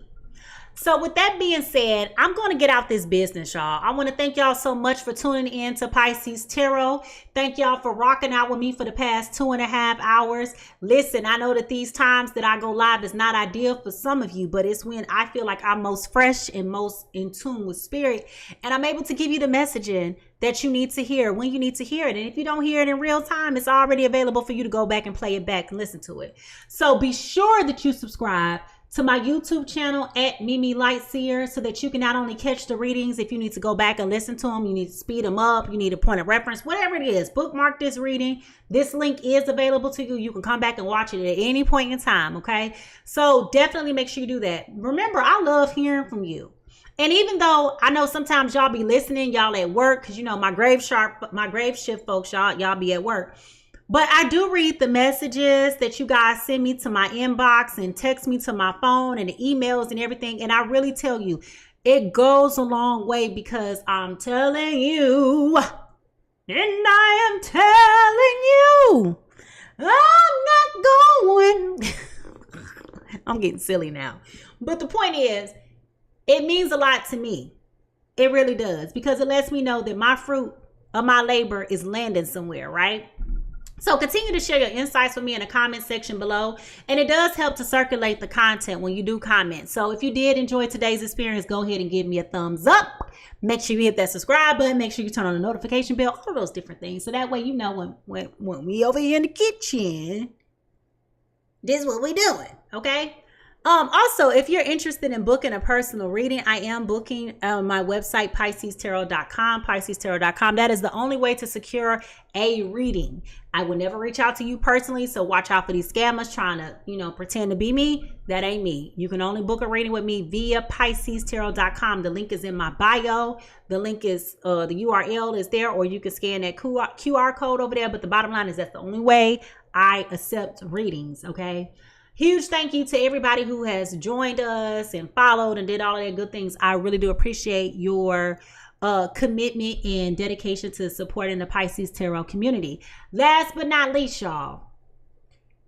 So with that being said, I'm going to get out this business, y'all. I want to thank y'all so much for tuning in to Pisces Tarot. Thank y'all for rocking out with me for the past 2.5 hours. Listen, I know that these times that I go live is not ideal for some of you, but it's when I feel like I'm most fresh and most in tune with spirit. And I'm able to give you the messaging that you need to hear when you need to hear it. And if you don't hear it in real time, it's already available for you to go back and play it back and listen to it. So be sure that you subscribe to my YouTube channel at Mimi Lightseer so that you can not only catch the readings, if you need to go back and listen to them, you need to speed them up, you need a point of reference, whatever it is, bookmark this reading. This link is available to you. You can come back and watch it at any point in time, okay? So definitely make sure you do that. Remember, I love hearing from you. And even though I know sometimes y'all be listening, y'all at work, because you know my grave shift folks, y'all be at work. But I do read the messages that you guys send me to my inbox and text me to my phone and the emails and everything. And I really tell you, it goes a long way because I'm telling you, and I am telling you, I'm not going. I'm getting silly now. But the point is, it means a lot to me. It really does, because it lets me know that my fruit of my labor is landing somewhere, right? So continue to share your insights with me in the comment section below. And it does help to circulate the content when you do comment. So if you did enjoy today's experience, go ahead and give me a thumbs up. Make sure you hit that subscribe button. Make sure you turn on the notification bell. All of those different things. So that way you know when we over here in the kitchen, this is what we doing. Okay? Also, if you're interested in booking a personal reading, I am booking on my website, PiscesTarot.com, PiscesTarot.com. That is the only way to secure a reading. I will never reach out to you personally, so watch out for these scammers trying to, pretend to be me. That ain't me. You can only book a reading with me via PiscesTarot.com. The link is in my bio. The link is, the URL is there, or you can scan that QR code over there. But the bottom line is that's the only way I accept readings, okay? Huge thank you to everybody who has joined us and followed and did all of their good things. I really do appreciate your commitment and dedication to supporting the Pisces Tarot community. Last but not least, y'all,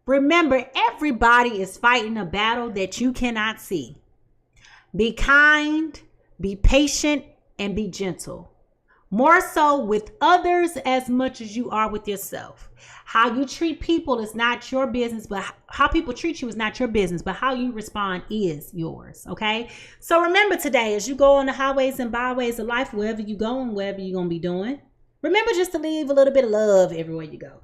remember, everybody is fighting a battle that you cannot see. Be kind, be patient, and be gentle. More so with others as much as you are with yourself. How you treat people is not your business, but how people treat you is not your business, but how you respond is yours, okay? So remember today, as you go on the highways and byways of life, wherever you go and wherever you're going to be doing, remember just to leave a little bit of love everywhere you go,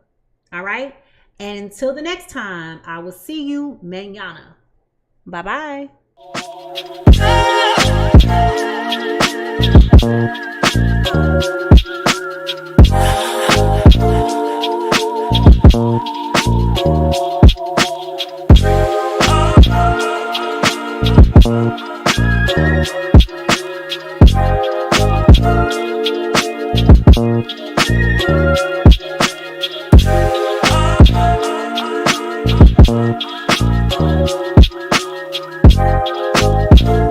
all right? And until the next time, I will see you mañana. Bye-bye. Thank you.